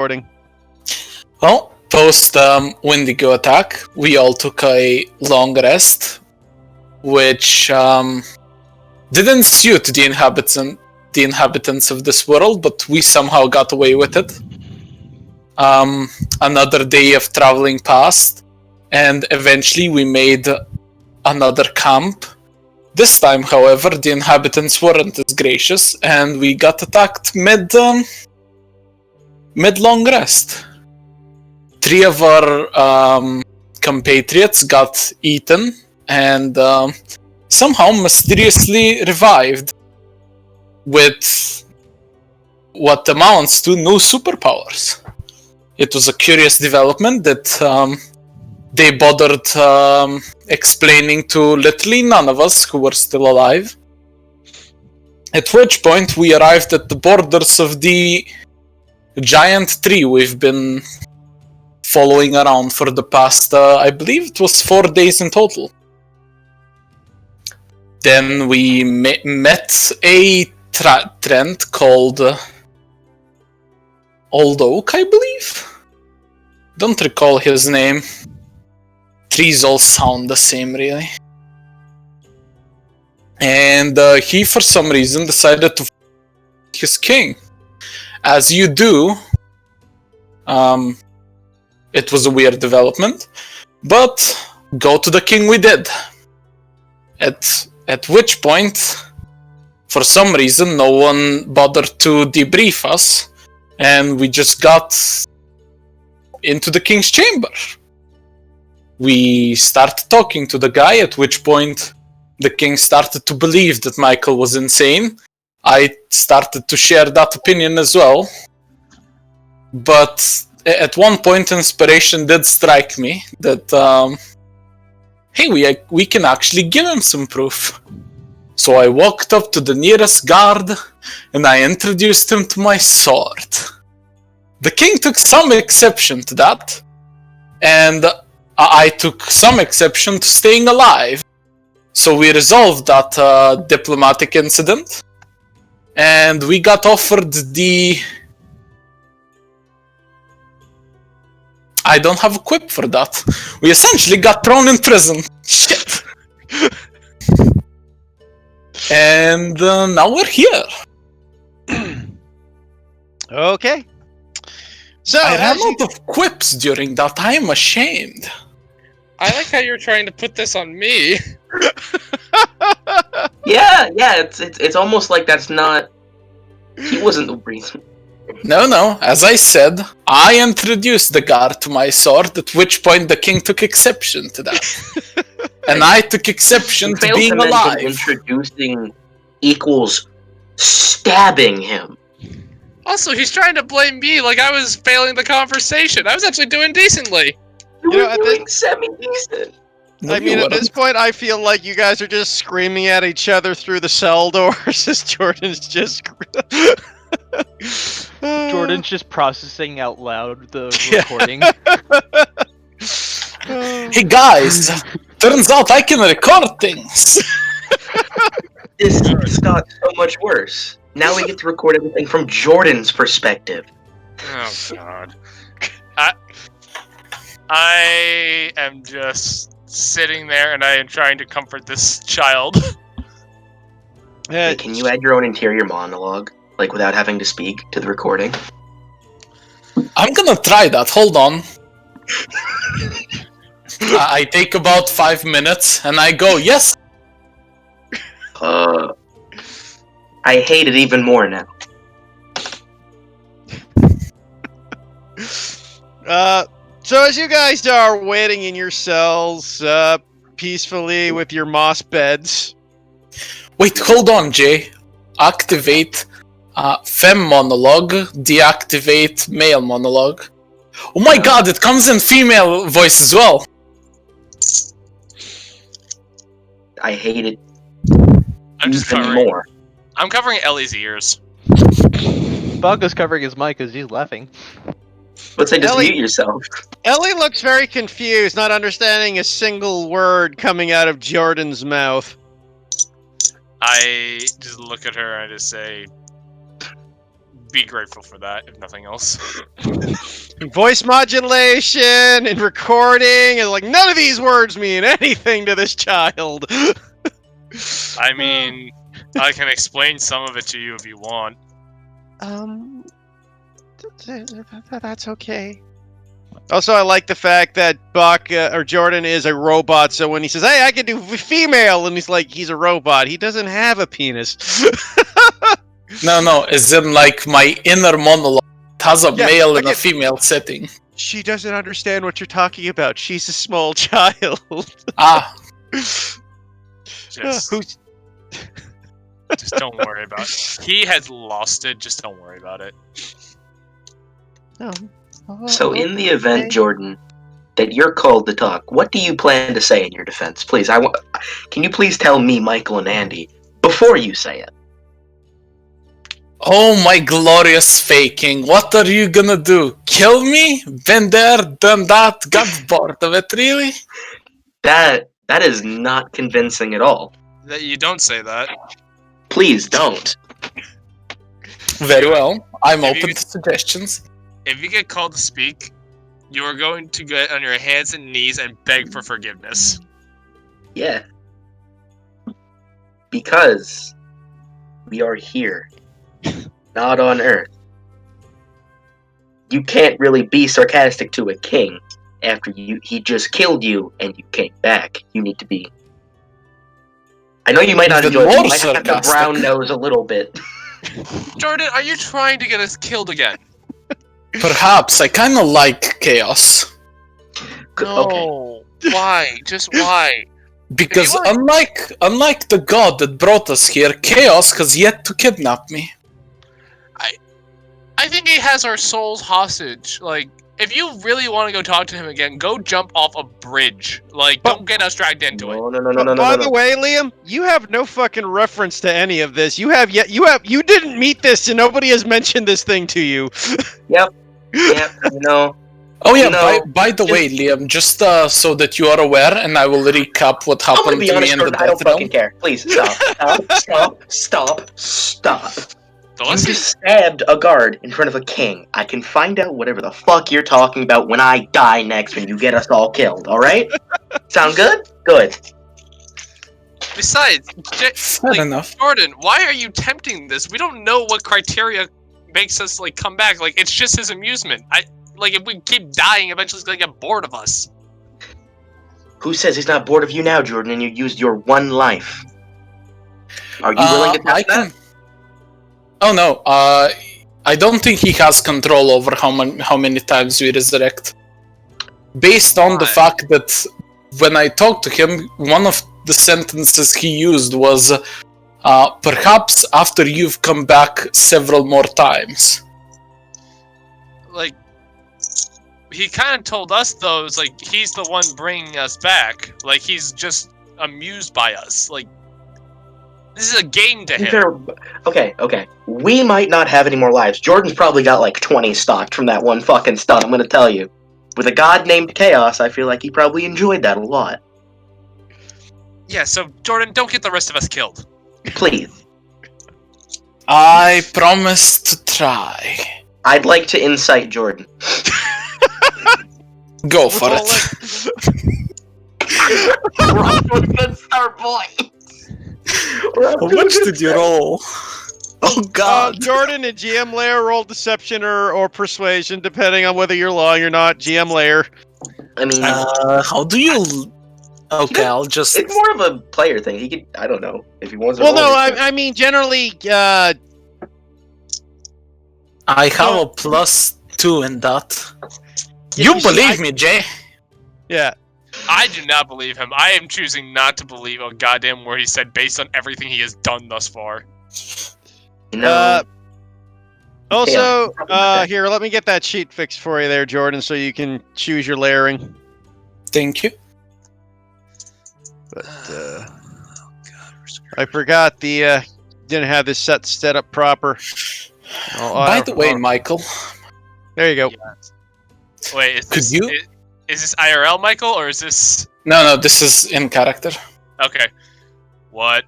recording? Well, post Wendigo attack, we all took a long rest, which didn't suit the inhabitants of this world, but we somehow got away with it. Another day of traveling passed, and eventually we made another camp. This time, however, the inhabitants weren't as gracious, and we got attacked mid long rest. 3 of our compatriots got eaten and somehow mysteriously revived with what amounts to no superpowers. It was a curious development that they bothered explaining to literally none of us who were still alive. At which point we arrived at the borders of the giant tree we've been following around for the past, I believe it was 4 days in total. Then we met a trend called Old Oak, I believe? Don't recall his name. Trees all sound the same, really. And he, for some reason, decided to his king. As you do. It was a weird development. But go to the king we did. At which point, for some reason, no one bothered to debrief us. And we just got into the king's chamber. We started talking to the guy, at which point the king started to believe that Michael was insane. I started to share that opinion as well. But at one point, inspiration did strike me that, hey, we can actually give him some proof. So I walked up to the nearest guard and I introduced him to my sword. The king took some exception to that, and I took some exception to staying alive. So we resolved that diplomatic incident, and we got offered the... I don't have a quip for that. We essentially got thrown in prison. Shit. And now we're here. Okay. So I ran out of quips during that. I am ashamed. I like how you're trying to put this on me. Yeah, it's almost like that's not... He wasn't the reason. No, as I said, I introduced the guard to my sword, at which point the king took exception to that. And I took exception to being alive. Introducing equals stabbing him. Also, he's trying to blame me like I was failing the conversation. I was actually doing decently. You were doing semi-decent. No, I mean, at this point, I feel like you guys are just screaming at each other through the cell doors as Jordan's just... Jordan's just processing out loud the recording. Hey guys, turns out I can record things. This got so much worse. Now we get to record everything from Jordan's perspective. Oh god. I am just sitting there and I am trying to comfort this child. Hey, can you add your own interior monologue? Like, without having to speak to the recording? I'm gonna try that, hold on. I take about 5 minutes and I go, yes. I hate it even more now. So as you guys are waiting in your cells, peacefully with your moss beds... Wait, hold on, Jay. Activate fem monologue, deactivate male monologue. Oh my god, it comes in female voice as well. I hate it I'm just even covering. more. I'm covering Ellie's ears. Bugga's covering his mic because he's laughing. Let's say just Ellie- mute yourself. Ellie looks very confused, not understanding a single word coming out of Jordan's mouth. I just look at her and I just say, be grateful for that, if nothing else. Voice modulation and recording, and like none of these words mean anything to this child. I mean, I can explain some of it to you if you want. That's okay. Also, I like the fact that Buck or Jordan is a robot, so when he says, "Hey, I can do female," and he's like, he's a robot. He doesn't have a penis. No, as in like my inner monologue has a male and a again, female setting. She doesn't understand what you're talking about. She's a small child. Just don't worry about it. He has lost it. Just don't worry about it. No. So in the event, Jordan, that you're called to talk, what do you plan to say in your defense? Please, can you please tell me, Michael and Andy, before you say it? Oh my glorious faking, what are you gonna do? Kill me? Been there, done that, got bored of it, really? That is not convincing at all. That you don't say that. Please don't. Very well, I'm open to suggestions. If you get called to speak, you are going to get on your hands and knees and beg for forgiveness. Yeah. Because we are here, not on Earth. You can't really be sarcastic to a king after he just killed you and you came back. You need to be... I know you might not enjoy it, you might have to brown nose a little bit. Jordan, are you trying to get us killed again? Perhaps, I kinda like chaos. No. Okay. Why? Just why? Because unlike the god that brought us here, chaos has yet to kidnap me. I think he has our souls hostage. Like, if you really want to go talk to him again, go jump off a bridge. Like, don't get us dragged into it. No. By the way, Liam, you have no fucking reference to any of this. You didn't meet this, and nobody has mentioned this thing to you. Yep, no. Oh yeah, by the way, Liam, just so that you are aware, and I will recap what happened to me in the I don't Death Realm. fucking care. Please, stop. You Let's just stabbed a guard in front of a king. I can find out whatever the fuck you're talking about when I die next, when you get us all killed, alright? Sound good? Good. Besides, Fair enough. Jordan, why are you tempting this? We don't know what criteria makes us like come back. Like, it's just his amusement. If we keep dying, eventually he's gonna get bored of us. Who says he's not bored of you now, Jordan, and you used your one life? Are you willing to test that? Oh no, I don't think he has control over how many times we resurrect. Based on the fact that when I talked to him, one of the sentences he used was, perhaps after you've come back several more times. Like, he kind of told us, though, it's like, he's the one bringing us back. Like, he's just amused by us. Like, this is a game to him. Okay. We might not have any more lives. Jordan's probably got like 20 stocked from that one fucking stunt, I'm gonna tell you. With a god named Chaos, I feel like he probably enjoyed that a lot. Yeah, so, Jordan, don't get the rest of us killed. Please. I promise to try. I'd like to incite Jordan. Go for it. That's our boy. How much did you roll? Oh god. Jordan and GM Lair roll deception or persuasion, depending on whether you're lying or not. GM Lair. I mean, how do you? Okay, I'll just. It's more of a player thing. He could, I don't know, if he wants to. Well, no, I mean generally. I have a +2 in that. You believe me, Jay? Yeah. I do not believe him. I am choosing not to believe a goddamn word he said based on everything he has done thus far. No. Also, here, let me get that sheet fixed for you there, Jordan, so you can choose your layering. Thank you. But, I forgot didn't have this set up proper. By the way, Michael. There you go. Wait, is this IRL, Michael, or is this... No, this is in character. Okay. What?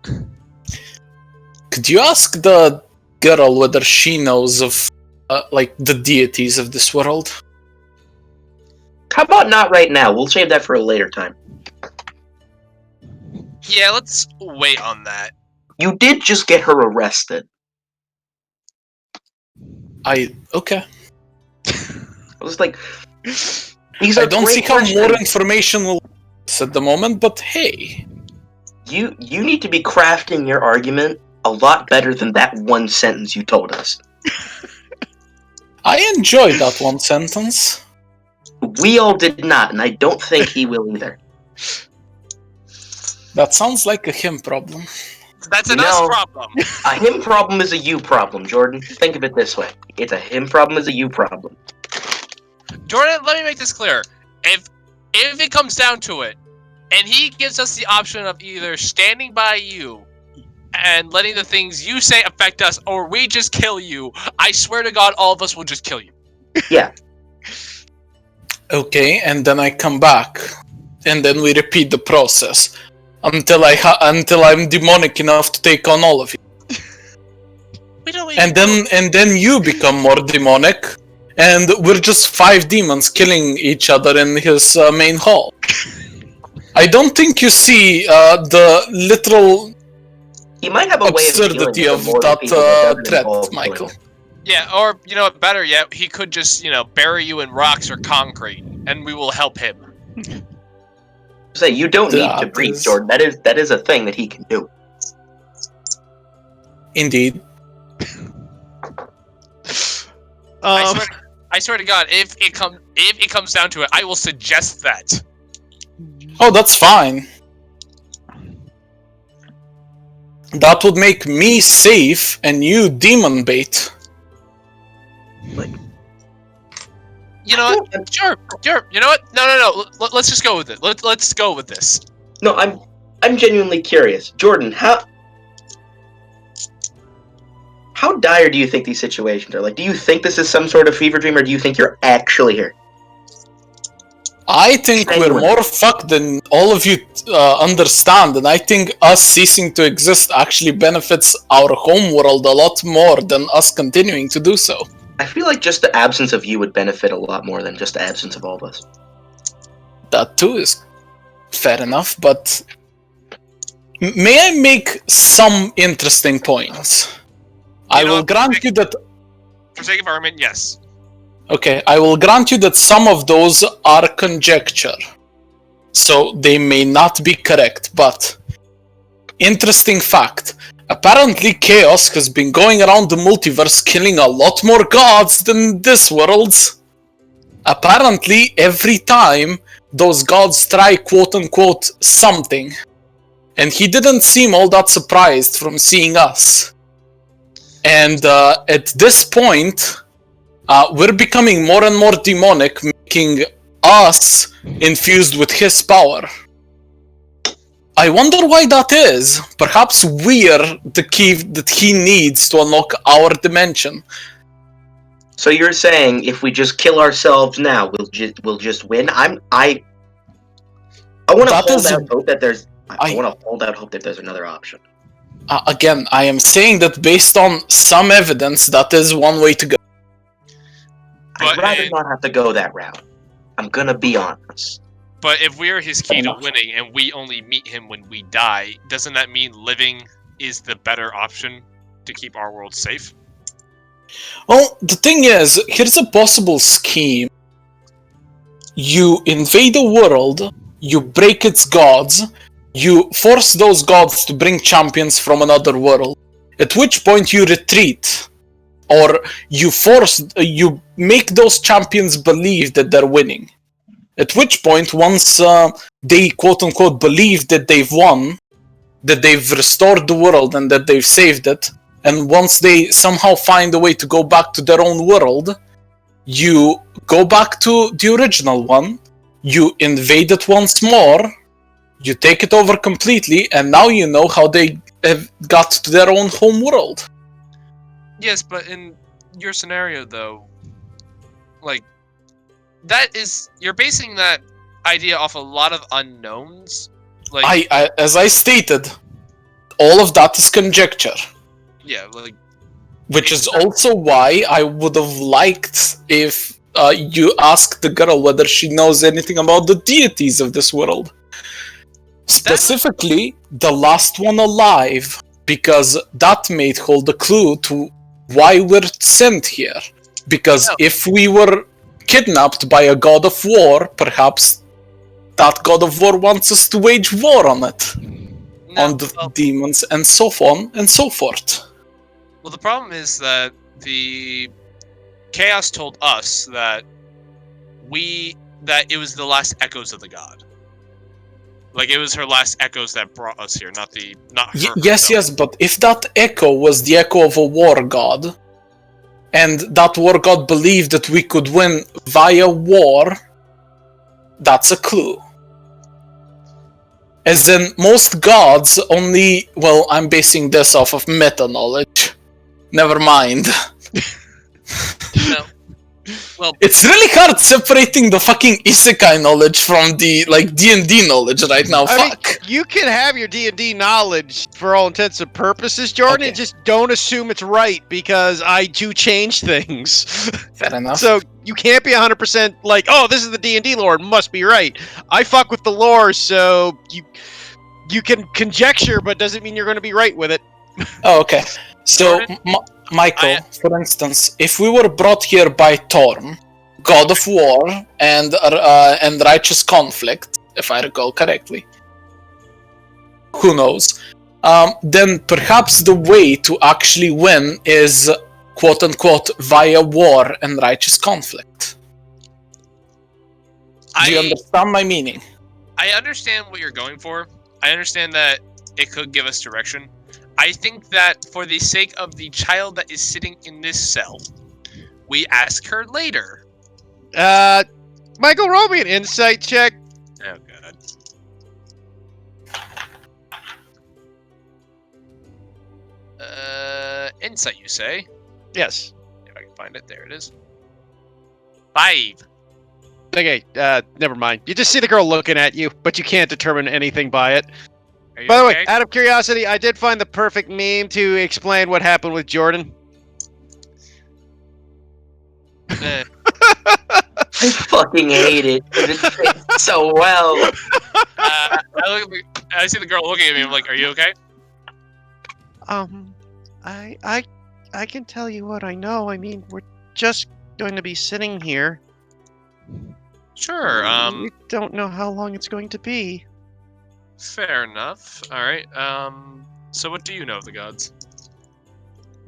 Could you ask the girl whether she knows of like the deities of this world. How about not right now? We'll save that for a later time. Yeah, let's wait on that. You did just get her arrested. Okay. I was like, these are I don't see great how more questions. information will at the moment, but hey. You need to be crafting your argument a lot better than that one sentence you told us. I enjoyed that one sentence. We all did not, and I don't think he will either. That sounds like a him problem. That's You an us know- problem. A him problem is a you problem, Jordan. Think of it this way. It's a him problem is a you problem. Jordan, let me make this clear. If it comes down to it, and he gives us the option of either standing by you and letting the things you say affect us, or we just kill you, I swear to God, all of us will just kill you. Yeah. Okay, and then I come back, and then we repeat the process until I'm demonic enough to take on all of you. We don't even And then you become more demonic, and we're just 5 demons killing each other in his main hall. I don't think you see the literal He might have a way of dealing with absurdity the of more that people that doesn't threat, involve killing Michael. them. Yeah, or, you know what, better yet, he could just, bury you in rocks or concrete, and we will help him. Say you don't need to That breathe, is- Jordan. That is a thing that he can do. Indeed. I swear to God, if it comes down to it, I will suggest that. Oh, that's fine. That would make me safe and you demon bait. You know what? Sure. You know what? No. Let's just go with it. Let's go with this. No, I'm genuinely curious, Jordan. How dire do you think these situations are? Like, do you think this is some sort of fever dream, or do you think you're actually here? I think we're Genuine. more fucked than all of you understand, and I think us ceasing to exist actually benefits our home world a lot more than us continuing to do so. I feel like just the absence of you would benefit a lot more than just the absence of all of us. That too is fair enough, but may I make some interesting points? I will grant you that. For sake of argument, yes. Okay, I will grant you that some of those are conjecture. So they may not be correct, but interesting fact. Apparently Chaos has been going around the multiverse killing a lot more gods than this world's. Apparently every time those gods try quote-unquote something. And he didn't seem all that surprised from seeing us. And at this point, we're becoming more and more demonic, making us infused with his power. I wonder why that is. Perhaps we're the key that he needs to unlock our dimension. So you're saying if we just kill ourselves now, we'll just win? I want to That hold is- out hope that there's. I I- want to hold out hope that there's another option. Again, I am saying that based on some evidence, that is one way to go. I'd But rather in- not have to go that route. I'm gonna be honest. But if we're his key to Enough. winning and we only meet him when we die, doesn't that mean living is the better option to keep our world safe? Well, the thing is, here's a possible scheme. You invade a world, you break its gods, you force those gods to bring champions from another world, at which point you retreat. Or you make those champions believe that they're winning. At which point, once they quote-unquote believe that they've won, that they've restored the world and that they've saved it, and once they somehow find a way to go back to their own world, you go back to the original one, you invade it once more, you take it over completely, and now you know how they have got to their own home world. Yes, but in your scenario, though, like, that is... You're basing that idea off a lot of unknowns. Like, As I stated, all of that is conjecture. yeah, like... Which is also why I would have liked if you asked the girl whether she knows anything about the deities of this world. Specifically, the last one alive, because that might hold a clue to why we're sent here. Because if we were kidnapped by a god of war, perhaps that god of war wants us to wage war on it. On the demons and so on and so forth. Well, the problem is that the Chaos told us that it was the last echoes of the god. Like, it was her last echoes that brought us here, not her. Yes, but if that echo was the echo of a war god, and that war god believed that we could win via war, that's a clue. As in, most gods only... Well, I'm basing this off of meta-knowledge. Never mind. No. Well, it's really hard separating the fucking Isikai knowledge from the, like, D&D knowledge right now. I Fuck. mean, you can have your D&D knowledge for all intents and purposes, Jordan, and just don't assume it's right, because I do change things. Fair enough. So you can't be 100% like, oh, this is the D&D lore, it must be right. I fuck with the lore, so you can conjecture, but doesn't mean you're going to be right with it. Oh, okay. So, Michael, for instance, if we were brought here by Torm, god of war and righteous conflict, if I recall correctly, who knows, then perhaps the way to actually win is, quote-unquote, via war and righteous conflict. Do you understand my meaning? I understand what you're going for. I understand that it could give us direction. I think that for the sake of the child that is sitting in this cell, we ask her later. Michael, roll me an insight check. Oh, God. Insight, you say? Yes. If I can find it, there it is. 5. Okay, never mind. You just see the girl looking at you, but you can't determine anything by it. Are you By the okay? way, out of curiosity, I did find the perfect meme to explain what happened with Jordan. Eh. I fucking hate it. It fits so well. I see the girl looking at me. I'm like, "Are you okay?" I can tell you what I know. I mean, we're just going to be sitting here. Sure. We don't know how long it's going to be. Fair enough. All right. So what do you know of the gods?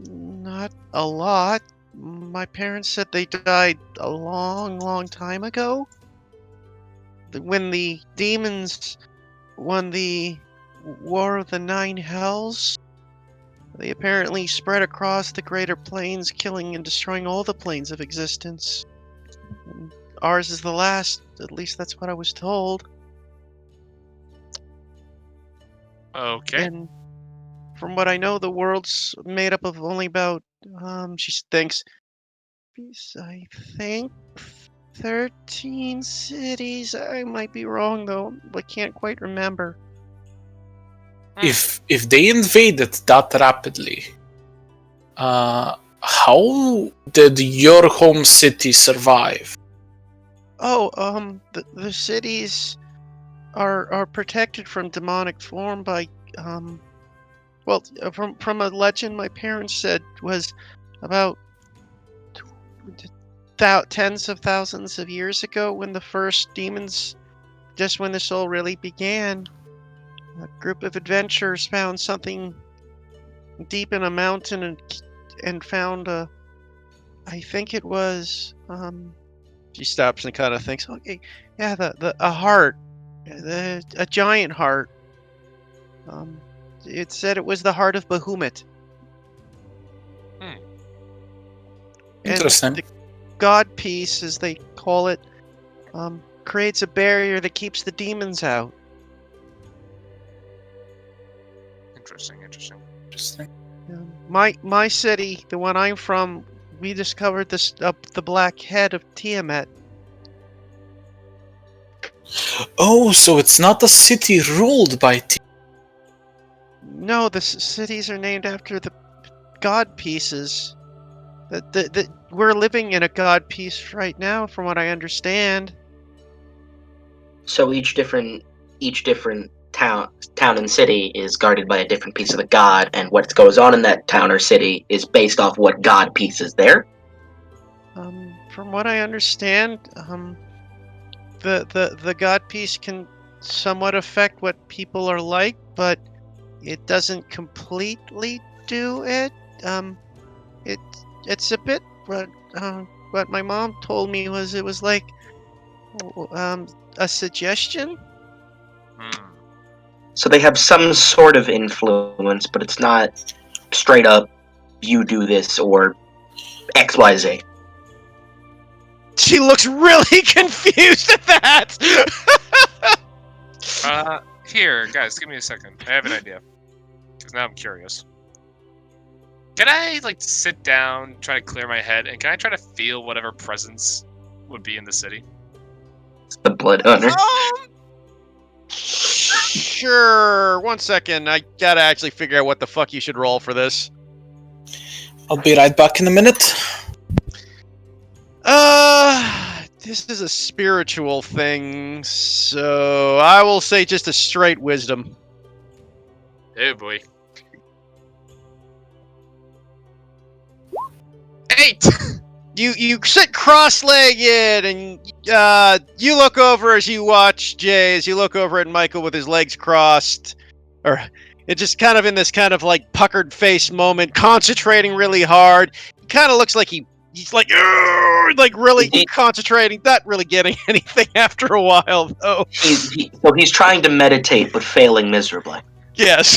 Not a lot. My parents said they died a long, long time ago. When the demons won the War of the Nine Hells, they apparently spread across the greater planes, killing and destroying all the planes of existence. And ours is the last. At least that's what I was told. Okay. And from what I know, the world's made up of only about, she thinks, I think 13 cities. I might be wrong, though. I can't quite remember. If they invaded that rapidly, how did your home city survive? Oh, the cities are protected from demonic form by, from a legend my parents said was about tens of thousands of years ago, when the first demons, just when this all really began. A group of adventurers found something deep in a mountain and found I think it was, she stops and kind of thinks, okay, yeah, a heart, a giant heart. It said it was the heart of Bahamut. Interesting. And the god piece, as they call it, creates a barrier that keeps the demons out. Interesting. My city, the one I'm from, we discovered the black head of Tiamat. Oh, so it's not a city ruled by No, the cities are named after the god pieces. we're living in a god piece right now, from what I understand. So each different town and city is guarded by a different piece of the god, and what goes on in that town or city is based off what god piece is there. From what I understand, the god piece can somewhat affect what people are like, but it doesn't completely do it. It's a bit what my mom told me was it was like a suggestion. So they have some sort of influence, but it's not straight up you do this or XYZ. She looks really confused at that. Here, guys, give me a second. I have an idea. Because now I'm curious. Can I, like, sit down, try to clear my head, and can I try to feel whatever presence would be in the city? The Blood Hunter. Sure. 1 second. I gotta actually figure out what the fuck you should roll for this. I'll be right back in a minute. This is a spiritual thing, so I will say just a straight wisdom. Oh boy. 8! You sit cross-legged, and you look over as you watch Jay, as you look over at Michael with his legs crossed, or it just kind of in this kind of like puckered face moment, concentrating really hard. He kind of looks like he's like really concentrating, not really getting anything after a while though. So he's trying to meditate, but failing miserably. Yes.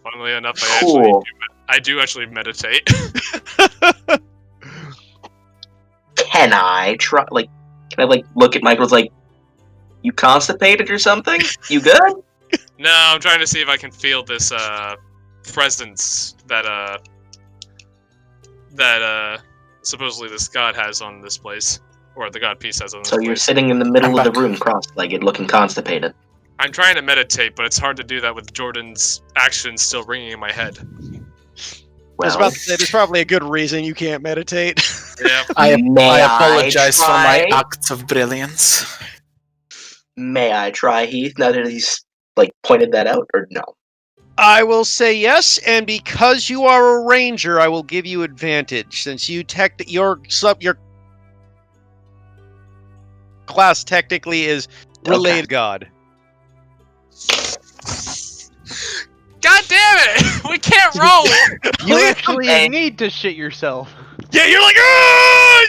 Funnily enough, Cool. I do actually meditate. Can I try? Can I look at Michael's like, you constipated or something? You good? No, I'm trying to see if I can feel this presence that supposedly this god has on this place, or the god piece has on this place. So you're sitting in the middle of the room, cross-legged, looking constipated. I'm trying to meditate, but it's hard to do that with Jordan's actions still ringing in my head. I was about to say, there's probably a good reason you can't meditate. Yeah. I apologize for my acts of brilliance. May I try, Heath, now that he's pointed that out, or no? I will say yes, and because you are a ranger, I will give you advantage since your class technically is related god. God damn it! We can't roll! You actually need to shit yourself. Yeah, you're like, oh!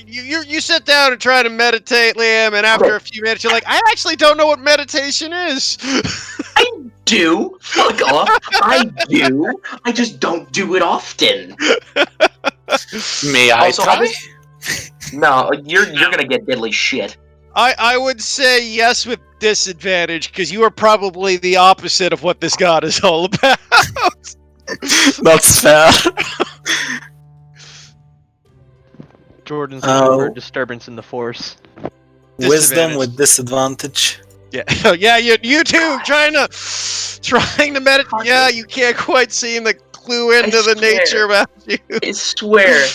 You sit down and try to meditate, Liam, and after a few minutes, you're like, I actually don't know what meditation is. I do. Fuck off. I do. I just don't do it often. May I try? No, you're gonna get diddly shit. I would say yes with disadvantage, because you are probably the opposite of what this god is all about. That's fair. Jordan's looking for disturbance in the force. Wisdom with disadvantage. Yeah, yeah, you too, trying to meditate. Yeah, you can't quite seem to clue into the nature about you. I swear.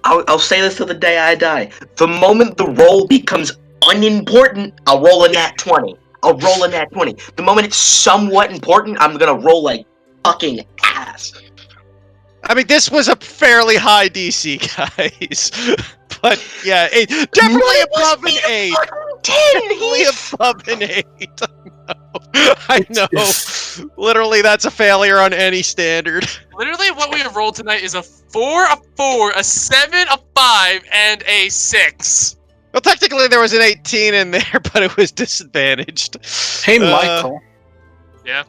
I'll say this till the day I die. The moment the roll becomes unimportant, I'll roll a nat 20. I'll roll a nat 20. The moment it's somewhat important, I'm gonna roll like fucking ass. I mean, this was a fairly high DC, guys. But yeah, definitely above an 8. Definitely above an 8. I know. Literally, that's a failure on any standard. Literally, what we have rolled tonight is a 4, a 4, a 7, a 5, and a 6. Well, technically, there was an 18 in there, but it was disadvantaged. Hey, Michael. Yeah?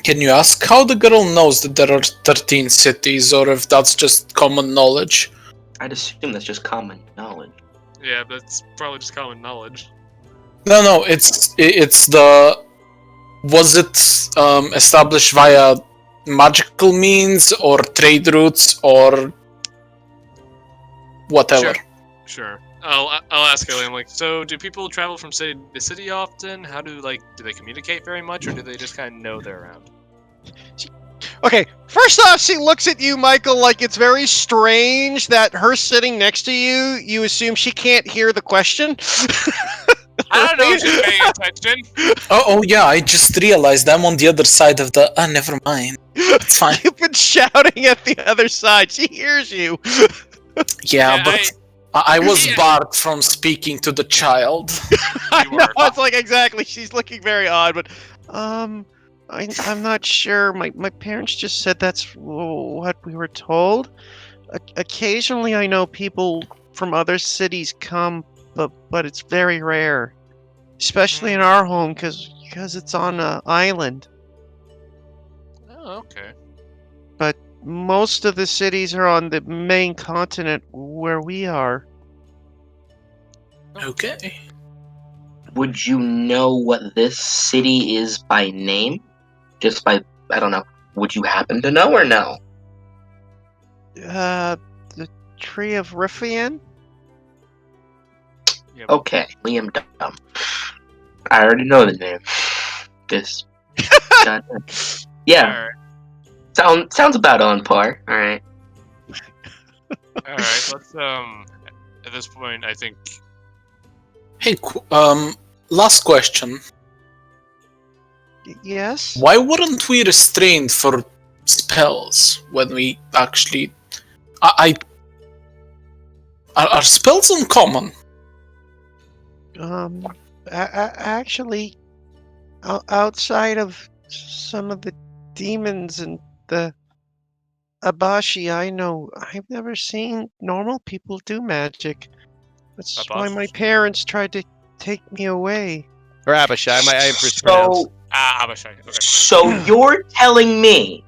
Can you ask how the girl knows that there are 13 cities, or if that's just common knowledge? I'd assume that's just common knowledge. Yeah, that's probably just common knowledge. No, it's the... Was it established via magical means, or trade routes, or whatever? Sure. I'll ask Ellie. I'm like, so do people travel from city to city often? How do they communicate very much, or do they just kind of know they're around? Okay, first off, she looks at you, Michael, like it's very strange that her sitting next to you, you assume she can't hear the question. I don't know if she's paying attention. Oh yeah, I just realized I'm on the other side of the. Never mind. It's fine. You've been shouting at the other side. She hears you. Yeah, but I was Yeah. barred from speaking to the child. I You know, are. it's like exactly. She's looking very odd, but I'm not sure. My parents just said that's what we were told. Occasionally, I know people from other cities come, but it's very rare, especially in our home because it's on an island. Oh, okay. Most of the cities are on the main continent where we are. Okay. Would you know what this city is by name? Just by, I don't know. Would you happen to know or no? The Tree of Riffian? Yep. Okay, Liam Dumb. I already know the name. This. Yeah, sounds about on par. All right. All right. Let's at this point, I think. Hey, last question. Yes? Why weren't we restrained for spells when we actually? Are spells uncommon? Actually, outside of some of the demons and the Abashi I know, I've never seen normal people do magic. That's why my Abashi? parents tried to take me away. Or Abashi, I So, Abishai. Okay. so you're telling me,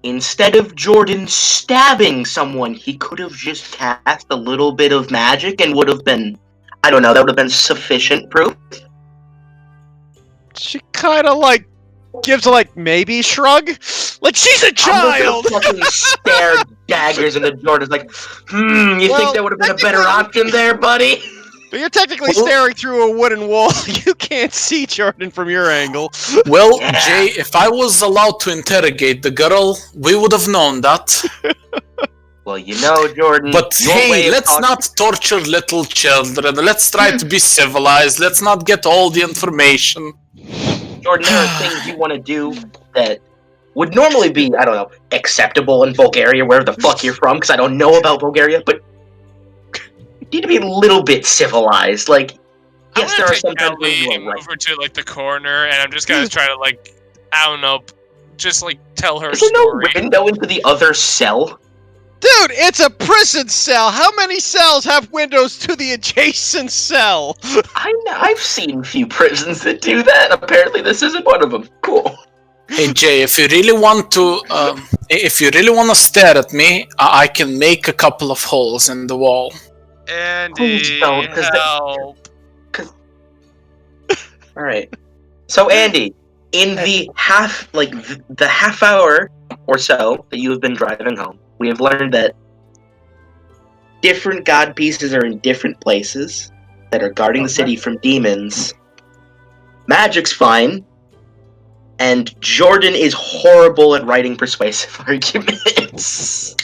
instead of Jordan stabbing someone, he could have just cast a little bit of magic and would have been, I don't know, that would have been sufficient proof? She kind of like gives a like maybe shrug, like she's a child. I'm just gonna fucking stare daggers into Jordan's like, you Well, think there would have been a better option there, buddy? But you're technically Well- staring through a wooden wall. You can't see Jordan from your angle. Well, Yeah. Jay, if I was allowed to interrogate the girl, we would have known that. Well, you know, Jordan. But your way hey, of let's talking- not torture little children. Let's try to be civilized. Let's not get all the information. Jordan, there are things you want to do that would normally be, I don't know, acceptable in Bulgaria, wherever the fuck you're from, because I don't know about Bulgaria, but you need to be a little bit civilized. Like, yes, I'm there gonna are take some times when Ellie you and are right. move her to like the corner, and I'm just gonna try to like, I don't know, just like tell her a Is there no story. window into the other cell? Dude, it's a prison cell. How many cells have windows to the adjacent cell? I've seen a few prisons that do that. Apparently, this isn't one of them. Cool. Hey Jay, if you really want to stare at me, I can make a couple of holes in the wall. Andy, Please don't, 'cause they- help. All right. So, Andy, in the the half hour or so that you have been driving home, we have learned that different god pieces are in different places that are guarding the city from demons. Magic's fine, and Jordan is horrible at writing persuasive arguments.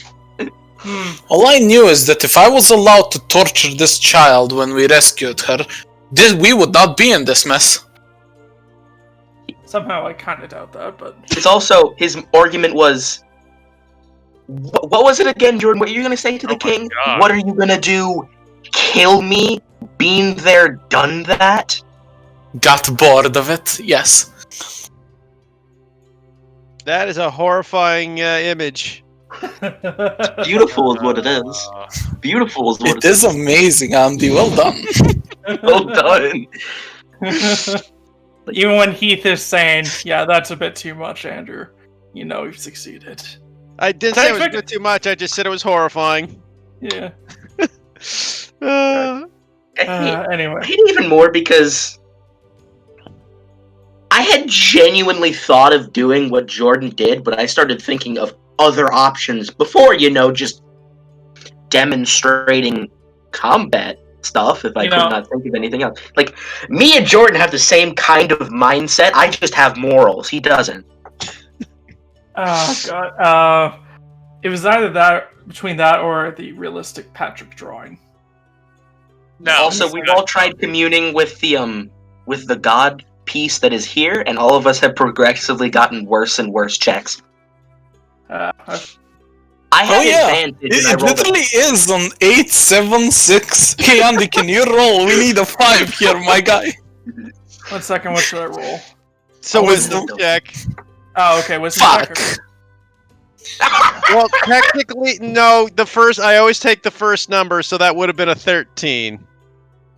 All I knew is that if I was allowed to torture this child when we rescued her, we would not be in this mess. Somehow I kind of doubt that, but It's also, his argument was, what was it again, Jordan? What are you going to say to the Oh my king? God. What are you going to do? Kill me? Been there, done that? Got bored of it, yes. That is a horrifying image. Beautiful is what it is. Beautiful is what It is amazing, Andy. Well done. Well done. even when Heath is saying, "Yeah, that's a bit too much, Andrew," you know you've succeeded. I didn't say it was a bit too much. I just said it was horrifying. Yeah. Uh, Anyway. I hate it even more because I had genuinely thought of doing what Jordan did, but I started thinking of other options before, just demonstrating combat stuff if I could not think of anything else. Like, me and Jordan have the same kind of mindset, I just have morals. He doesn't. Oh god. It was either between that or the realistic Patrick drawing. No. Also, we've all tried communing with the god piece that is here, and all of us have progressively gotten worse and worse checks. I had advantage, and I It rolled literally is on 876. Hey Andy, can you roll? We need a 5 here, my guy. 1 second, what should I roll? So Wisdom. wisdom check. Oh, okay, wisdom Fuck. check. Okay. Well, technically, no. I always take the first number, so that would have been a 13.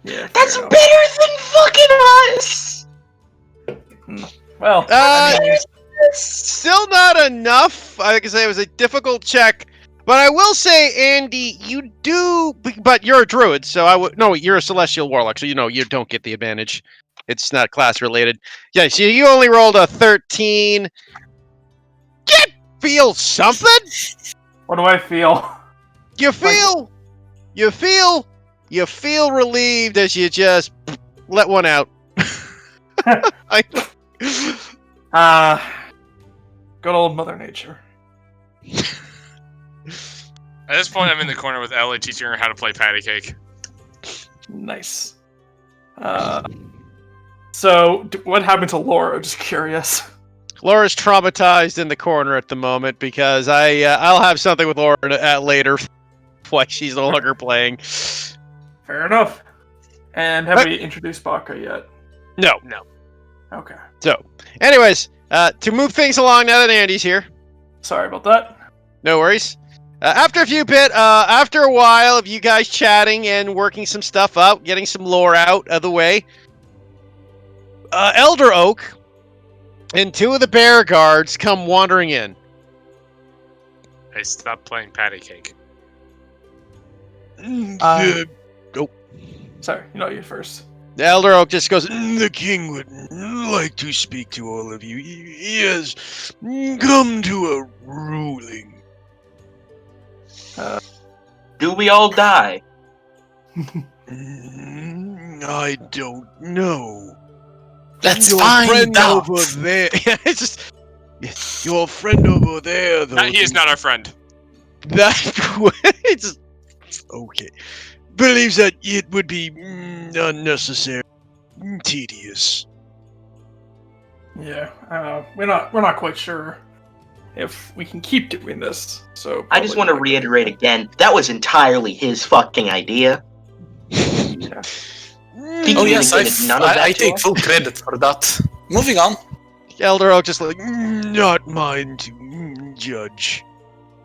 Yeah, That's fair enough. better than fucking us! Well, I mean, Still not enough. Like I say, it was a difficult check. But I will say, Andy, you do. But you're a druid, so I would. No, you're a celestial warlock, so you don't get the advantage. It's not class related. Yeah, so you only rolled a 13. Feel something? what do I feel? You feel relieved as you just let one out. Good old Mother Nature. At this point, I'm in the corner with Ellie teaching her how to play patty cake. Nice. So, what happened to Laura? Just curious. Laura's traumatized in the corner at the moment because I'll have something with Laura later. Why she's no longer playing. Fair enough. And have we introduced Baka yet? No. Okay. So, anyways, to move things along now that Andy's here. Sorry about that. No worries. After a while of you guys chatting and working some stuff out, getting some lore out of the way, Elder Oak and 2 of the bear guards come wandering in. Hey, stop playing patty cake. Sorry, you first. The Elder Oak just goes, "The king would like to speak to all of you. He has come to a ruling." Do we all die? I don't know. Let's Your find friend out. over there. It's just your friend over there, though. He is not our friend. That it's okay. Believes that it would be unnecessary, tedious. Yeah, we're not quite sure if we can keep doing this. So I just want to reiterate again, that was entirely his fucking idea. Yeah. He Oh yes, communicated none of that I to take us. full credit for that. Moving on. Elder Oak just like, not mine to judge.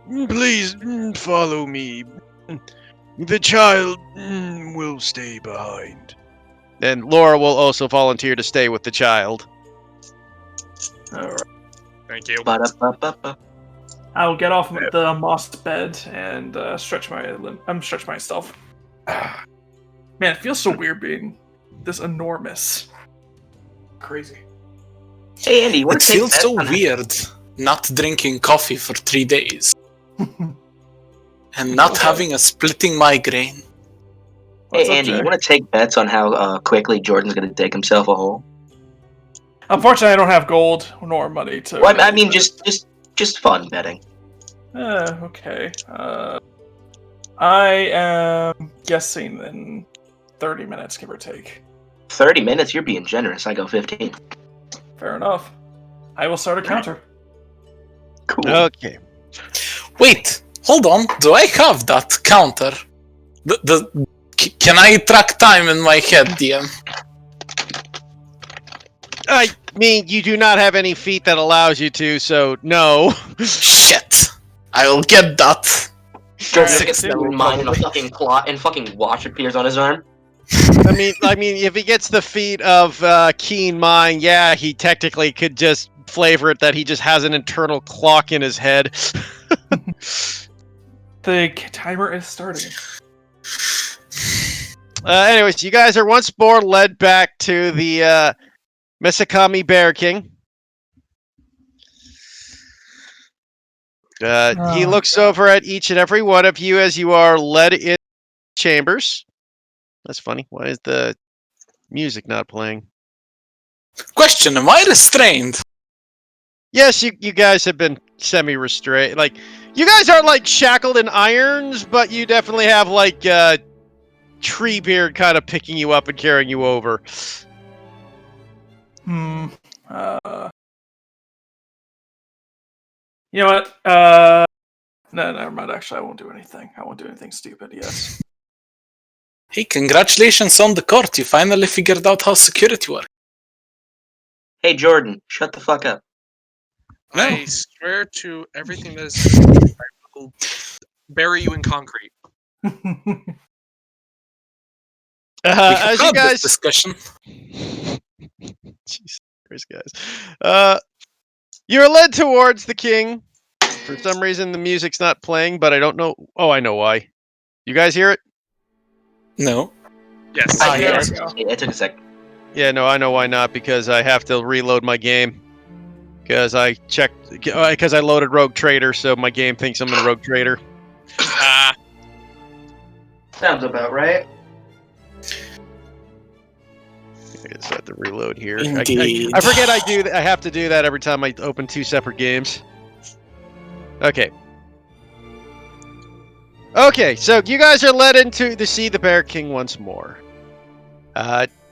Please follow me. The child will stay behind. And Laura will also volunteer to stay with the child. All right. Thank you. Ba-da-ba-ba-ba. I'll get off the moss bed and stretch myself. Man, it feels so weird being this enormous. Crazy. Hey Andy, you want It to take feels bets so on weird not drinking coffee for 3 days. And not having a splitting migraine. Hey What's up, Andy, Jay? you want to take bets on how quickly Jordan's going to dig himself a hole? Unfortunately, I don't have gold nor money to. Well, I mean, just fun betting. Okay. I am guessing in 30 minutes, give or take. 30 minutes, you're being generous. I go 15. Fair enough. I will start a counter. Cool. Okay. Wait, hold on. Do I have that counter? Can I track time in my head, DM? I mean, you do not have any feat that allows you to, so no. Shit. I will get that. Jordan gets 16 in mine and a fucking clock and fucking watch appears on his arm. I mean, if he gets the feat of keen mind, yeah, he technically could just flavor it that he just has an internal clock in his head. The timer is starting. Anyways, you guys are once more led back to the Misakami Bear King. He looks over at each and every one of you as you are led in chambers. That's funny. Why is the music not playing? Question, am I restrained? Yes, you guys have been semi-restrained. Like, you guys aren't like shackled in irons, but you definitely have like Treebeard kind of picking you up and carrying you over. You know what? No, never mind. Actually, I won't do anything. I won't do anything stupid. Yes. Hey, congratulations on the court. You finally figured out how security works. Hey, Jordan, shut the fuck up. I swear to everything that is I will bury you in concrete. As you had guys this discussion. Jesus Christ, guys. You're led towards the king. For some reason, the music's not playing, but I don't know. Oh, I know why. You guys hear it? No. Yes. Ah, There yes. we go. It took a sec. Yeah, no, I know why not. Because I have to reload my game. Because I checked. Because I loaded Rogue Trader, so my game thinks I'm in Rogue Trader. Sounds about right. I just have to reload here. Indeed. I forget I do. I have to do that every time I open two separate games. Okay. Okay, so you guys are led into to see the Bear King once more.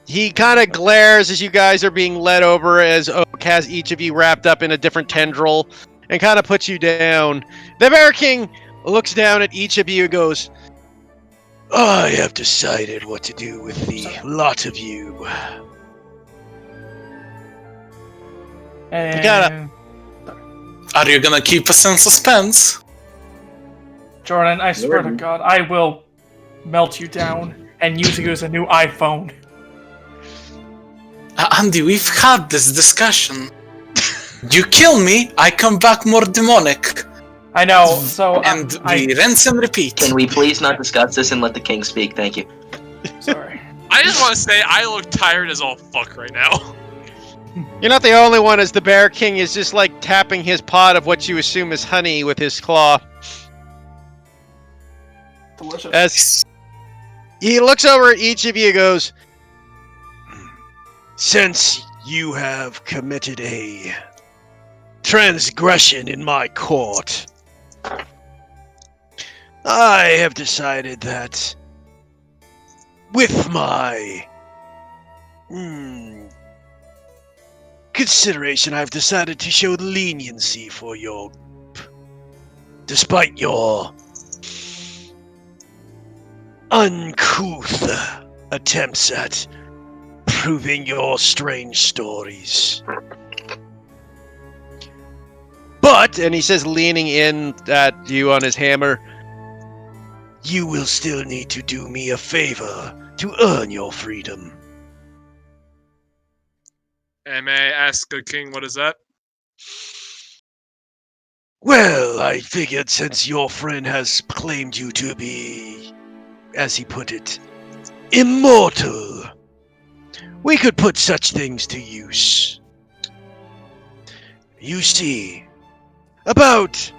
He kind of glares as you guys are being led over, as Oak has each of you wrapped up in a different tendril, and kind of puts you down. The Bear King looks down at each of you and goes, I have decided what to do with the lot of you. And Are you gonna keep us in suspense? Jordan, I swear to Jordan. God, I will melt you down and use you as a new iPhone. Andy, we've had this discussion. You kill me, I come back more demonic. I know. So And we rinse and repeat. Can we please not discuss this and let the king speak? Thank you. sorry. I just want to say I look tired as all fuck right now. You're not the only one, as the Bear King is just like tapping his pot of what you assume is honey with his claw. Delicious. As he looks over at each of you and goes, since you have committed a transgression in my court, I have decided that with my consideration, I've decided to show leniency for your group. Despite your uncouth attempts at proving your strange stories. But, and he says, leaning in at you on his hammer, you will still need to do me a favor to earn your freedom. And may I ask the king, what is that? Well, I figured since your friend has claimed you to be, as he put it, immortal, we could put such things to use. You see, about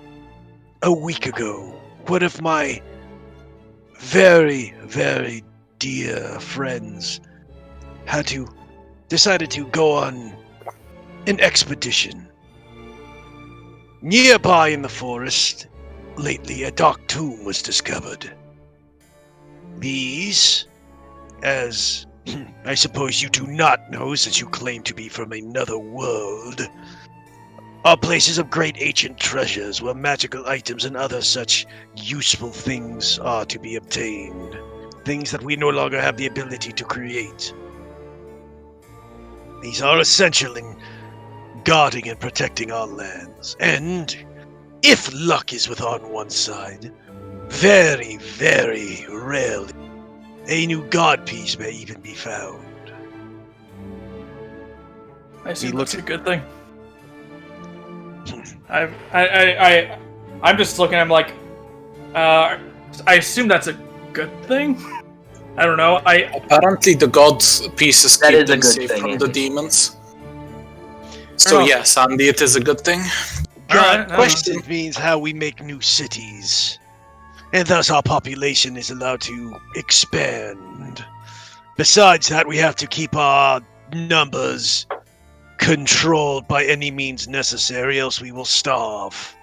a week ago, one of my very, very dear friends decided to go on an expedition. Nearby in the forest, lately a dark tomb was discovered. These, as I suppose you do not know since you claim to be from another world, are places of great ancient treasures where magical items and other such useful things are to be obtained. Things that we no longer have the ability to create. These are essential in guarding and protecting our lands. And, if luck is with on one side, very, very rarely, a new god piece may even be found. I assume He looks that's a good thing. I'm just looking. I'm like, I assume that's a good thing. I don't know. Apparently, the god's pieces That keep is a them good safe thing, from the Andy. demons. So Oh. yes, Andy, it is a good thing. Alright, God question means how we make new cities, and thus our population is allowed to expand. Besides that, we have to keep our numbers controlled by any means necessary, else we will starve.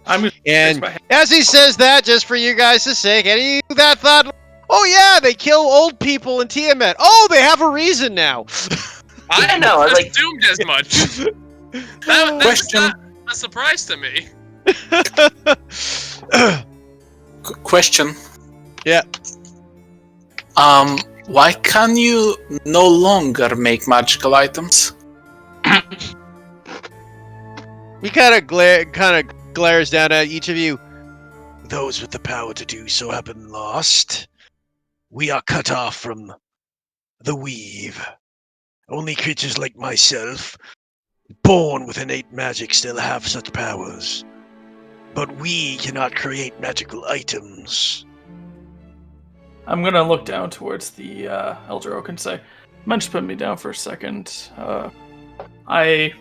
I'm gonna And my head. as he says that, just for you guys' sake, any of that thought, oh yeah, they kill old people in Tiamat. Oh, they have a reason now. I know, I like- assumed as much. That's Question. not a surprise to me. Question. Yeah. Why can you no longer make magical items? He kind of glares down at each of you. Those with the power to do so have been lost. We are cut off from the weave. Only creatures like myself, born with innate magic, still have such powers. But we cannot create magical items. I'm gonna look down towards the Elder Oak and say, "Mind just put me down for a second. I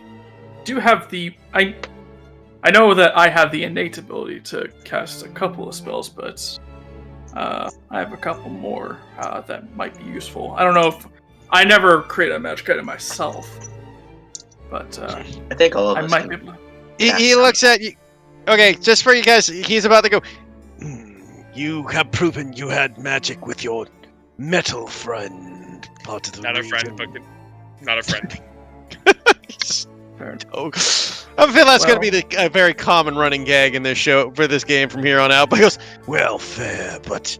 do have the I know that I have the innate ability to cast a couple of spells, but I have a couple more that might be useful. I don't know if I never create a magic item myself, but I think all of I us might can. be able to." He looks at you. Okay, just for you guys, he's about to go. You have proven you had magic with your metal friend. Part of the Not a region. friend, but not a friend. Fair enough. Oh, I feel that's going Well- to be a very common running gag in this show for this game from here on out. But he goes, well, fair, but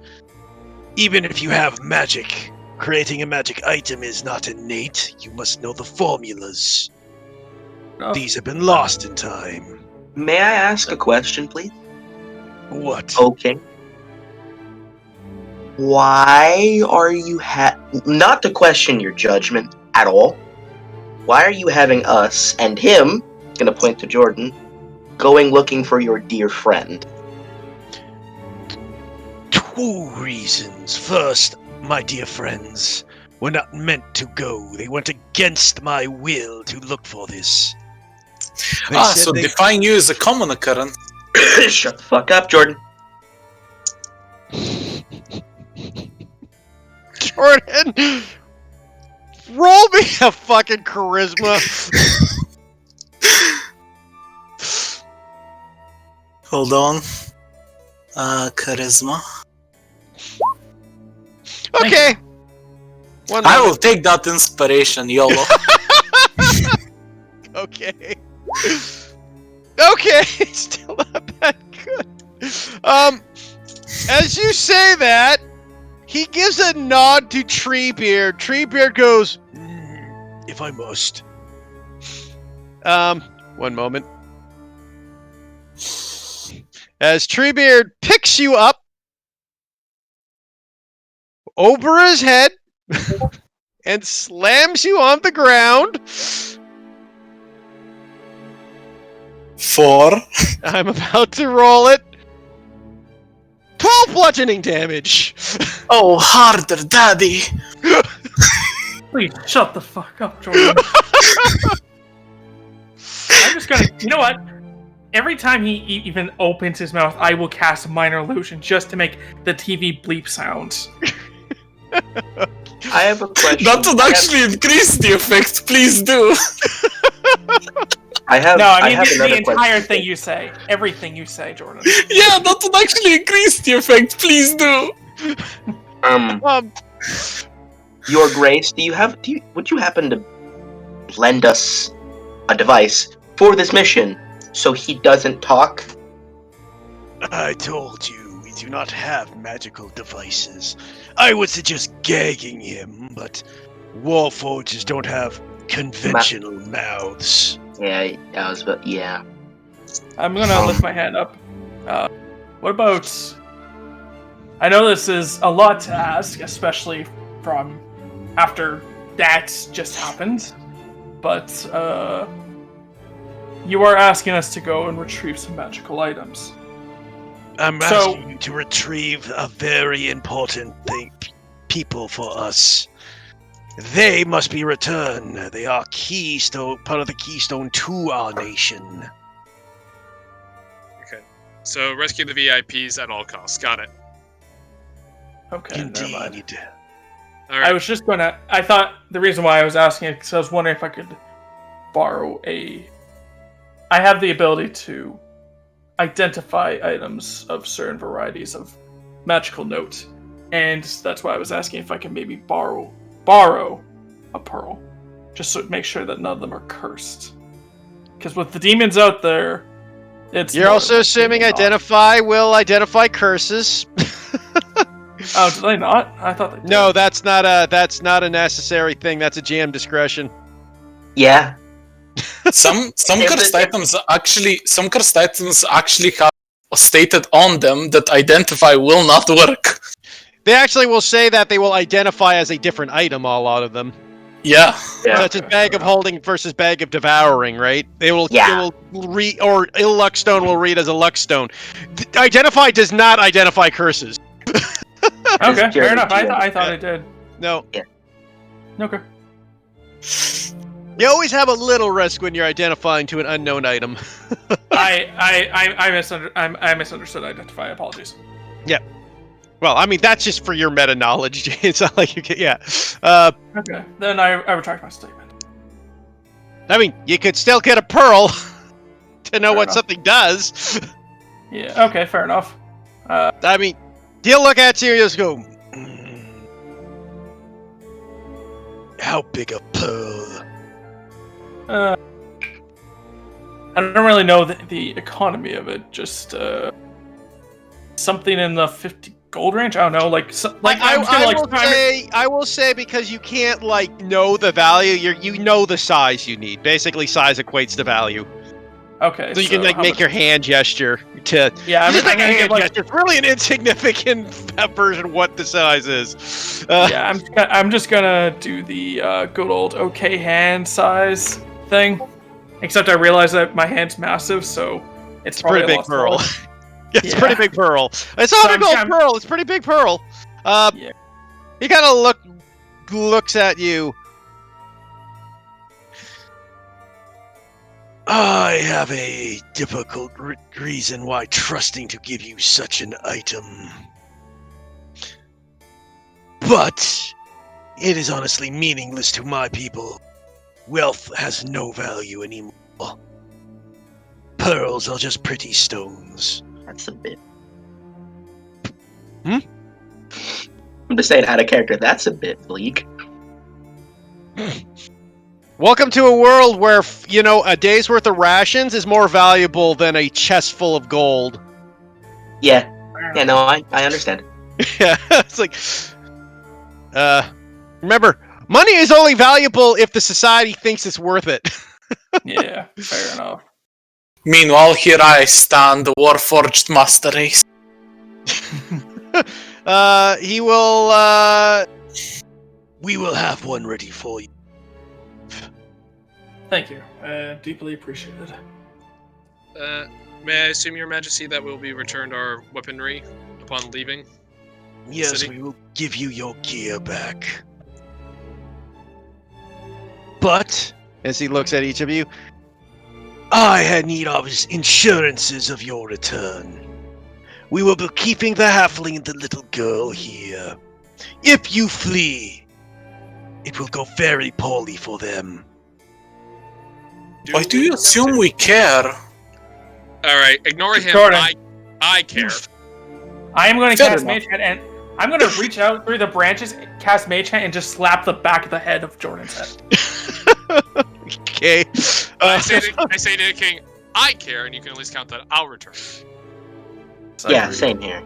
even if you have magic, creating a magic item is not innate. You must know the formulas. Oh, These have been lost in time. May I ask a question, please? What? Okay. Why are you not to question your judgment at all? Why are you having us and him, gonna point to Jordan, going looking for your dear friend? Two reasons. First, my dear friends were not meant to go. They went against my will to look for this. They said So they- define you as a common occurrence. Shut the fuck up, Jordan. Jordan, roll me a fucking charisma. Hold on. Charisma. Okay. One I will moment. take that inspiration, YOLO. Okay. Okay, still not that good. As you say that, he gives a nod to Treebeard. Treebeard goes, if I must. One moment. As Treebeard picks you up over his head and slams you on the ground. 4. I'm about to roll it. 12 bludgeoning damage. Oh, harder, daddy. please shut the fuck up, Jordan. I'm just gonna. You know what? Every time he even opens his mouth, I will cast Minor Illusion just to make the TV bleep sounds. I have a question. That would actually increase the effect. Please do. I have. No, I mean have the another entire question. thing you say, everything you say, Jordan. Yeah, that would actually increase the effect. Please do. Your Grace, would you happen to lend us a device for this mission so he doesn't talk? I told you, we do not have magical devices. I would suggest gagging him, but Warforges don't have conventional mouths. Yeah, yeah. I'm gonna lift my hand up. What about? I know this is a lot to ask, especially from after that just happened, but you are asking us to go and retrieve some magical items. I'm So- asking you to retrieve a very important people for us. They must be returned. They are part of the keystone to our nation. Okay. So rescue the VIPs at all costs. Got it. Okay, never mind. Indeed. All right. I was just gonna. I thought the reason why I was asking it because I was wondering if I could borrow a. I have the ability to identify items of certain varieties of magical note, and that's why I was asking if I can maybe borrow a pearl, just to make sure that none of them are cursed. Because with the demons out there, it's. You're also assuming identify will identify curses. Oh, did I not? I thought they did. No, that's not a necessary thing. That's a GM discretion. Yeah. Some cursed items actually have stated on them that identify will not work. They actually will say that they will identify as a different item. A lot of them. Yeah. Such as bag of holding versus bag of devouring, right? They will read, or ill luck stone will read as a luck stone. Identify does not identify curses. Okay, fair enough. I thought it did. No. Yeah. Okay. You always have a little risk when you're identifying to an unknown item. I misunderstood identify. Apologies. Yeah. Well, I mean, that's just for your meta knowledge. It's not like you can, yeah. Okay, then I retract my statement. I mean, you could still get a pearl to know Fair what enough. something does. Yeah, okay, fair enough. I mean, he'll look at you and just go, how big a pearl? I don't really know the economy of it, just something in the 50 gold range? I don't know, I will say because you can't, know the value, you know the size you need. Basically, size equates to value. Okay, So you can, make your hand gesture to... Yeah, I'm just gonna make a hand give, gesture. It's really an insignificant version of what the size is. Yeah, I'm just gonna do the good old okay hand size thing. Except I realize that my hand's massive, so it's a pretty big pearl. It's a pretty big pearl. It's not a gold pearl. It's a pretty big pearl. Yeah. He kind of looks at you. I have a difficult reason why trusting to give you such an item. But it is honestly meaningless to my people. Wealth has no value anymore. Pearls are just pretty stones. That's a bit. Hmm? I'm just saying out of character, that's a bit bleak. Welcome to a world where, a day's worth of rations is more valuable than a chest full of gold. Yeah. Yeah, no, I understand. Yeah, it's like... remember, money is only valuable if the society thinks it's worth it. Yeah, fair enough. Meanwhile, here I stand, the Warforged Master Race. He will, we will have one ready for you. Thank you. Deeply appreciated. May I assume, Your Majesty, that we'll be returned our weaponry upon leaving? Yes, City? we will give you your gear back. But, as he looks at each of you, I had need of insurances of your return. We will be keeping the halfling and the little girl here. If you flee, it will go very poorly for them. Why do you assume we care? Alright, ignore him. Jordan. I care. I am going to Fair cast enough. Mage Hand, and I'm going to reach out through the branches, cast Mage Hand, and just slap the back of the head of Jordan's head. Okay. I say to the king, I care, and you can at least count that I'll return. Yeah, same here.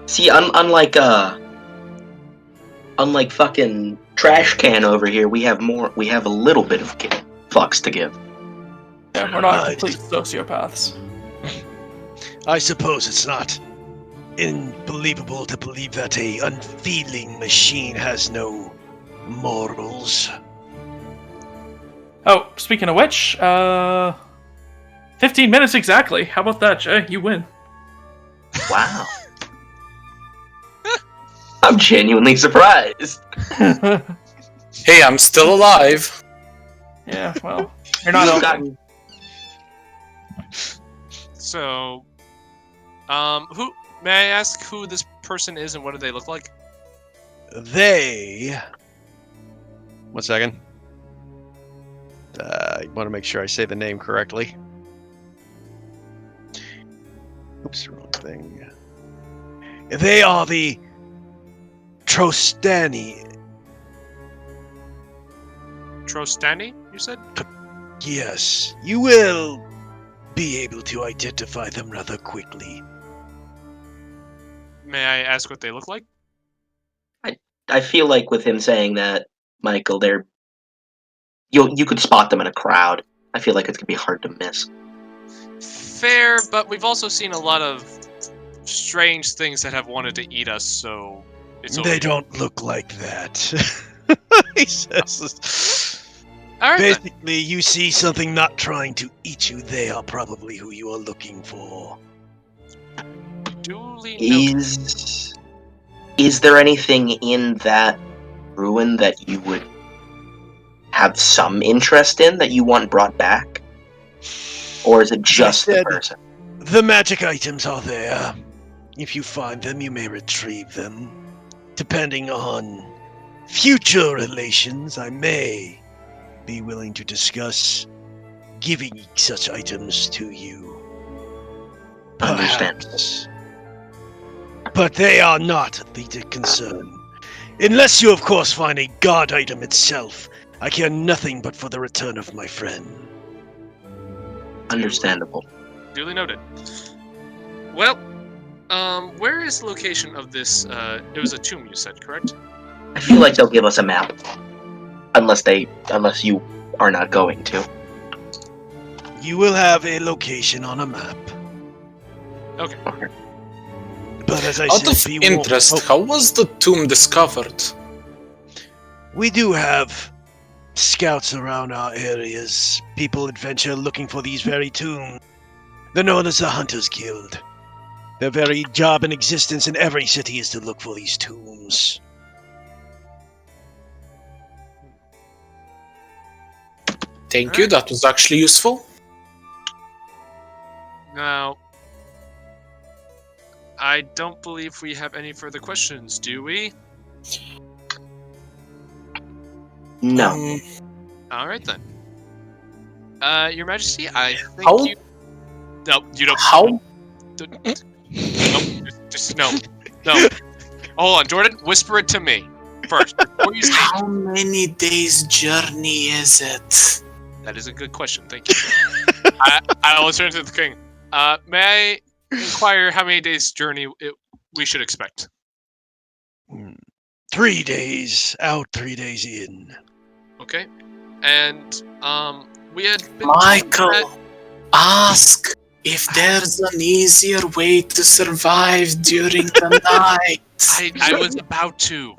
See, unlike fucking trash can over here, we have a little bit of fucks to give. Yeah, we're not complete sociopaths. I suppose it's not unbelievable to believe that a unfeeling machine has no morals. Oh, speaking of which, 15 minutes exactly. How about that, Jay? You win. Wow. I'm genuinely surprised. Hey, I'm still alive. Yeah, well, you're not You've open. gotten- So, who may I ask who this person is and what do they look like? They. 1 second. I want to make sure I say the name correctly. Oops, wrong thing. They are the Trostani. Trostani, you said? Yes, you will be able to identify them rather quickly. May I ask what they look like? I feel like with him saying that, Michael, you could spot them in a crowd. I feel like it's gonna be hard to miss. Fair, but we've also seen a lot of strange things that have wanted to eat us, so it's They don't look like that. He says. All right, then. Basically, you see something not trying to eat you, they are probably who you are looking for. Duly noted. Is there anything in that ruin that you would have some interest in that you want brought back? Or is it just the person? The magic items are there. If you find them, you may retrieve them. Depending on future relations, I may be willing to discuss giving such items to you. Understand. Perhaps. But they are not the concern. Unless you, of course, find a god item itself, I care nothing but for the return of my friend. Understandable. Duly noted. Well, where is the location of this? It was a tomb, you said, correct? I feel like they'll give us a map. Unless you are not going to. You will have a location on a map. Okay. But as I Out said, of interest, how was the tomb discovered? We do have scouts around our areas. People adventure looking for these very tombs. They're known as the Hunters Guild. Their very job and existence in every city is to look for these tombs. Thank you, that was actually useful. Now, I don't believe we have any further questions, do we? No. All right then. Your Majesty, I think How? you. No, you don't. How? Nope. Just no. No. Hold on, Jordan. Whisper it to me first before you say. How many days' journey is it? That is a good question. Thank you. I will turn to the king. May I inquire how many days' journey we should expect? 3 days out, 3 days in. Okay. And we had been Michael, ask if there's an easier way to survive during the night. I was about to.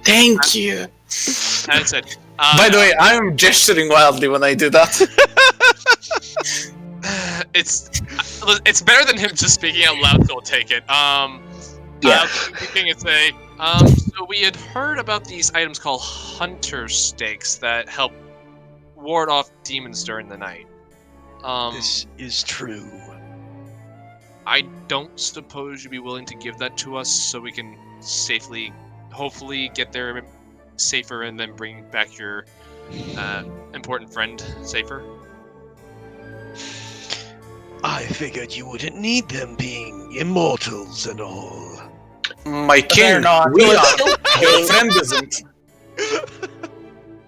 Thank you. I said. By the way, I'm gesturing wildly when I do that. It's better than him just speaking out loud, so I'll take it. Yeah. Speaking and say, so we had heard about these items called hunter stakes that help ward off demons during the night. This is true. I don't suppose you'd be willing to give that to us so we can safely, hopefully, get there safer and then bring back your important friend safer? I figured you wouldn't need them being immortals and all. My king, they're not. we are. Your friend isn't.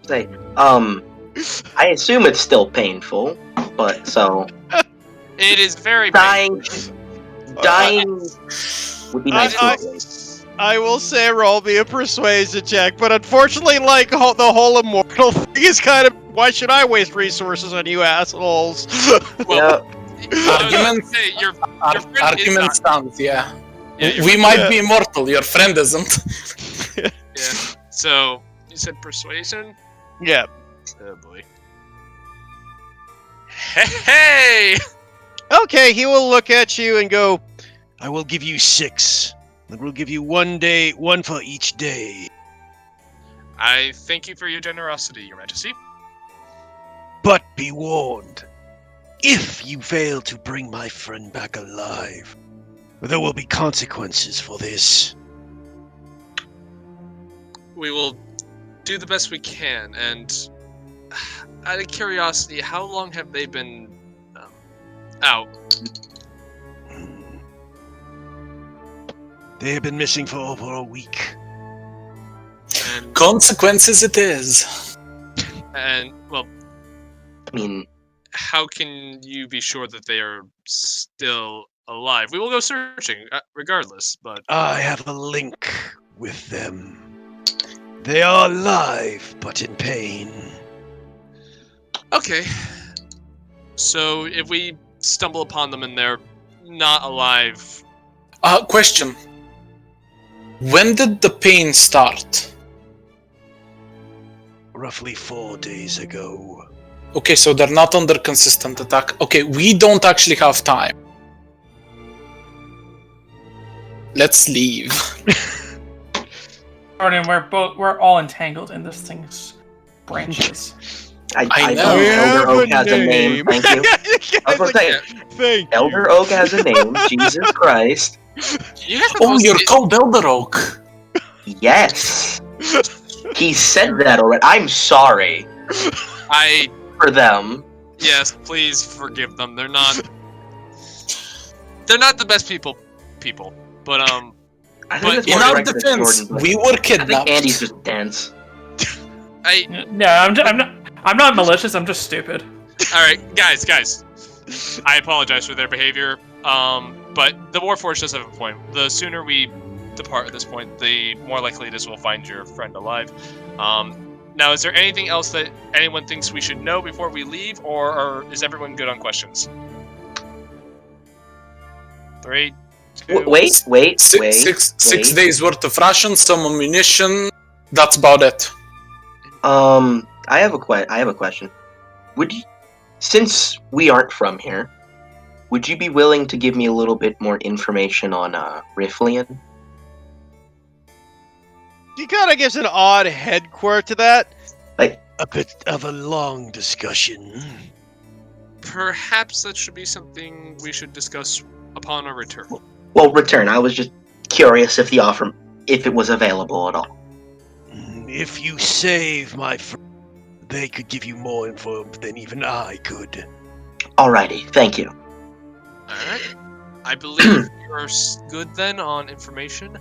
Say, I assume it's still painful, but so It is very dying would be nice. I will say roll me a persuasion check, but unfortunately, like, the whole immortal thing is kind of, why should I waste resources on you assholes? Well, Argument- your friend Argument is stands, yeah. Yeah, We might be immortal, your friend isn't. yeah. So you said persuasion? Yeah. Oh boy. Hey! Okay, he will look at you and go, I will give you 6. And we'll give you 1 day, 1 for each day. I thank you for your generosity, Your Majesty. But be warned, if you fail to bring my friend back alive, there will be consequences for this. we will do the best we can. And out of curiosity, how long have they been out? They have been missing for over a week. And Consequences it is. well, I mean, how can you be sure that they are still alive? We will go searching, regardless. But I have a link with them. They are alive, but in pain. okay. So if we stumble upon them and they're not alive, Question. When did the pain start? Roughly 4 days ago. Okay, so they're not under consistent attack. Okay, we don't actually have time. Let's leave. Jordan, we're all entangled in this thing's branches. I know. know We Elder have Oak a has a name. name. Thank you. I was gonna say, Thank Elder you. Oak has a name. Jesus Christ. you guys Oh, you're called Elder Oak. Yes. He said that already. I'm sorry for them. Yes, please forgive them. They're not the best people, but I think But it's In more our directed at defense, Jordan, but we were I think kidnapped. Andy's just dense. No, I'm not malicious. I'm just stupid. all right, guys, I apologize for their behavior. But the Warforged does have a point. The sooner we depart at this point, the more likely it is we'll find your friend alive. Now, is there anything else that anyone thinks we should know before we leave, or is everyone good on questions? 3, 2. Wait. Six days worth of rations, some ammunition. That's about it. I have a question. Would you, since we aren't from here, would you be willing to give me a little bit more information on Riflian? He kind of gives an odd head quirk to that. Like, a bit of a long discussion. Perhaps that should be something we should discuss upon our return. well, return. I was just curious if the offer, if it was available at all. If you save my friend, they could give you more info than even I could. Alrighty, thank you. Alright. I believe you're good then on information.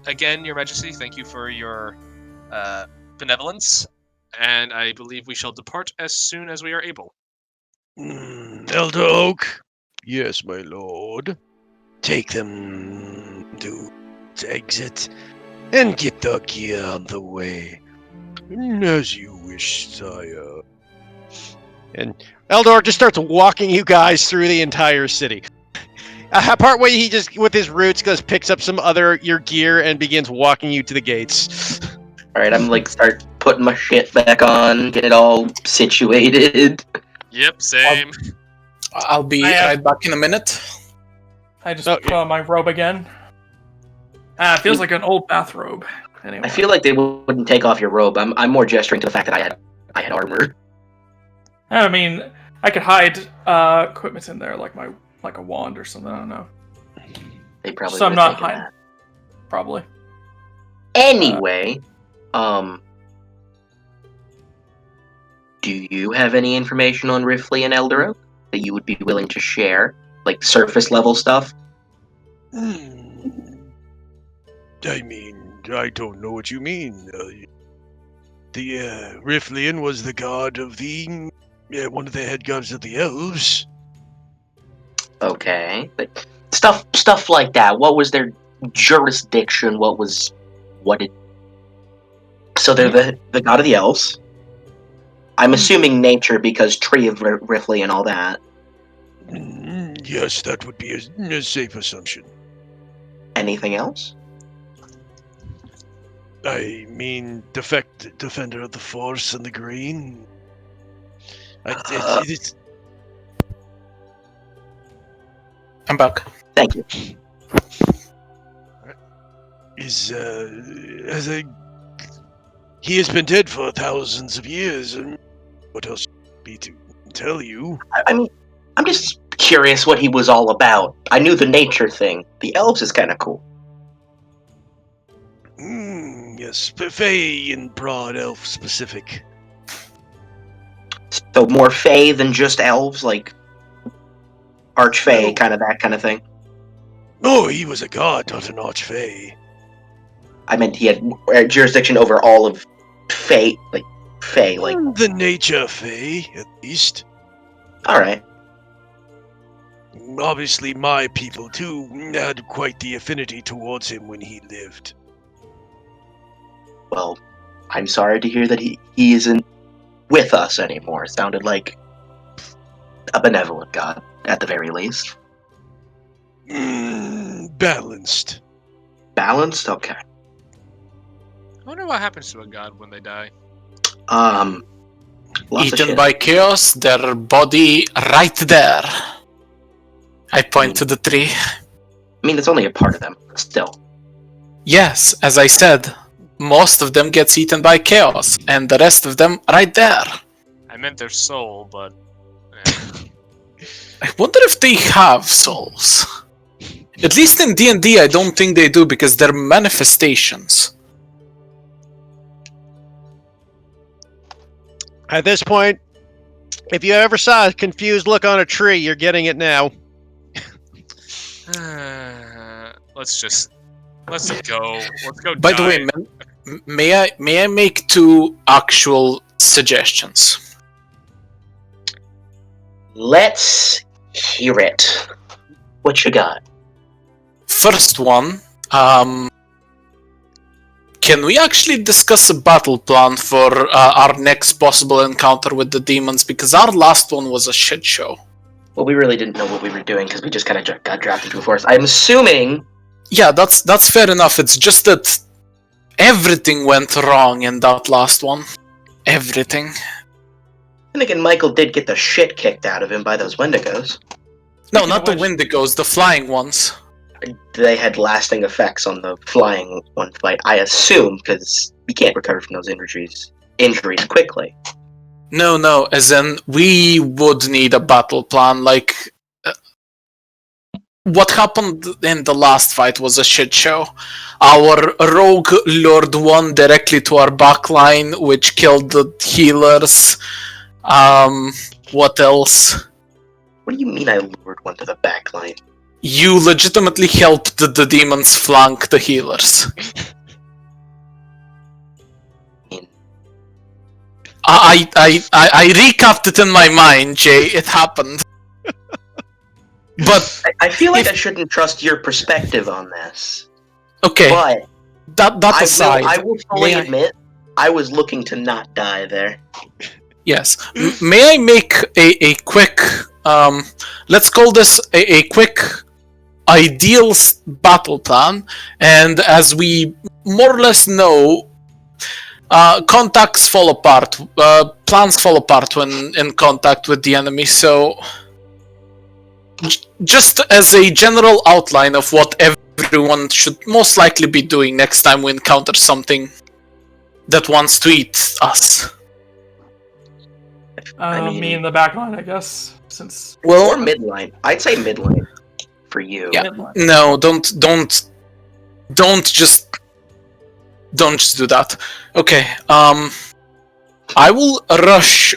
Again, Your Majesty, thank you for your benevolence, and I believe we shall depart as soon as we are able. Elder Oak? Yes, my lord. Take them to exit and get the gear on the way. As you wish, sire. And Eldor just starts walking you guys through the entire city. Partway, he just, with his roots, picks up some other your gear and begins walking you to the gates. Alright, I'm start putting my shit back on, get it all situated. Yep, same. I'll be right back in a minute. I just put on my robe again. It feels like an old bathrobe. Anyway. I feel like they wouldn't take off your robe. I'm more gesturing to the fact that I had armor. I mean, I could hide equipment in there, like a wand or something. I don't know. They probably. So I'm would've not taken hiding. that. Probably. Anyway, do you have any information on Rifley and Eldero that you would be willing to share, like surface level stuff? I mean, I don't know what you mean. The Riflian was the god of the one of the head gods of the elves. Okay, but stuff like that. What was their jurisdiction? So they're the god of the elves. I'm assuming nature because tree of Rifley and all that. Yes, that would be a safe assumption. Anything else? I mean, defender of the force and the green. It's I'm back. Thank you. He has been dead for thousands of years, and what else be to tell you? I mean, I'm just curious what he was all about. I knew the nature thing. The elves is kind of cool. Yes, Fey and broad elf specific. So more Fey than just elves, like Archfey, No. kind of that kind of thing. No, he was a god, not an archfey. I meant he had jurisdiction over all of Fey, like Fey, like. The nature Fey, at least. All right. Obviously, my people too had quite the affinity towards him when he lived. Well, I'm sorry to hear that he isn't with us anymore. It sounded like a benevolent god, at the very least. Balanced. Balanced? Okay. I wonder what happens to a god when they die. Lots of Eaten shit. by chaos, their body right there. I point to the tree. I mean, it's only a part of them, but still. Yes, as I said, most of them gets eaten by chaos, and the rest of them right there. I meant their soul, but I wonder if they have souls. At least in D&D, I don't think they do because they're manifestations. At this point, if you ever saw a confused look on a tree, you're getting it now. let's go. Let's go. By the way, may I make 2 actual suggestions? Let's hear it. What you got? First one, can we actually discuss a battle plan for our next possible encounter with the demons? Because our last one was a shit show. Well, we really didn't know what we were doing because we just kind of got drafted into a forest. I'm assuming. Yeah, that's fair enough. It's just that everything went wrong in that last one. Everything. And again, Michael did get the shit kicked out of him by those Wendigos. No, not the Wendigos, the flying ones. They had lasting effects on the flying one fight, I assume, because you can't recover from those injuries quickly. No, as in, we would need a battle plan, like... what happened in the last fight was a shit show. Our rogue lord won directly to our backline, which killed the healers. What else? What do you mean I lured one to the back line? You legitimately helped the demons flank the healers. I recapped it in my mind, Jay. It happened. But I feel like I shouldn't trust your perspective on this. okay, But that aside, I will fully admit I was looking to not die there. yes. May I make a quick let's call this a quick ideal battle plan, and as we more or less know, contacts fall apart, plans fall apart when in contact with the enemy, so just as a general outline of what everyone should most likely be doing next time we encounter something that wants to eat us. I mean, in the back line, I guess. Since Or midline. I'd say midline for you. Yeah. midline. No, don't just do that. Okay. I will rush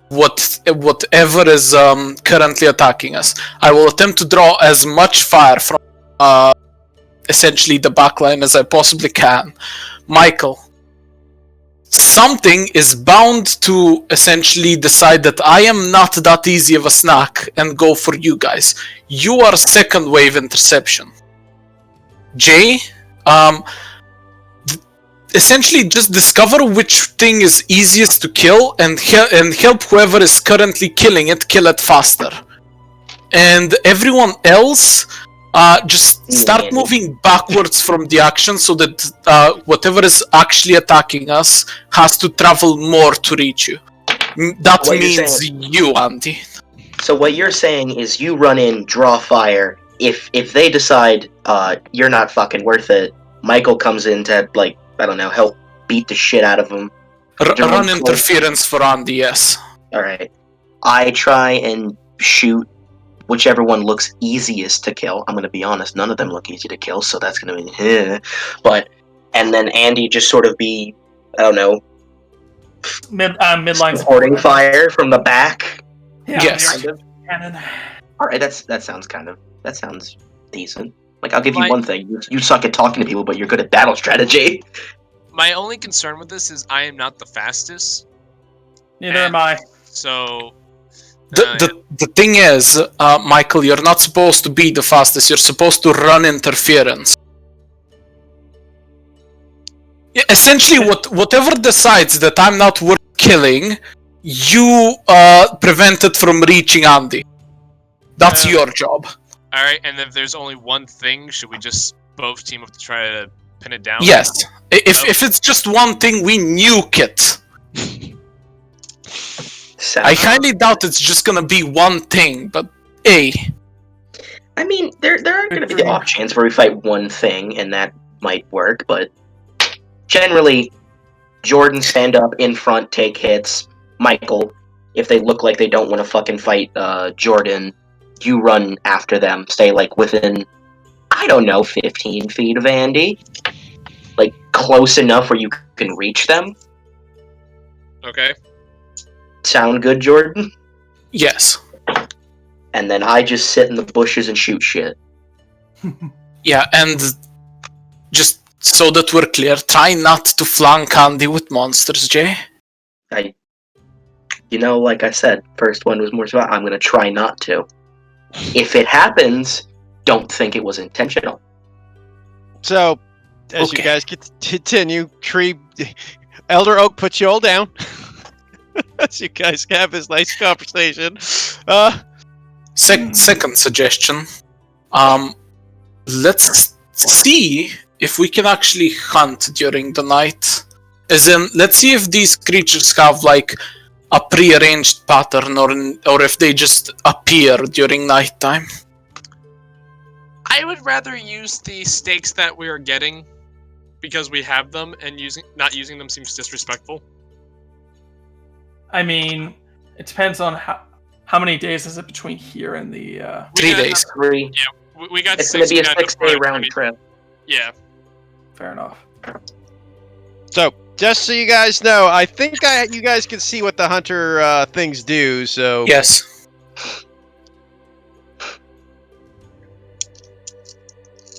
whatever is currently attacking us. I will attempt to draw as much fire from essentially the backline as I possibly can. Michael, something is bound to essentially decide that I am not that easy of a snack and go for you guys. You are second wave interception. Jay, essentially just discover which thing is easiest to kill and help whoever is currently killing it kill it faster. And everyone else, just start moving backwards from the action so that whatever is actually attacking us has to travel more to reach you. That What you're means saying- you, Andy. So what you're saying is you run in, draw fire. If they decide you're not fucking worth it, Michael comes in to, like, I don't know, help beat the shit out of him. Run interference for Andy, yes. Alright. I try and shoot whichever one looks easiest to kill. I'm gonna be honest, none of them look easy to kill, so that's gonna be but and then Andy just sort of be, I don't know, Midline supporting support. fire from the back. Yeah, Yes. the cannon. All right, that sounds decent. Like, I'll give you My- one thing: you suck at talking to people, but you're good at battle strategy. My only concern with this is I am not the fastest, Neither am I. so The thing is, Michael, you're not supposed to be the fastest. You're supposed to run interference. Yeah, essentially, whatever decides that I'm not worth killing, you prevent it from reaching Andy. That's your job. all right. And if there's only one thing, should we just both team up to try to pin it down? Yes. If it's just one thing, we nuke it. I highly doubt it's just gonna be one thing, but hey. I mean, there are going to be the off chance where we fight one thing, and that might work, but generally, Jordan stand up in front, take hits. Michael, if they look like they don't want to fucking fight Jordan, you run after them. Stay like within, I don't know, 15 feet of Andy, like close enough where you can reach them. Okay. Sound good, Jordan? Yes. And then I just sit in the bushes and shoot shit. Yeah, and just so that we're clear, try not to flank Andy with monsters, Jay. Like I said, first one was more survival. I'm gonna try not to. If it happens, don't think it was intentional. So, as you Okay. guys continue, Elder Oak puts you all down. As you guys have this nice conversation. Second suggestion. Let's see if we can actually hunt during the night. As in, let's see if these creatures have like a prearranged pattern, or if they just appear during nighttime. I would rather use the stakes that we are getting because we have them, and not using them seems disrespectful. I mean, it depends on how many days is it between here and the. 3 days. 3. We got It's gonna be a 6 6-day round trip. Yeah. Fair enough. So, just so you guys know, I think you guys can see what the hunter things do, so... Yes.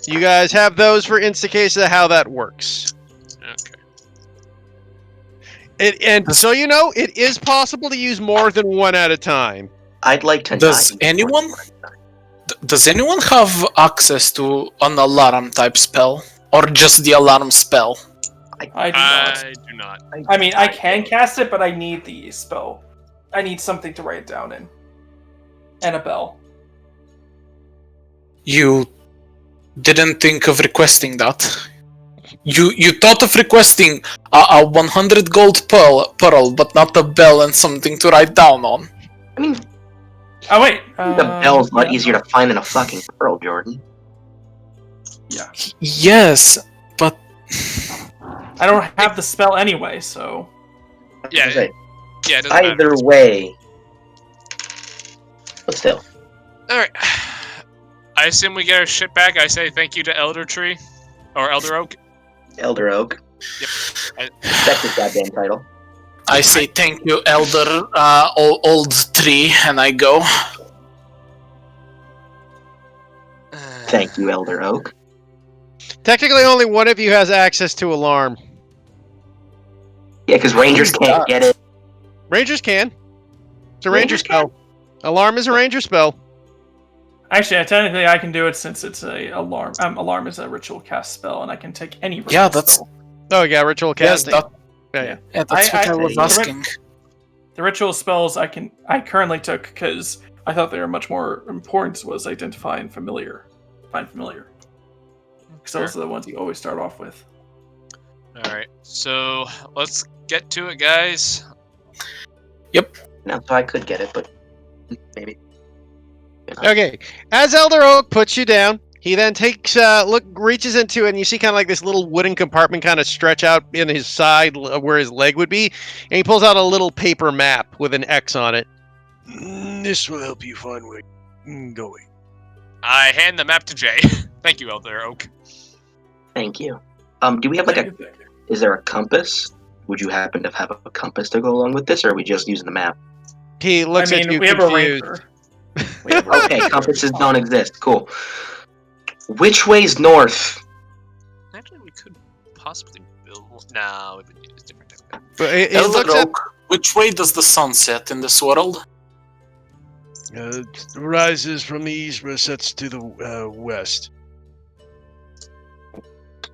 You guys have those for case of how that works. Okay. And so you know, it is possible to use more than one at a time. I'd like to. Does anyone have access to an alarm type spell, or just the alarm spell? I do not. I do not. I mean, I can cast it, but I need the spell. I need something to write it down in. And a bell. You didn't think of requesting that. You thought of requesting a 100 gold pearl, but not a bell and something to write down on. I mean, Oh wait, the bell's a lot yeah. easier to find than a fucking pearl, Jordan. Yeah, Yes, but I don't have the spell anyway, so Yeah. Okay. Yeah. It doesn't Either matter. way, but still. All right. I assume we get our shit back. I say thank you to Elder Tree, or Elder Oak. Elder Oak. Yep. Respect his goddamn title. I say thank you, Elder Old Tree, and I go. Thank you, Elder Oak. Technically, only one of you has access to alarm. Yeah, because Rangers can't get it. Rangers can. It's a ranger Rangers can? spell. Alarm is a ranger spell. actually, technically, I can do it since it's a alarm. Alarm is a ritual cast spell, and I can take any ritual Yeah, that's- spell. Oh, yeah, ritual Yes, casting. Yeah. that's what I was I- asking. The ritual spells I currently took because I thought they were much more important was identify and familiar. Find familiar. Because those are the ones you always start off with. All right. So let's get to it, guys. No, so I could get it, but maybe. Okay. As Elder Oak puts you down, he then takes reaches into it, and you see kind of like this little wooden compartment kind of stretch out in his side where his leg would be, and he pulls out a little paper map with an X on it. This will help you find where you're going. I hand the map to Jay. Thank you, Elder Oak. Thank you. Do we have is there a compass? Would you happen to have a compass to go along with this, or are we just using the map? He looks at you we have confused. a ranger. We have a Okay, ranger. compasses don't exist. Cool. Which way's north? Actually, we could possibly build. No, we would use different. But he Elder looks at. Rogue, which way does the sun set in this world? Rises from the east, but sets to the west.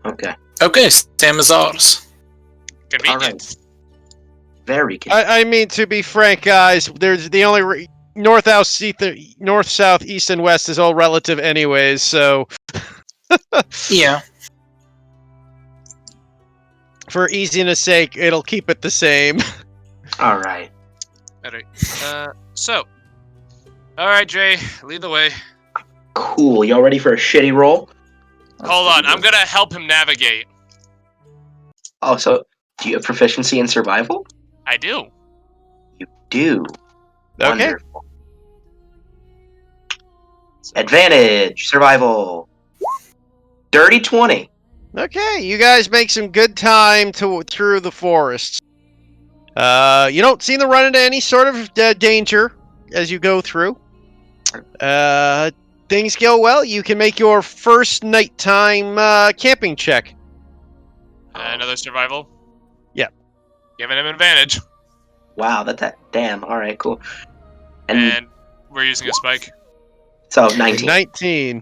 Okay. Okay, same as ours. Convenient. Very good. I mean, to be frank, guys, there's the only north, south, east, and west is all relative, anyways. So, Yeah. for easiness' sake, it'll keep it the same. All right. Alright. Alright, Jay, lead the way. Cool. Y'all ready for a shitty roll? Hold on, I'm gonna help him navigate. Oh, so do you have proficiency in survival? I do. You do. Okay. Wonderful. Advantage. Survival. Dirty 20. Okay, you guys make some good time through the forests. You don't seem to run into any sort of danger as you go through. Things go well. You can make your first nighttime camping check. Another survival? Yeah. Giving him advantage. Wow, damn. All right, cool. And we're using a spike. So 19. 19.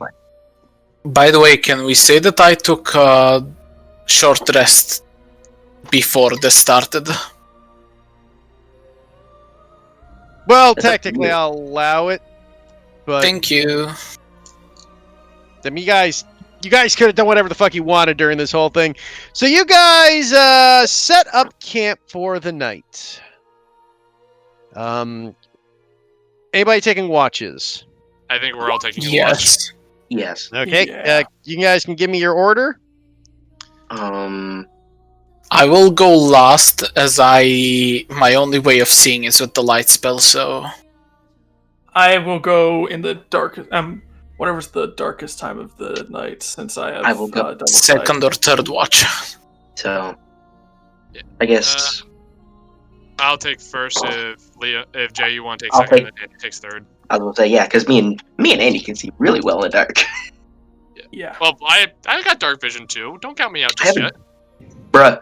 By the way, can we say that I took a short rest before this started? Well, That's up to technically, you. I'll allow it. But Thank you. I mean, you guys could have done whatever the fuck you wanted during this whole thing. So you guys set up camp for the night. Anybody taking watches? I think we're all taking a watch. Yes. Yes. Okay. Yeah. You guys can give me your order. I will go last, as my only way of seeing is with the light spell, so... I will go in the darkest. Whatever's the darkest time of the night, since I have. I will go double second sight. or third watch. So, Yeah. I guess I'll take first if Jay you want to take I'll second, take- then Andy takes third. I will say yeah, because me and Andy can see really well in the dark. Yeah. Well, I got dark vision too. Don't count me out I just haven't- yet. Bruh.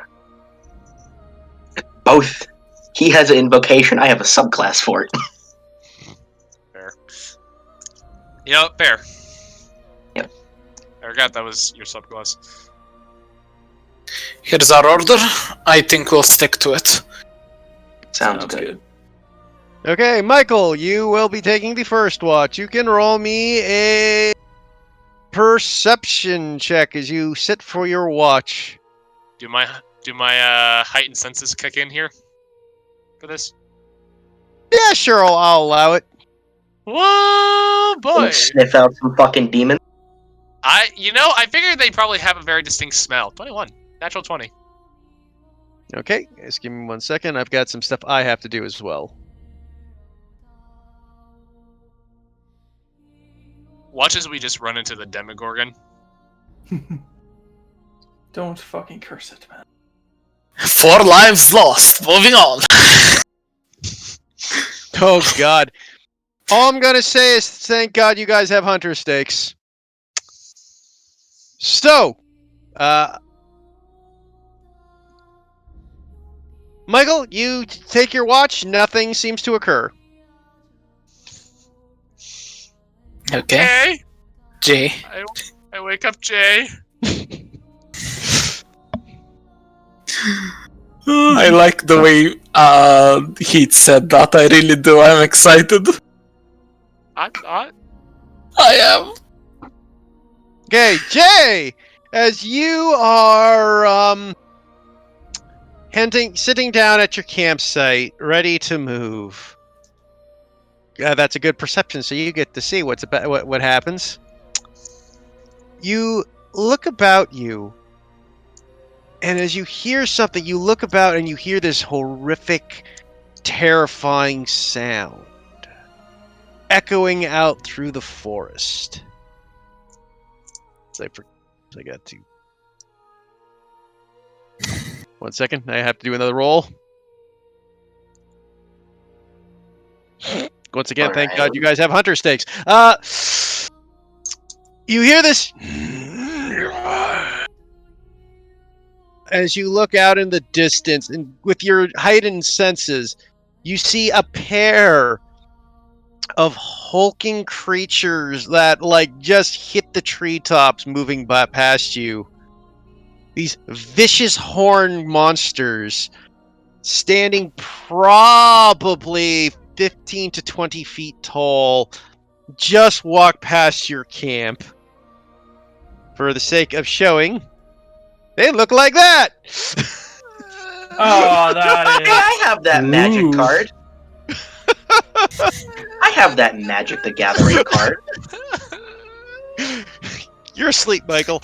Both. He has an invocation. I have a subclass for it. Fair. You know, fair. Yep. I forgot that was your subclass. Here's our order. I think we'll stick to it. Sounds good. Okay, Michael, you will be taking the first watch. You can roll me a perception check as you sit for your watch. Do my heightened senses kick in here for this? Yeah, sure, I'll allow it. Whoa, boy! Gonna sniff out some fucking demons. I figured they probably have a very distinct smell. 21, natural 20. Okay, just give me 1 second. I've got some stuff I have to do as well. Watch as we just run into the Demogorgon. Don't fucking curse it, man. 4 lives lost. Moving on. Oh, God. All I'm going to say is thank God you guys have hunter stakes. So, Michael, you take your watch. Nothing seems to occur. Okay. Jay! Jay. I wake up Jay. I like the way Heat said that. I really do. I'm excited. I I am. Okay, Jay, as you are sitting down at your campsite, ready to move. That's a good perception, so you get to see what happens. You look about you, and as you hear something, you look about and you hear this horrific, terrifying sound echoing out through the forest. I got to 1 second. I have to do another roll. Once again, thank God you guys have hunter stakes. You hear this? As you look out in the distance, and with your heightened senses, you see a pair of hulking creatures that just hit the treetops moving past you. These vicious horned monsters standing probably 15 to 20 feet tall just walk past your camp. For the sake of showing, they look like that. Oh, that Hey, I have that magic Ooh. card. I have that Magic the Gathering card. You're asleep, Michael.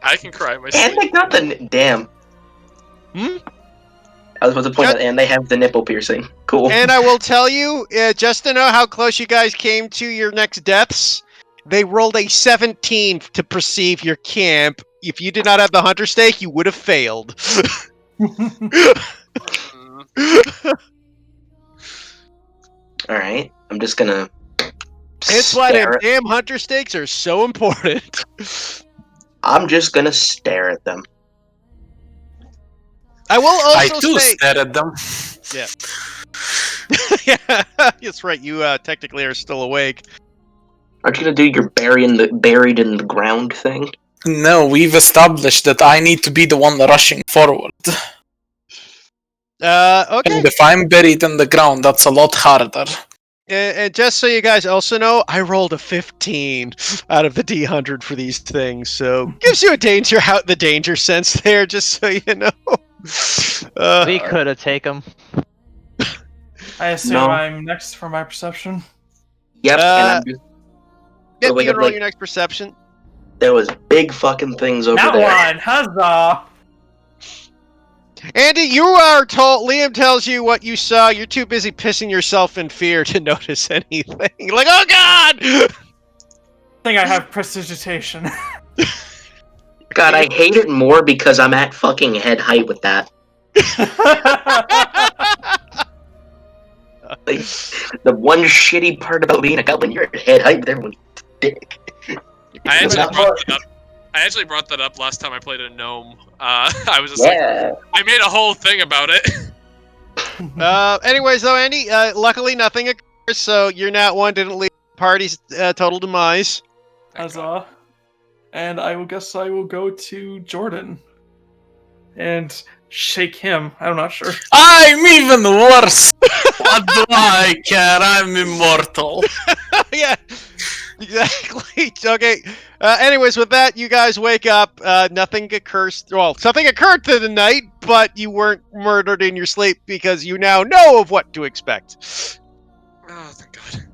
I can cry And myself. they got the damn. Hmm? I was supposed to point out, and they have the nipple piercing. Cool. And I will tell you, just to know how close you guys came to your next deaths, they rolled a 17 to perceive your camp. If you did not have the hunter stake, you would have failed. All right, I'm just gonna. That's why them stare. damn hunter stakes are so important. I'm just gonna stare at them. I will I also do say, stare at them. yeah, that's right. You technically are still awake. Aren't you gonna do your buried in the ground thing? No, we've established that I need to be the one rushing forward. Okay. And if I'm buried in the ground, that's a lot harder. And just so you guys also know, I rolled a 15 out of the D100 for these things, so gives you the danger sense there, just so you know. We could have taken him. I assume No. I'm next for my perception. Yep. And I'm just, Yep, we you can got, roll like- your next perception. there was big fucking things over That there. one, huzzah! Andy, you are told. Liam tells you what you saw. You're too busy pissing yourself in fear to notice anything. You're like, oh god! I think I have prestidigitation. God, I hate it more because I'm at fucking head height with that. Like, the one shitty part about being a goblin, you're at head height with everyone's dick. I actually Not brought much. that up. I actually brought that up last time I played a gnome. I was just like, Yeah. I made a whole thing about it. Anyways, though, Andy, luckily nothing occurs, so you're not one didn't lead the party's total demise. Huzzah. And I will guess I will go to Jordan. And shake him. I'm not sure. I'm even worse! What do I care? I'm immortal. Yeah, exactly. Okay. Anyways, with that, you guys wake up. Nothing occurs. Well, something occurred through the night, but you weren't murdered in your sleep because you now know of what to expect. Oh, thank God.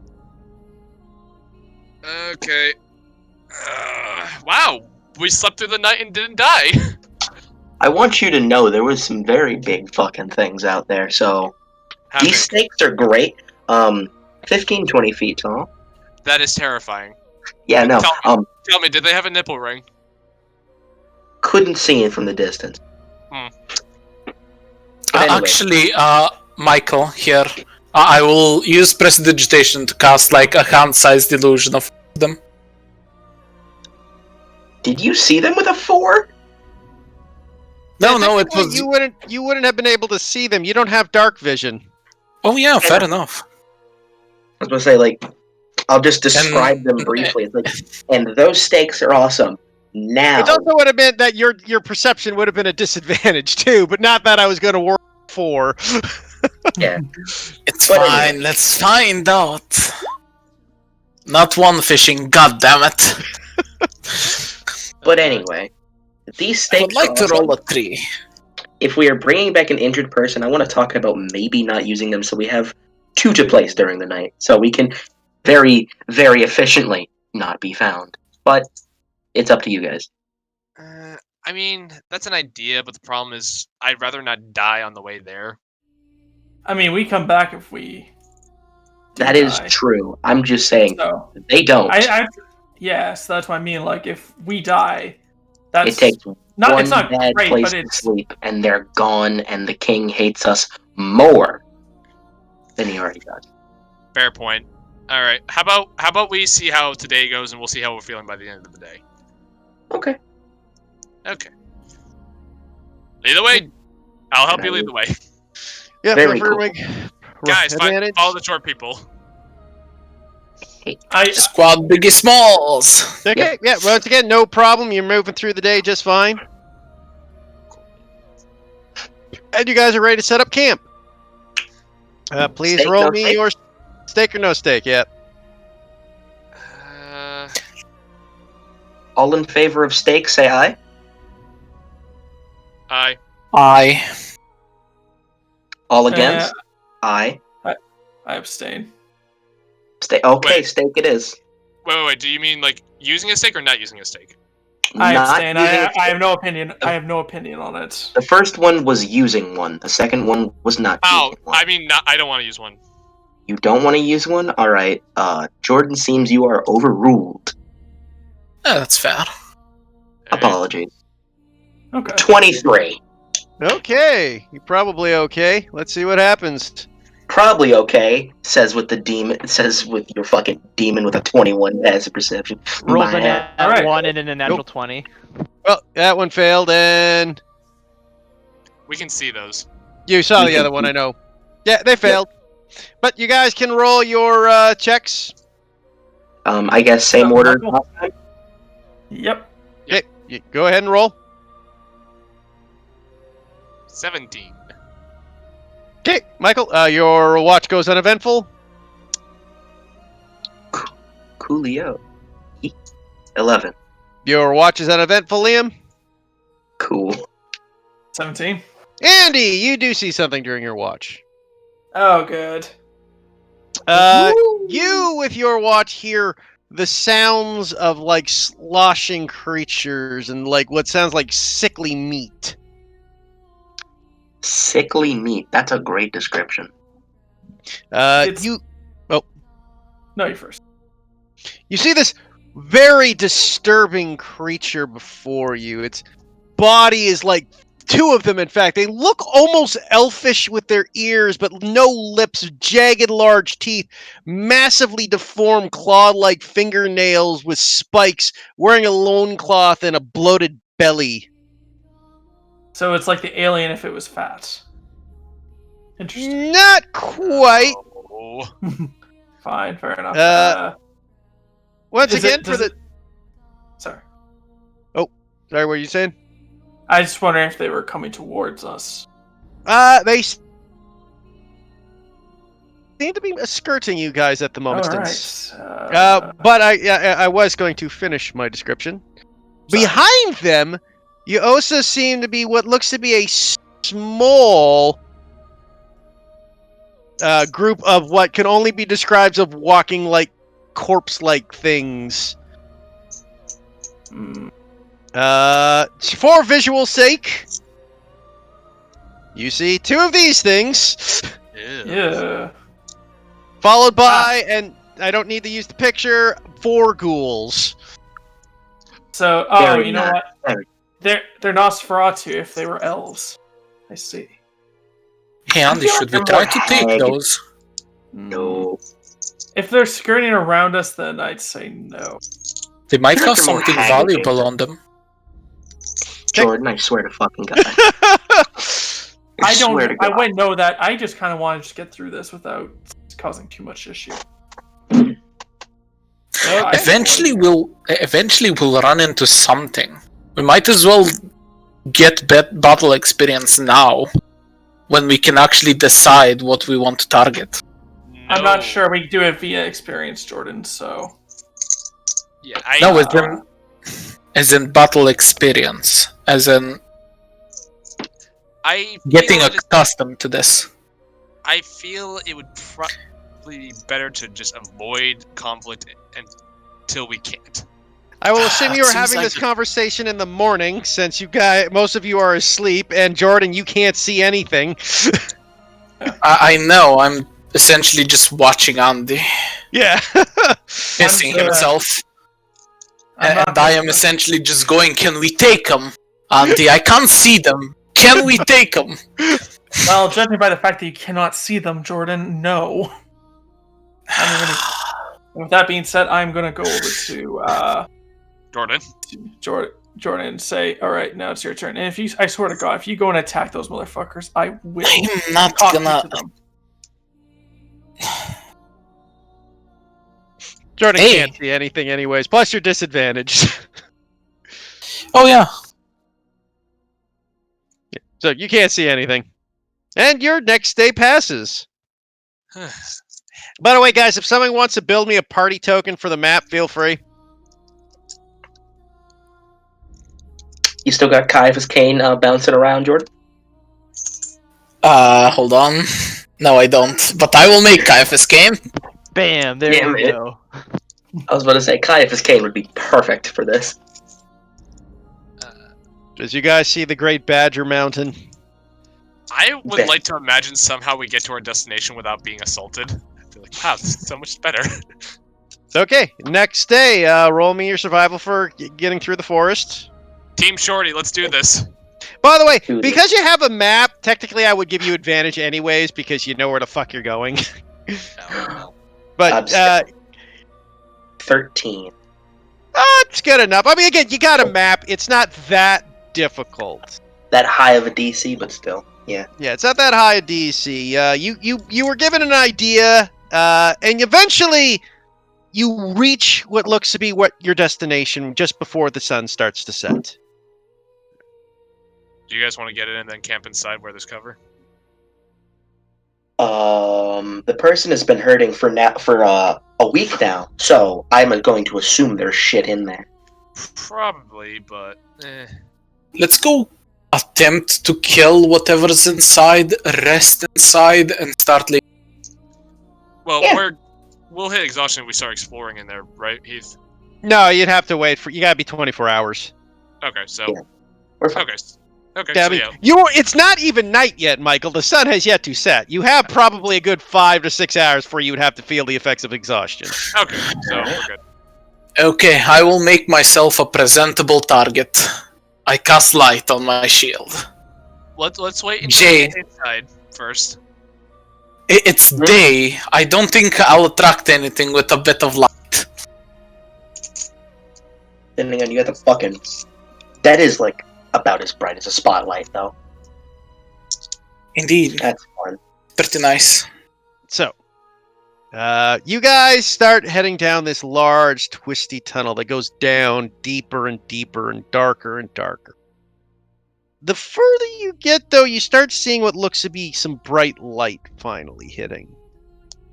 Okay. Wow, we slept through the night and didn't die. I want you to know there was some very big fucking things out there, so these stakes are great. 15, 20 feet tall. That is terrifying. Yeah, no. Tell me, did they have a nipple ring? Couldn't see it from the distance. Hmm. But anyway, Actually, Michael, here, I will use prestidigitation to cast like a hand-sized illusion of them. did you see them with a 4? No, no, it Technically, was. You wouldn't have been able to see them. You don't have dark vision. Oh yeah, fair enough. I was gonna say, like, I'll just describe them briefly. It's like, and those stakes are awesome. Now, It also would have been that your perception would have been a disadvantage too, but not that I was going to work for. yeah. It's But fine. anyway. Let's find out. Not one fishing. God damn it! But anyway, these I stakes would like are to awesome. roll a 3. If we are bringing back an injured person, I want to talk about maybe not using them so we have 2 to place during the night. So we can very, very efficiently not be found. But it's up to you guys. I mean, that's an idea, but the problem is, I'd rather not die on the way there. I mean, we come back if we. That is die. true. I'm just saying, So, they don't. yeah, so that's what I mean. Like, if we die, That's It takes not. one It's not bad great, place but to it's sleep, and they're gone, and the king hates us more than he already does. Fair point. All right. How about we see how today goes, and we'll see how we're feeling by the end of the day. Okay. Okay. Lead the way. I'll help you lead the way. Yeah, Very feel free cool. to make Guys, advantage. follow the short people. Squad Biggie Smalls. Okay, yeah, once again, no problem. You're moving through the day just fine. And you guys are ready to set up camp. Please Steak, roll no me steak? your steak or no steak, yeah. All in favor of steak, say aye. Aye. I. All against? Aye. I abstain. Steak. Okay, Wait. steak it is. Wait. Do you mean like using a steak or not using a steak? I Not abstain. using I a have no opinion. I have no opinion on it. The first one was using one. The second one was not Oh, using one. I mean, not. I don't want to use one. You don't want to use one? Alright. Jordan, seems you are overruled. Yeah, that's fair. Apologies. Okay. 23. Okay, you're probably okay. Let's see what happens. Probably okay, says with your fucking demon with a 21 passive perception. Rolls My a ass. nat Alright. 1 and then a natural Nope. 20. Well, that one failed, and We can see those. you saw the other one, I know. Yeah, they failed. But you guys can roll your checks. I guess same order. Yep. Okay, you go ahead and roll. 17. Okay, Michael, your watch goes uneventful. Coolio. 11. Your watch is uneventful, Liam. Cool. 17. Andy, you do see something during your watch. Oh, good. You, with your watch, hear the sounds of like sloshing creatures and like what sounds like sickly meat. Sickly meat. That's a great description. It's- You No, you first. you see this very disturbing creature before you. Its body is like two of them, in fact. They look almost elfish with their ears, but no lips, jagged large teeth, massively deformed claw-like fingernails with spikes, wearing a loincloth and a bloated belly. So it's like the alien if it was fat. Interesting. Not quite. Oh. Fine, fair enough. Once Is again, it- for does the... it- Sorry. Sorry, what were you saying? I just wonder if they were coming towards us. They seem to be skirting you guys at the moment. Alright. But I was going to finish my description. Sorry. Behind them, you also seem to be what looks to be a small group of what can only be described as walking like corpse-like things. Hmm. For visual sake, you see two of these things, Ew. Yeah. followed by, and I don't need to use the picture, 4 ghouls. So, Very you know nice. what? They're Nosferatu if they were elves. I see. Hey Andy, should we try to take those? No. If they're skirting around us, then I'd say no. They might They're have more something haggard. valuable on them. Jordan, I swear to fucking God. I swear to God. I wouldn't know that. I just kind of want to just get through this without causing too much issue. Eventually we'll run into something. We might as well get battle experience now, when we can actually decide what we want to target. I'm No. not sure we do it via experience, Jordan. So Yeah, No, as in battle experience, as in I getting feel it is- accustomed to this. I feel it would probably be better to just avoid conflict until we can't. I will assume you were Seems having like this a- conversation in the morning, since most of you are asleep, and Jordan, you can't see anything. I know, I'm essentially just watching Andy Yeah. pissing sure. himself. And I am essentially just going, can we take them? Auntie, I can't see them. Can we take them? Well, judging by the fact that you cannot see them, Jordan, no. With that being said, I'm gonna go over to Jordan. Jordan and say, "All right, now it's your turn." And I swear to God, if you go and attack those motherfuckers, I will. I'm not talk gonna. to them. Jordan Hey. can't see anything anyways, plus you're disadvantaged. Oh yeah. So you can't see anything. And your next day passes. By the way, guys, if someone wants to build me a party token for the map, feel free. You still got Caiaphas Kane bouncing around, Jordan? Hold on. No, I don't. But I will make Caiaphas game. Bam! There Damn we it. go. I was about to say Caiaphas Kane would be perfect for this. As you guys see the Great Badger Mountain. I would Okay. like to imagine somehow we get to our destination without being assaulted. I feel like, wow, this is so much better. Okay, next day, roll me your survival for getting through the forest. Team Shorty, let's do this. By the way, Dude. because you have a map, technically I would give you advantage anyways because you know where the fuck you're going. But, I'm 13. it's good enough. I mean, again, you got a map. It's not that difficult. That high of a DC, but still, yeah. Yeah, it's not that high a DC. You were given an idea, and eventually you reach what looks to be your destination just before the sun starts to set. Do you guys want to get in and then camp inside where there's cover? The person has been hurting for a week now, so I'm going to assume there's shit in there. Probably, but Let's go attempt to kill whatever's inside, rest inside, and start leaving. well, Yeah. we'll hit exhaustion if we start exploring in there, right, Heath? No, you'd have to wait you gotta be 24 hours. Okay, so Yeah. We're fine. okay, Yeah, I so mean, yeah. it's not even night yet, Michael. The sun has yet to set. You have probably a good 5 to 6 hours before you would have to feel the effects of exhaustion. Okay, so we're good. Okay, I will make myself a presentable target. I cast light on my shield. Let's wait until Jay. we get inside first. It's day. I don't think I'll attract anything with a bit of light. Then again, you got the fucking... That is, like, about as bright as a spotlight, though. Indeed, That's fun. pretty nice. So, you guys start heading down this large, twisty tunnel that goes down deeper and deeper and darker. The further you get, though, you start seeing what looks to be some bright light finally hitting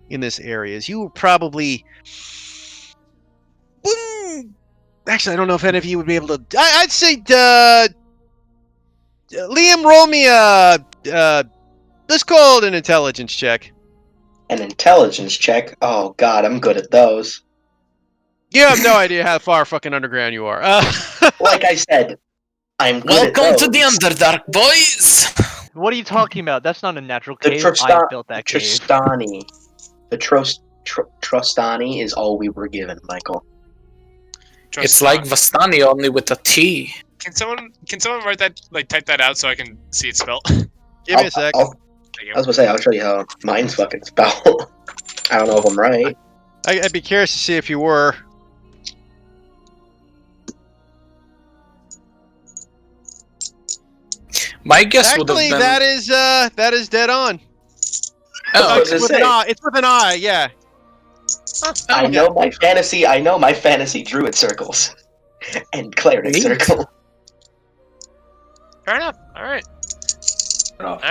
in this area. As you were probably... Actually, I don't know if any of you would be able to... I'd say, Liam, roll me let's call it an intelligence check. An intelligence check? Oh god, I'm good at those. You have no idea how far fucking underground you are. Like I said, I'm good Welcome at to those. the Underdark, boys! What are you talking about? That's not a natural The cave. I built that cave. Trostani. The Trostani is all we were given, Michael. Trust It's me. like Vastani, only with a T. Can someone write that, like, type that out so I can see it spelled? Give me a sec. I was going to say, I'll show you how mine's fucking spelled. I don't know if I'm right. I'd be curious to see if you were. My guess would have Actually, been. that is dead on. Oh, was It's gonna with an say. I. It's with an I. Yeah. I know my fantasy druid circles. And cleric Neat. circle. Fair enough. All right, Enough.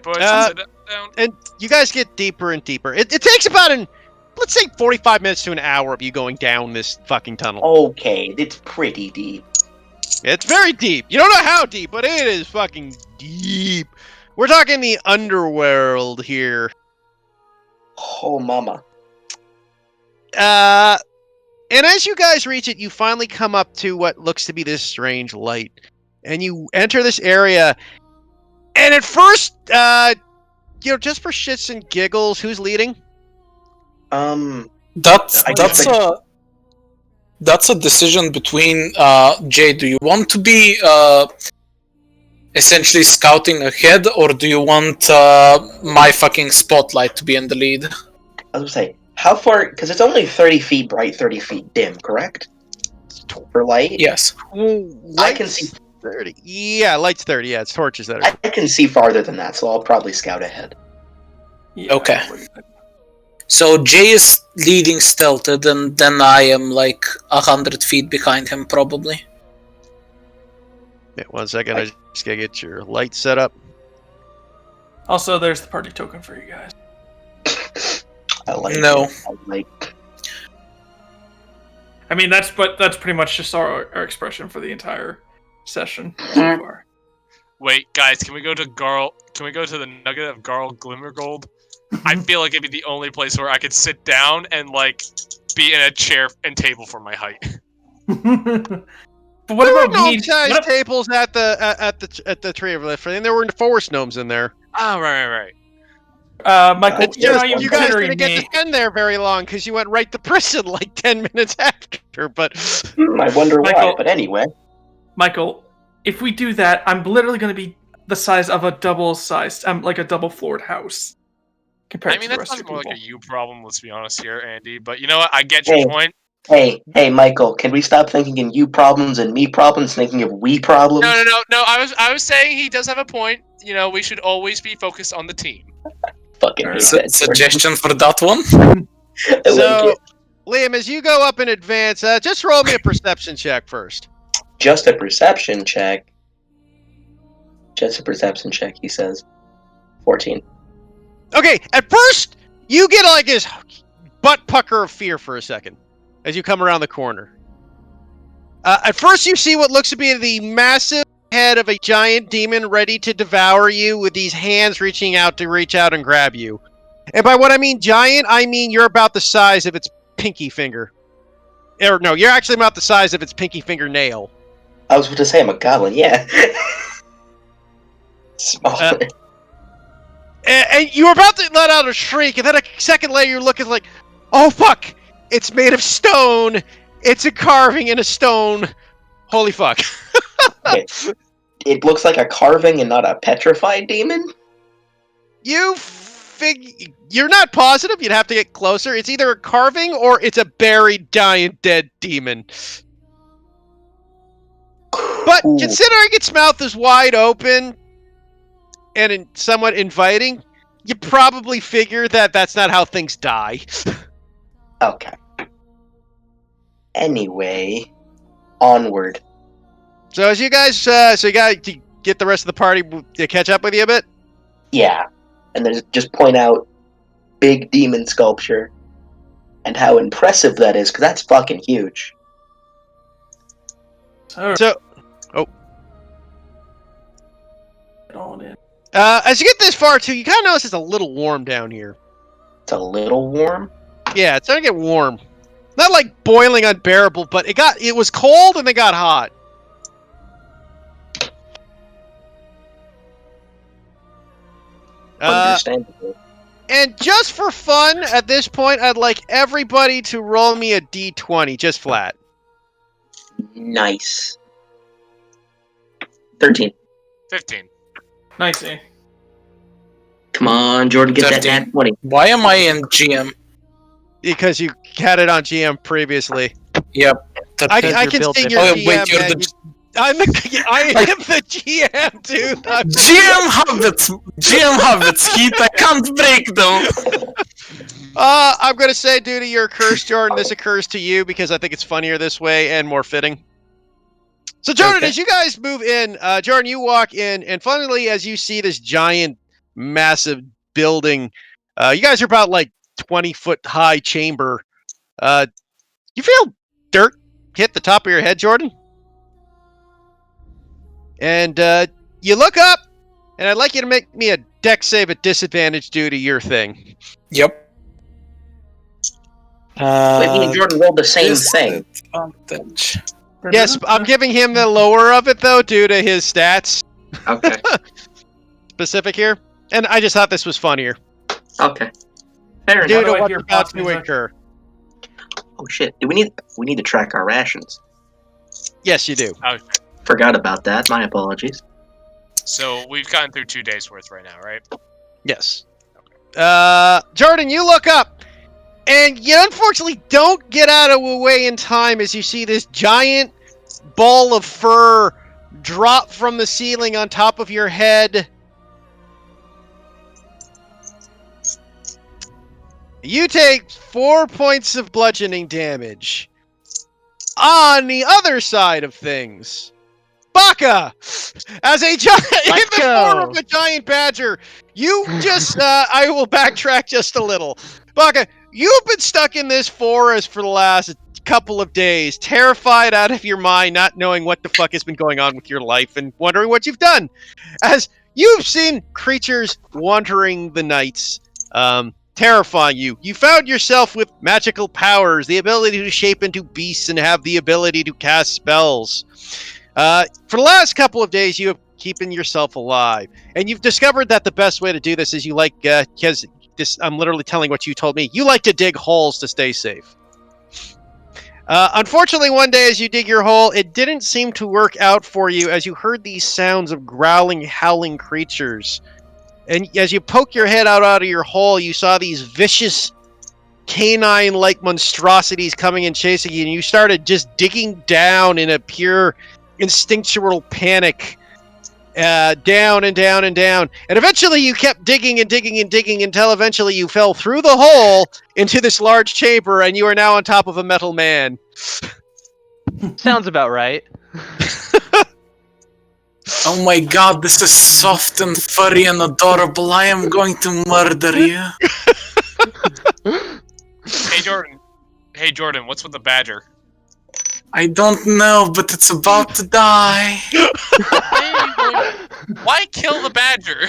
boys. Uh, Sit down. And you guys get deeper and deeper. It takes about let's say 45 minutes to an hour of you going down this fucking tunnel. Okay, it's pretty deep. It's very deep. You don't know how deep, but it is fucking deep. We're talking the underworld here. Oh, mama. And as you guys reach it, you finally come up to what looks to be this strange light. And you enter this area. And at first, just for shits and giggles, who's leading? That's I that's just- that's a decision between Jay. Do you want to be essentially scouting ahead, or do you want my fucking spotlight to be in the lead? I was gonna say, how far? Because it's only 30 feet bright, 30 feet dim, correct? For light? Yes. I can see. 30. Yeah, light's 30. Yeah, it's torches that are. I can see farther than that, so I'll probably scout ahead. Yeah, Okay. So Jay is leading stealthed, and then I am like 100 feet behind him, probably. Yeah, 1 second. I just gotta get your light set up. Also, there's the party token for you guys. I like No. it. I like. I mean, that's pretty much just our expression for the entire session so far. Wait, guys, can we go to Garl? Can we go to the Nugget of Garl Glimmergold? I feel like it'd be the only place where I could sit down and like be in a chair and table for my height. But what about me? Gnome-sized tables at the Tree of Life, and there were forest gnomes in there. Oh, right. Michael, It's you're just, not even you guys considering didn't get me. to spend there very long because you went right to prison like 10 minutes after. But I wonder why. Michael- But anyway, Michael, if we do that, I'm literally going to be the size of a double-sized, like a double-floored house. Compared I mean, to the that rest of sounds you more people. like a you problem. Let's be honest here, Andy. But you know what? I get your Hey. point. hey, Michael, can we stop thinking in you problems and me problems, thinking of we problems? No. I was saying he does have a point. You know, we should always be focused on the team. Fucking hate that. Suggestion for that one? I like so, it. Liam, as you go up in advance, just roll me a perception check first. Just a perception check. Just a perception check, he says. 14. Okay, at first, you get like this butt pucker of fear for a second as you come around the corner. At first, you see what looks to be the massive head of a giant demon ready to devour you with these hands reaching out to reach out and grab you. And by what I mean giant, I mean you're about the size of its pinky finger. Or no, you're actually about the size of its pinky fingernail. I was about to say I'm a goblin, yeah. Smaller. And you were about to let out a shriek, and then a second later you're looking like, oh fuck! It's made of stone! It's a carving in a stone! Holy fuck. It looks like a carving and not a petrified demon? You're not positive, you'd have to get closer. It's either a carving or it's a buried, giant, dead demon. But Ooh. considering its mouth is wide open and somewhat inviting, you probably figure that that's not how things die. Okay. Anyway, onward. So as you guys, so you gotta get the rest of the party to catch up with you a bit? Yeah. And then just point out big demon sculpture and how impressive that is, because that's fucking huge. So, On in. as you get this far too, you kind of notice it's a little warm down here. It's a little warm. Yeah, it's starting to get warm. Not like boiling unbearable, but it was cold and it got hot. Understandable. And just for fun, at this point, I'd like everybody to roll me a d20, just flat. Nice. 13. 15. Nice, eh? Come on, Jordan, get that 13. nat 20. Why am I in GM? Because you had it on GM previously. Yep. I Because can you're see built your Oh, GM, wait, you're man. the I am the GM, dude. GM habits, Heat. I can't break them. I'm gonna say, due to your curse, Jordan, this occurs to you because I think it's funnier this way and more fitting. So, Jordan, Okay. as you guys move in, Jordan, you walk in, and funnily, as you see this giant, massive building, you guys are about like 20-foot high chamber. You feel dirt hit the top of your head, Jordan? And you look up, and I'd like you to make me a dex save at disadvantage due to your thing. Yep. Wait, me and Jordan rolled the same thing. Disadvantage. Yes, I'm giving him the lower of it, though, due to his stats. Okay. Specific here. And I just thought this was funnier. Okay. Fair Due enough. to I what's hear about pop to music? occur. Oh shit! We need to track our rations. Yes, you do. Okay. Forgot about that. My apologies. So we've gotten through 2 days worth right now, right? Yes. Jordan, you look up, and you unfortunately don't get out of the way in time as you see this giant ball of fur drop from the ceiling on top of your head. You take 4 points of bludgeoning damage. On the other side of things, Baka, as a giant in the form of a giant badger, you just I will backtrack just a little. Baka, you've been stuck in this forest for the last couple of days, terrified out of your mind, not knowing what the fuck has been going on with your life and wondering what you've done. As you've seen creatures wandering the nights, terrifying you. You found yourself with magical powers, the ability to shape into beasts and have the ability to cast spells. For the last couple of days, you have keeping yourself alive, and you've discovered that the best way to do this is you like, because this, I'm literally telling what you told me, you like to dig holes to stay safe. Unfortunately, one day as you dig your hole, it didn't seem to work out for you as you heard these sounds of growling, howling creatures. And as you poke your head out of your hole, you saw these vicious canine-like monstrosities coming and chasing you, and you started just digging down in a pure instinctual panic, down and down and down. And eventually you kept digging and digging and digging until eventually you fell through the hole into this large chamber, and you are now on top of a metal man. Sounds about right. Oh my god, this is soft and furry and adorable. I am going to murder you. Hey Jordan, what's with the badger? I don't know, but it's about to die. Why kill the badger?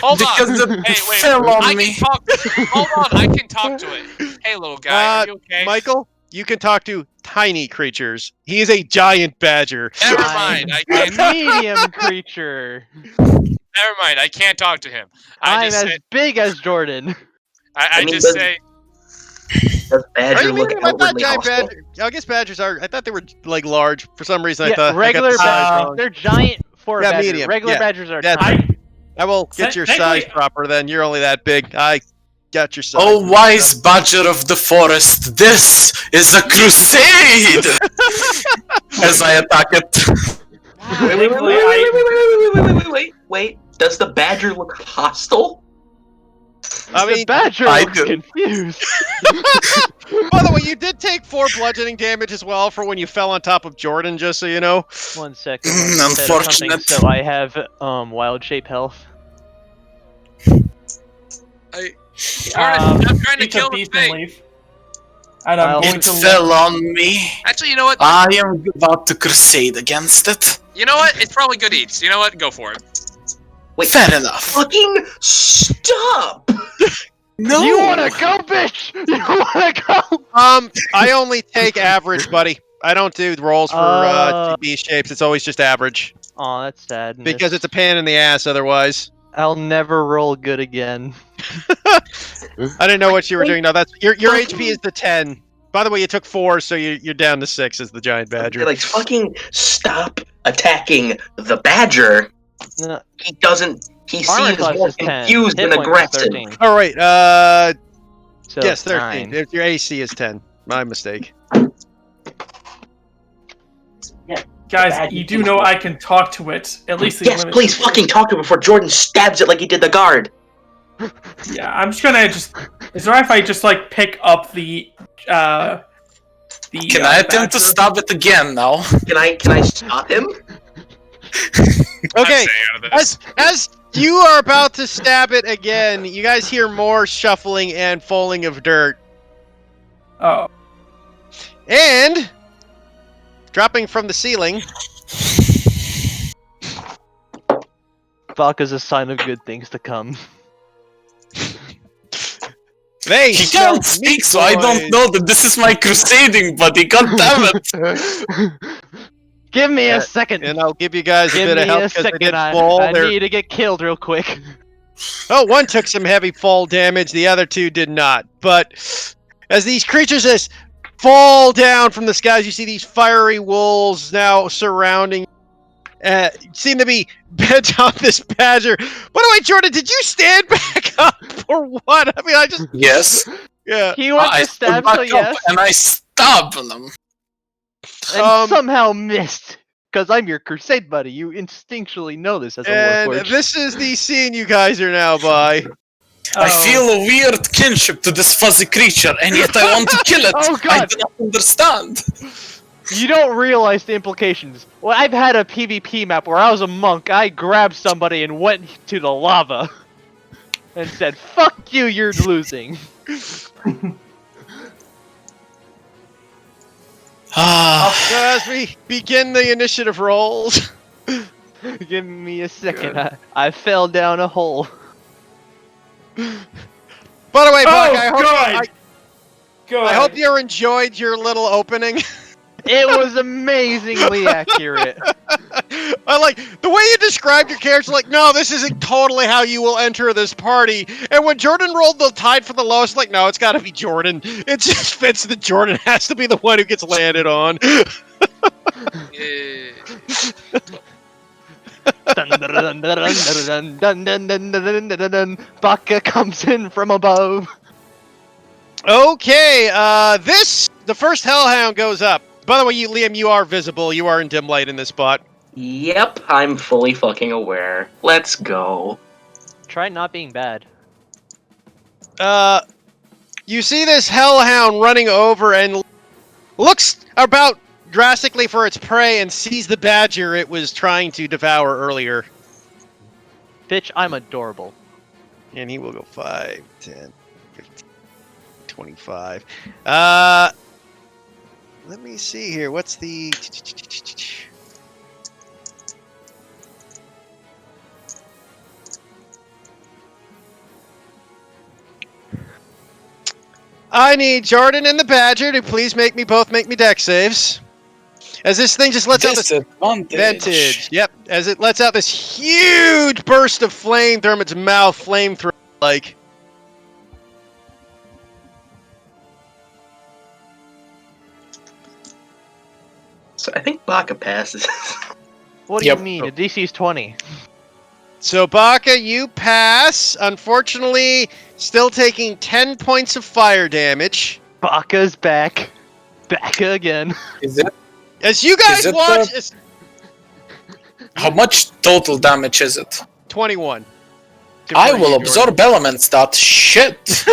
Hold Because on. it fell on me. Hold on, I can talk to it. Hey, little guy, are you okay? Michael, you can talk to tiny creatures. He is a giant badger. Never mind. I A can't. medium creature. Never mind. I can't talk to him. I'm just as say, big as Jordan. I mean, just does- say. Does Badger Are you look medium? I thought outwardly giant hostile? badger. I guess badgers are. I thought they were like large. For some reason, I Yeah, thought regular I got the size badgers. wrong. They're giant for a Yeah, badger. medium, Regular yeah. badgers are Yeah, tiny. I will get your size Technically- proper. Then you're only that big. I got your size. Oh, wise badger of the forest, this is a crusade! As I attack it. Wait. Does the Badger look hostile? I The mean, badger I looks do. confused. by the way, you did take 4 bludgeoning damage as well for when you fell on top of Jordan. Just so you know. 1 second. Mm, let me set up something unfortunate. So I have wild shape health. Jordan, I'm trying to Eat the kill the beast and thing. leave. And I'm Well, going It to fell on me. Actually, you know what? I am about to crusade against it. You know what? It's probably good eats. You know what? Go for it. Wait, Fair enough. fucking stop! No! You wanna go, bitch? You wanna go? I only take average, buddy. I don't do rolls for B shapes. It's always just average Aw, that's sad. because it's a pain in the ass. Otherwise, I'll never roll good again. I didn't know what you were doing. No, that's your HP is the 10. By the way, you took 4, so you're down to 6 as the giant badger. Like, fucking stop attacking the Badger. No, He doesn't. He armor seems class more is 10. confused Hit and point is aggressive. 13. All right. So Yes, 13. 9. Your AC is 10. My mistake. Guys, you do know I can talk to it. At least Yes, please fucking talk to him before Jordan stabs it like he did the guard. Yeah, I'm just gonna just. Is it alright if I just like pick up the Can I attempt to badger? stab it again now? Can I stop him? Okay. I'm staying out of this. As you are about to stab it again, you guys hear more shuffling and falling of dirt. Oh, And dropping from the ceiling, Baka's a sign of good things to come. they He smell can't speak, meat, so I don't boys. know that this is my crusading buddy. God damn it! Give me Yeah, a second. And I'll give you guys a Give bit me of help a because they second. did I fall. They're- need to get killed real quick. Oh, one took some heavy fall damage. The other 2 did not. But as these creatures just fall down from the skies. You see these fiery wolves now surrounding. Seem to be bent on this badger. By the way, Jordan, did you stand back up or what? I mean, I just Yes. yeah. He went I to stab, stood back so up yes. and I stabbed them. And somehow missed. Because I'm your crusade buddy. You instinctually know this as a And warforged. this is the scene you guys are now by. I feel a weird kinship to this fuzzy creature, and yet I want to kill it. Oh, I God. do not understand. You don't realize the implications. Well, I've had a PvP map where I was a monk. I grabbed somebody and went to the lava. And said, fuck you, you're losing. So as we begin the initiative rolls. Give me a second. I fell down a hole. By the way, Buck, God. I hope you enjoyed your little opening. It was amazingly accurate. I like the way you described your character. Like, no, this isn't totally how you will enter this party. And when Jordan rolled the tide for the lowest, like, no, it's got to be Jordan. It just fits that Jordan has to be the one who gets landed on. Yeah. Baka comes in from above. Okay, the first Hellhound goes up. By the way, Liam, you are visible. You are in dim light in this spot. Yep, I'm fully fucking aware. Let's go. Try not being bad. You see this Hellhound running over and looks about drastically for its prey and sees the badger it was trying to devour earlier. Bitch, I'm adorable. And he will go 5, 10, 15, 25. Let me see here. What's the... I need Jordan and the Badger to please make me dex saves. As this thing just lets out this Disadvantage. Yep, as it lets out this huge burst of flame from its mouth, flamethrower like. So I think Baka passes. What do Yep. you mean? The DC's 20. So Baka, you pass. Unfortunately, still taking 10 points of fire damage. Baka's back. Back again. Is it? As you guys it watch, it's How much total damage is it? 21. I will absorb elements. That shit.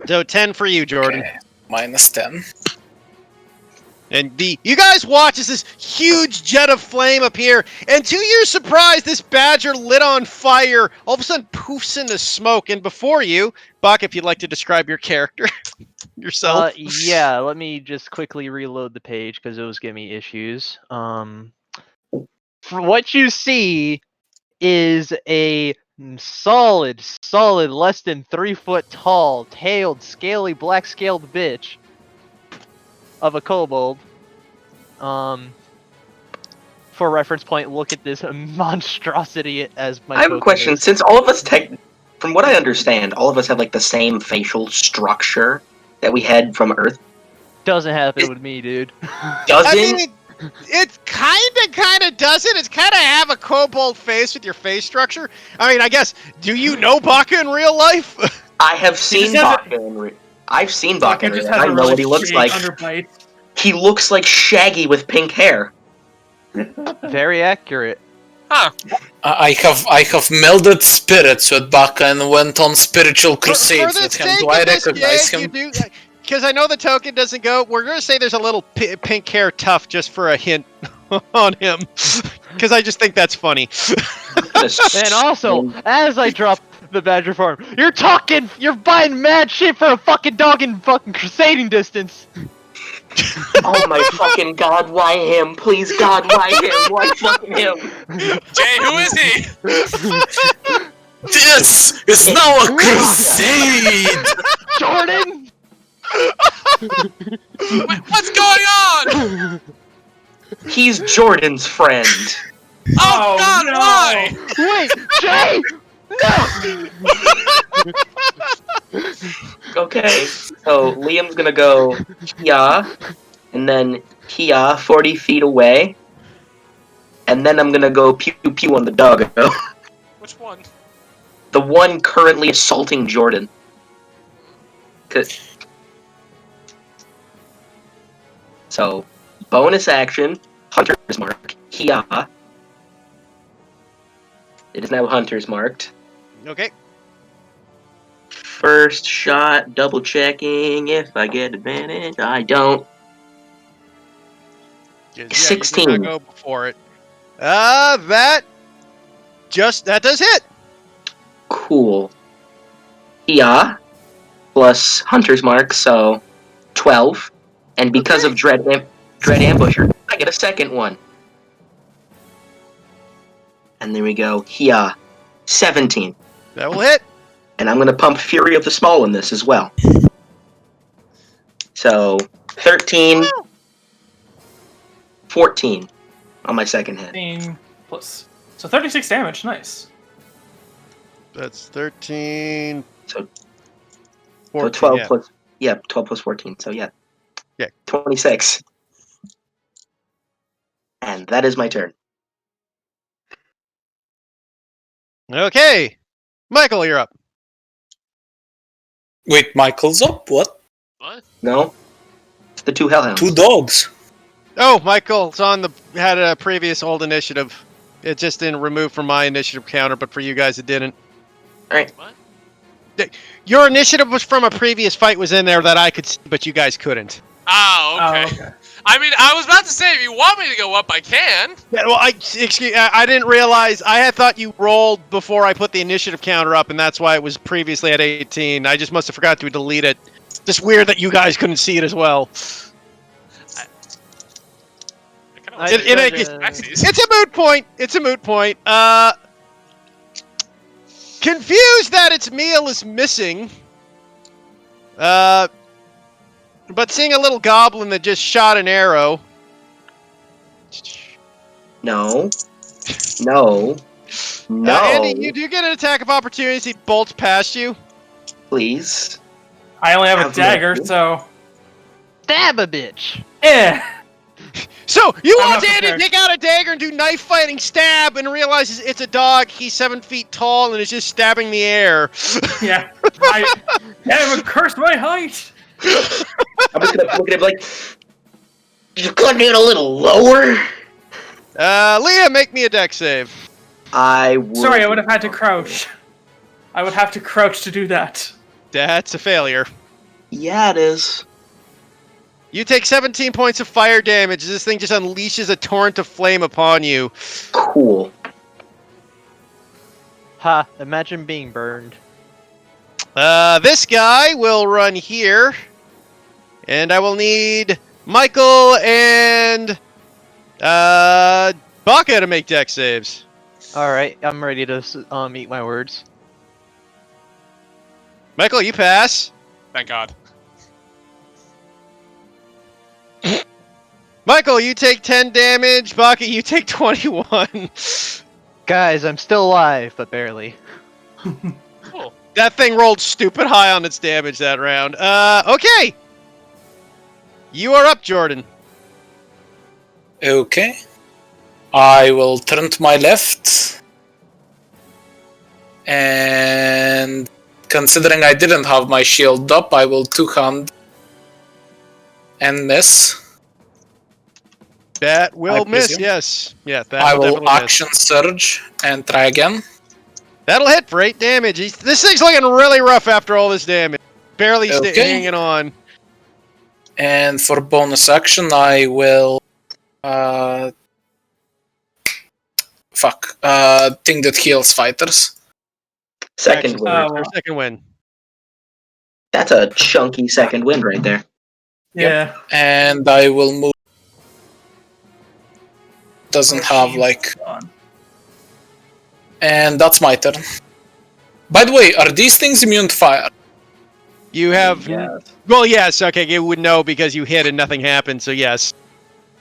So 10 for you, Jordan. Okay. -10. And you guys watch as this huge jet of flame appear, and to your surprise, this badger lit on fire all of a sudden poofs into smoke. And before you, Bach, if you'd like to describe your character yourself. Yeah, let me just quickly reload the page because it was giving me issues. For what you see is a solid, less than 3 foot tall, tailed, scaly, black scaled bitch of a kobold. For reference point, look at this monstrosity as my I have a token question. is. Since all of us from what I understand, all of us have like the same facial structure that we had from Earth. Doesn't happen with me, dude. Doesn't? I mean, it kind of doesn't. It's kind of have a kobold face with your face structure. I mean, I guess, do you know Baka in real life? I have seen just has Baka I've seen Baka in real just life. has I a know really what he looks shitty like. underbite. He looks like Shaggy with pink hair. Very accurate. Huh. I have melded spirits with Baka and went on spiritual crusades For the with him. sake Do I of this recognize game, him? you do, because I know the token doesn't go. We're gonna say there's a little pink hair tuft just for a hint on him, because I just think that's funny. And also, as I drop the badger form, you're buying mad shit for a fucking dog in fucking crusading distance. Oh my fucking god, why him? Please God, why him? Why fucking him? Jay, who is he? This is now a crusade! Jordan! What's going on? He's Jordan's friend. Oh, God, no. why? Wait, Jay! No! Okay, so Liam's gonna go Kia, and then Kia 40 feet away, and then I'm gonna go pew pew on the doggo. Which one? The one currently assaulting Jordan. 'Cause- So, bonus action, Hunter's Mark, Kia. It is now Hunter's marked. Okay. First shot, double checking if I get advantage. I don't. Yeah, you did 16. not go before it. That does hit. Cool. Kia plus Hunter's Mark, so 12. And because of Dread Ambusher, I get a second one. And there we go. Kia 17. That will hit. And I'm going to pump Fury of the Small in this as well. So 13, 14 on my second hit. 15 plus. So 36 damage. Nice. That's 13. So 14, 12 yeah. plus. Yeah, 12 plus 14. So yeah. Yeah. 26. And that is my turn. Okay. Michael, you're up. Wait, Michael's up? What? What? No? It's the two Hellhounds. 2 dogs. Oh, Michael's had a previous old initiative. It just didn't remove from my initiative counter, but for you guys it didn't. Alright. What? Your initiative was from a previous fight was in there that I could see, but you guys couldn't. Oh, okay. I mean, I was about to say, if you want me to go up, I can. Yeah, well, I didn't realize. I had thought you rolled before I put the initiative counter up, and that's why it was previously at 18. I just must have forgot to delete it. Just weird that you guys couldn't see it as well. I kinda I like It- it- these it- Maxis. It's a moot point. It's a moot point. Confused that its meal is missing. But seeing a little goblin that just shot an arrow. No. No. No. Andy, you do get an attack of opportunity as he bolts past you. Please. I only have a Have dagger, no- so. Stab a bitch. Eh. So you I'm want not Andy to prepared. take out a dagger and do knife fighting stab and realizes it's a dog, he's 7 feet tall and is just stabbing the air. Yeah. I haven't cursed my height. I'm just gonna look at him like, you couldn't get a little lower? Leah, make me a deck save. I would. Sorry, I would have had to crouch. I would have to crouch to do that. That's a failure. Yeah, it is. You take 17 points of fire damage. This thing just unleashes a torrent of flame upon you. Cool. Ha, imagine being burned. This guy will run here. And I will need Michael and Baka to make deck saves. Alright, I'm ready to eat my words. Michael, you pass. Thank God. Michael, you take 10 damage. Baka, you take 21. Guys, I'm still alive, but barely. Cool. That thing rolled stupid high on its damage that round. Okay. You are up, Jordan. Okay. I will turn to my left. And considering I didn't have my shield up, I will two-hand and miss. That will I miss, presume. yes. Yeah, that I will will definitely miss. action surge and try again. That'll hit for 8 damage. This thing's looking really rough after all this damage. Barely Okay. hanging on. And for bonus action, I will thing that heals fighters. Second Action win. Oh. surge, or second win. That's a chunky second win right there. Yeah. And I will move. Doesn't have like. On. And that's my turn. By the way, are these things immune to fire? You have... Yeah. Well, yes, okay, you would know because you hit and nothing happened, so yes.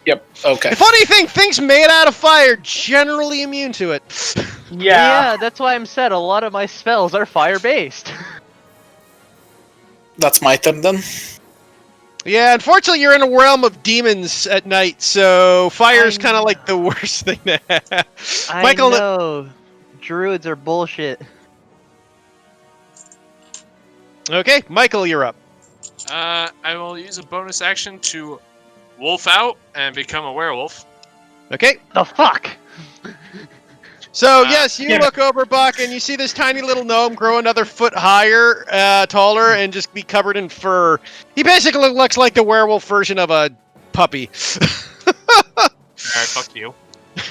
Yep, okay. The funny thing, things made out of fire generally immune to it. Yeah. That's why I'm said a lot of my spells are fire-based. That's my turn then. Yeah, unfortunately, you're in a realm of demons at night, so fire's kind of like the worst thing to have. Michael, I know. Druids are bullshit. Okay, Michael, you're up. I will use a bonus action to wolf out and become a werewolf. Okay, The fuck? so yes, you yeah. look over, Buck, and you see this tiny little gnome grow another foot higher, taller, and just be covered in fur. He basically looks like the werewolf version of a puppy. Alright, fuck you.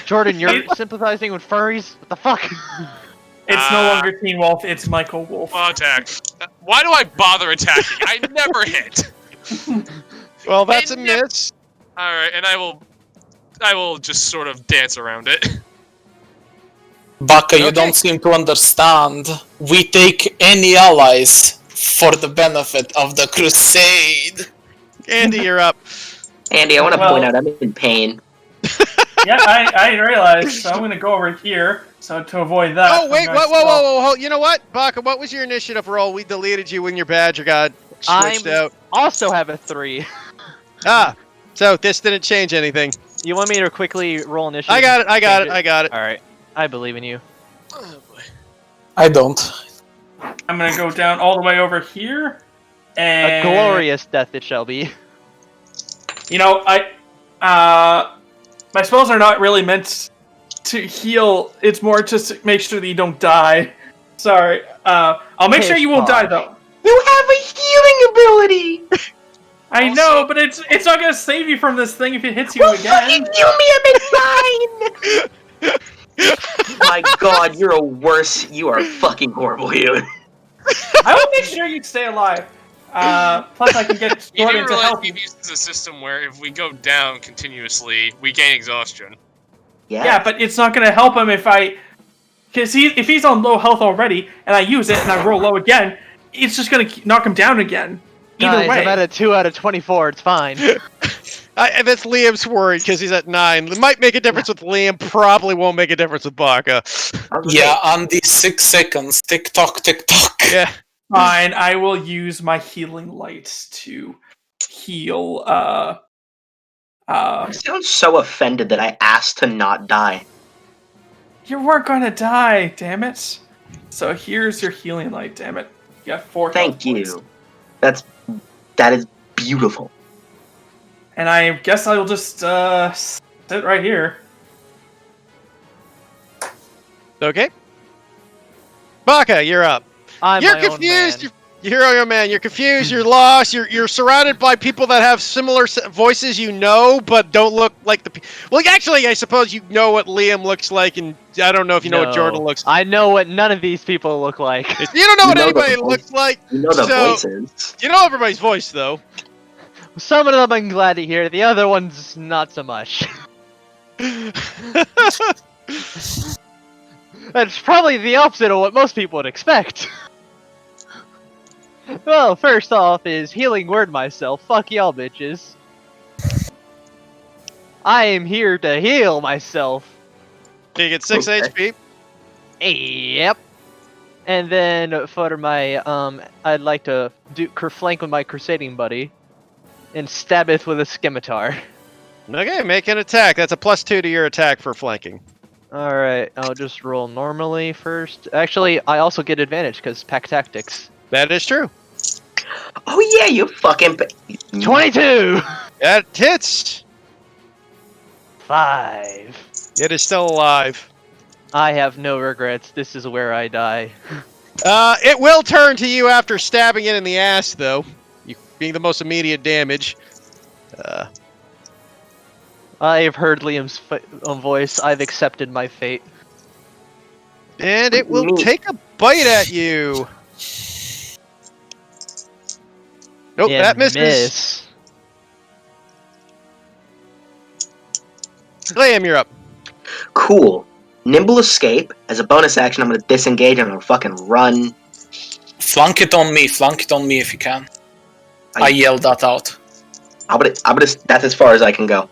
Jordan, you're sympathizing with furries? What the fuck? It's no longer Teen Wolf, it's Michael Wolf. Attack. Why do I bother attacking? I never hit. Well, that's a miss. Alright, and I will just sort of dance around it. Baka, you Okay. don't seem to understand. We take any allies for the benefit of the crusade. Andy, you're up. Andy, I want to Well- point out I'm in pain. Yeah, I realized, so I'm gonna go over here, so to avoid that. Oh, wait, I'm whoa, gonna whoa, whoa. You know what, Baka, what was your initiative roll? We deleted you when your badge got switched out. Also have a 3. Ah, so this didn't change anything. You want me to quickly roll initiative? I got it, I got Change it, I got it. Alright. I believe in you. Oh boy. I don't. I'm gonna go down all the way over here, A and glorious death it shall be. You know, my spells are not really meant to heal. It's more just to make sure that you don't die. Sorry. I'll make sure you won't die though. You have a healing ability! I know, but it's not gonna save you from this thing if it hits you again. Fucking heal me, I'm in fine! My god, you are a fucking horrible healer. I will make sure you stay alive. Plus, I can get You Jordan didn't to realize help. we've used a system where if we go down continuously, we gain exhaustion. Yeah, but it's not gonna help him if if he's on low health already, and I use it and I roll low again, it's just gonna knock him down again. Either Guys, way. I'm at a 2 out of 24. It's fine. And that's Liam's worried because he's at 9. It might make a difference with Liam, probably won't make a difference with Baka. Yeah, on the 6 seconds. Tick tock, tick tock. Yeah. Fine, I will use my healing lights to heal. I sound so offended that I asked to not die. You weren't gonna die, damn it. So here's your healing light, damn it. You got 4 Thank health points. you. That is beautiful. And I guess I will just sit right here. Okay. Baka, you're up. I'm You're my own confused. man. You're your man. You're confused. You're lost. You're surrounded by people that have similar voices you know, but don't look like the. Well, actually, I suppose you know what Liam looks like, and I don't know if you know what Jordan looks. I know what none of these people look like. You don't know You what know the anybody voice. looks like. You know the So- voices. You know everybody's voice, though. Some of them I'm glad to hear, the other ones not so much. That's probably the opposite of what most people would expect. Well, first off is healing word myself. Fuck y'all bitches. I am here to heal myself. You get 6 Okay. HP. Yep. And then for my I'd like to do flank with my crusading buddy and stab it with a scimitar. Okay, make an attack. That's a +2 to your attack for flanking. Alright, I'll just roll normally first. Actually, I also get advantage because pack tactics. That is true. Oh yeah, you fucking. 22! That hits. 5. It is still alive. I have no regrets. This is where I die. It will turn to you after stabbing it in the ass, though. You being the most immediate damage. I have heard Liam's voice. I've accepted my fate. And it will take a bite at you. Nope, And that misses. miss. Liam, you're up. Cool. Nimble escape. As a bonus action, I'm gonna disengage. I'm gonna fucking run. Flank it on me if you can. I yelled that out. I'm gonna. That's as far as I can go.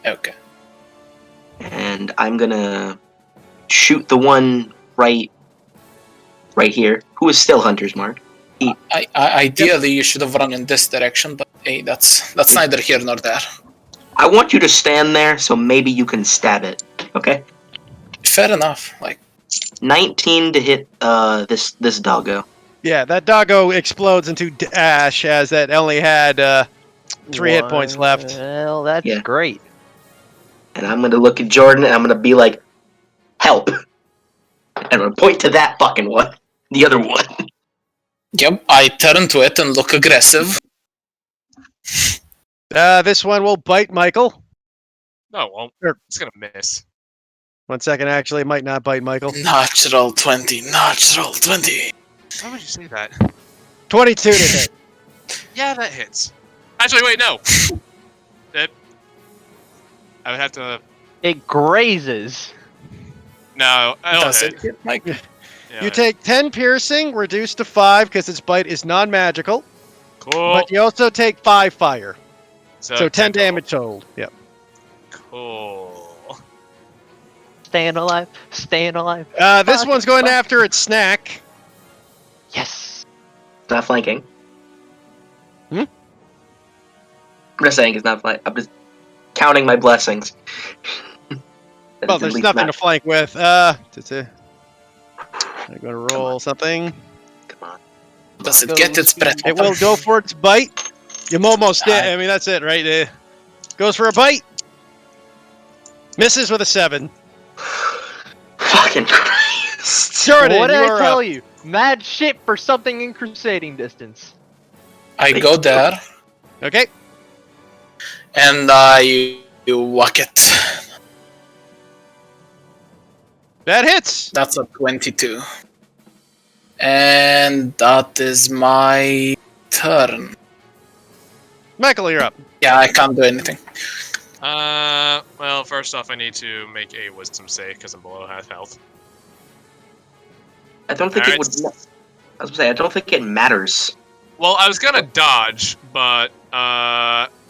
Okay. And I'm gonna shoot the one right here, who is still Hunter's Mark. Ideally, you should have run in this direction, but hey, that's neither here nor there. I want you to stand there, so maybe you can stab it. Okay. Fair enough. Like 19 to hit this doggo. Yeah, that doggo explodes into ash as that only had 3 hit points left. Well, that's Yeah. great. And I'm gonna look at Jordan and I'm gonna be like, help. And I'm gonna point to that fucking one. The other one. yep, I turn to it and look aggressive. This one will bite Michael. No, it won't. Sure. It's gonna miss. 1 second, actually, it might not bite Michael. Natural 20. Natural 20. Why would you say that? 22 to hit. Yeah, that hits. Actually, wait, no. I would have to. It grazes. No, I don't Does hit. it hit, Mike? Yeah, You take 10 piercing, reduced to 5 because its bite is non-magical. cool. But you also take 5 fire. So, So 10 total. damage total. Yep. Cool. Staying alive. Staying alive. This Fuck, one's going fuck. after its snack. Yes. It's not flanking. Hmm? I'm just saying it's not flanking. I'm just counting my blessings. That Well, it's at there's least nothing to not- flank with. I'm going to roll something. Come on. Does it get its breath? It will go for its bite. You almost did. I mean, that's it, right? Goes for a bite. Misses with a 7. Fucking Christ. Jordan, What did you I are tell up. you? Mad shit for something in crusading distance. I go there Okay. and I whack it. That hits. That's a 22. And that is my turn. Michael, you're up. Yeah, I can't do anything. Well, first off, I need to make a wisdom save because I'm below half health. I don't think Alright. it would. I was gonna say I don't think it matters. Well, I was gonna dodge, but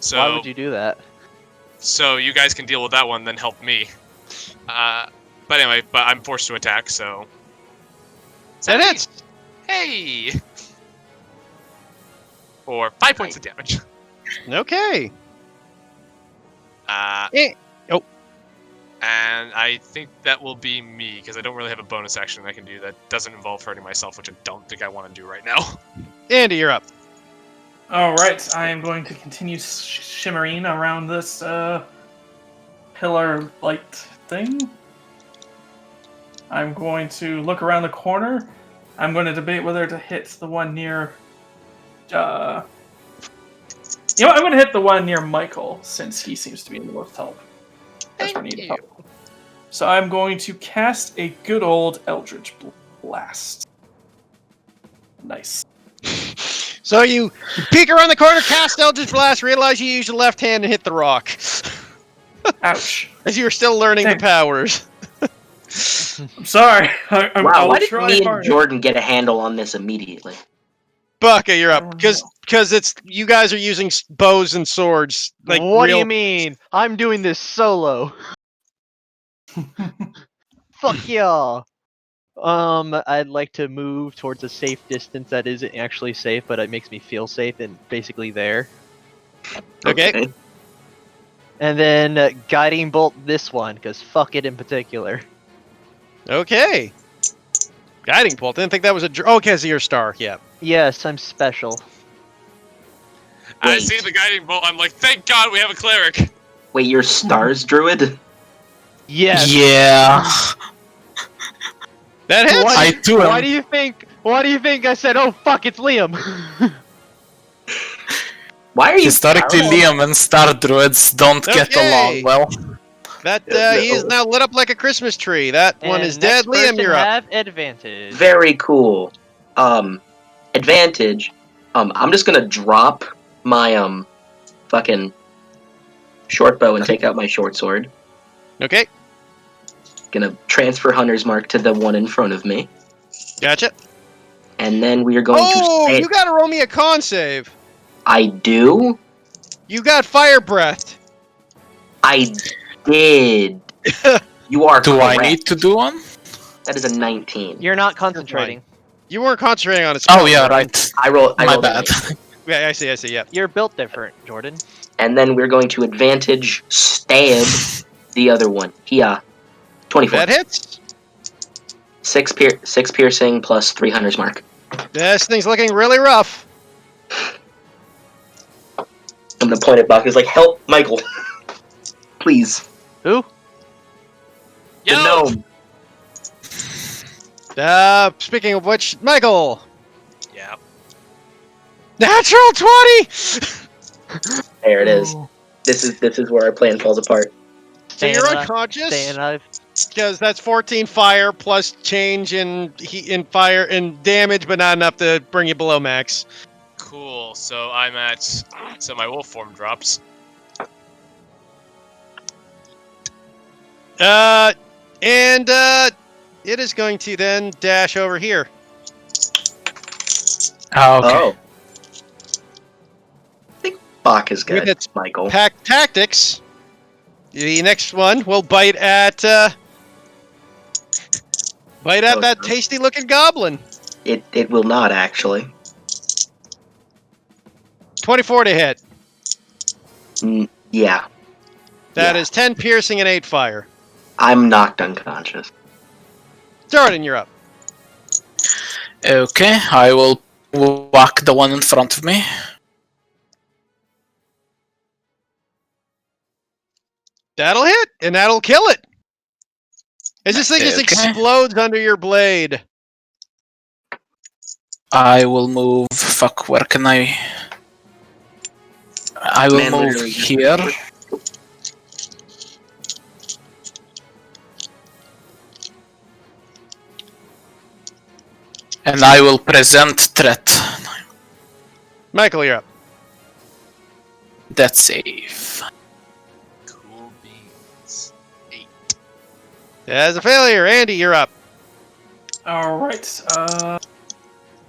so Why would you do that? so you guys can deal with that one, then help me. But anyway, I'm forced to attack, so. That hits. Hey. For 5 points of damage. Okay. Oh. And I think that will be me, because I don't really have a bonus action I can do that doesn't involve hurting myself, which I don't think I want to do right now. Andy, you're up. Alright, I am going to continue shimmering around this pillar light thing. I'm going to look around the corner. I'm going to debate whether to hit the one near. You know what? I'm going to hit the one near Michael, since he seems to be in the most help. Thank you. So I'm going to cast a good old Eldritch Blast. Nice. So you peek around the corner, cast Eldritch Blast, realize you use your left hand and hit the rock. Ouch. As you were still learning the Damn. powers. I'm sorry. I Wow, will why did try me and harder. Jordan get a handle on this immediately? Bucka, you're I up. don't know. Because it's you guys are using bows and swords. Like What do real... you mean? I'm doing this solo. Fuck y'all. I'd like to move towards a safe distance that isn't actually safe, but it makes me feel safe and basically there. Okay. And then guiding bolt this one, because fuck it in particular. Okay. Guiding bolt. Didn't think that was a. Oh, because of your star. Yeah. Yes, I'm special. I Wait. see the guiding bolt. I'm like, thank God we have a cleric. Wait, you're Stars Druid? Yes. Yeah. That hits. Why, I do why am. do you think? Why do you think I said, "Oh fuck, it's Liam"? Why are you? Historically, Liam and Star Druids don't get Okay. along well. That he is now lit up like a Christmas tree. That one And is dead. next Liam, person you're up. have advantage. Very cool. Advantage. I'm just gonna drop my fucking short bow and take out my short sword. Okay. Gonna transfer Hunter's Mark to the one in front of me, Gotcha. and then we are going Oh, to. you gotta roll me a con save. I do. You got fire breath. I did. You are Do correct. I need to do one? That is a 19. You're not concentrating. You weren't concentrating on it. Oh yeah, right. I roll. My rolled a bad. 19. Yeah, I see. Yeah. You're built different, Jordan. And then we're going to advantage stab the other one. Yeah, 24. That hits. 6 piercing plus 3 hunter's mark. This thing's looking really rough. I'm gonna point at Buck. It's like, help, Michael, please. Who? The Yo! gnome. Speaking of which, Michael. Yeah. Natural 20. There it is. Ooh. This is where our plan falls apart. So Staying you're alive. unconscious Staying alive. because that's 14 fire plus change in heat in fire and damage, but not enough to bring you below max. Cool. So I'm at. So my wolf form drops. It is going to then dash over here. Oh, okay. Oh. I think Bach is good, With its Michael. Pack tactics. The next one will bite at that no. tasty looking goblin. It will not, actually. 24 to hit. Yeah. That Yeah. is 10 piercing and 8 fire. I'm knocked unconscious. Jordan, you're up. Okay, I will whack the one in front of me. That'll hit, and that'll kill it. As this thing just Okay. explodes under your blade. I will move. Fuck, where can I? I will Man, move literally. here. And I will present threat. Michael, you're up. That's safe. Cool beans. 8. As a failure, Andy, you're up. All right.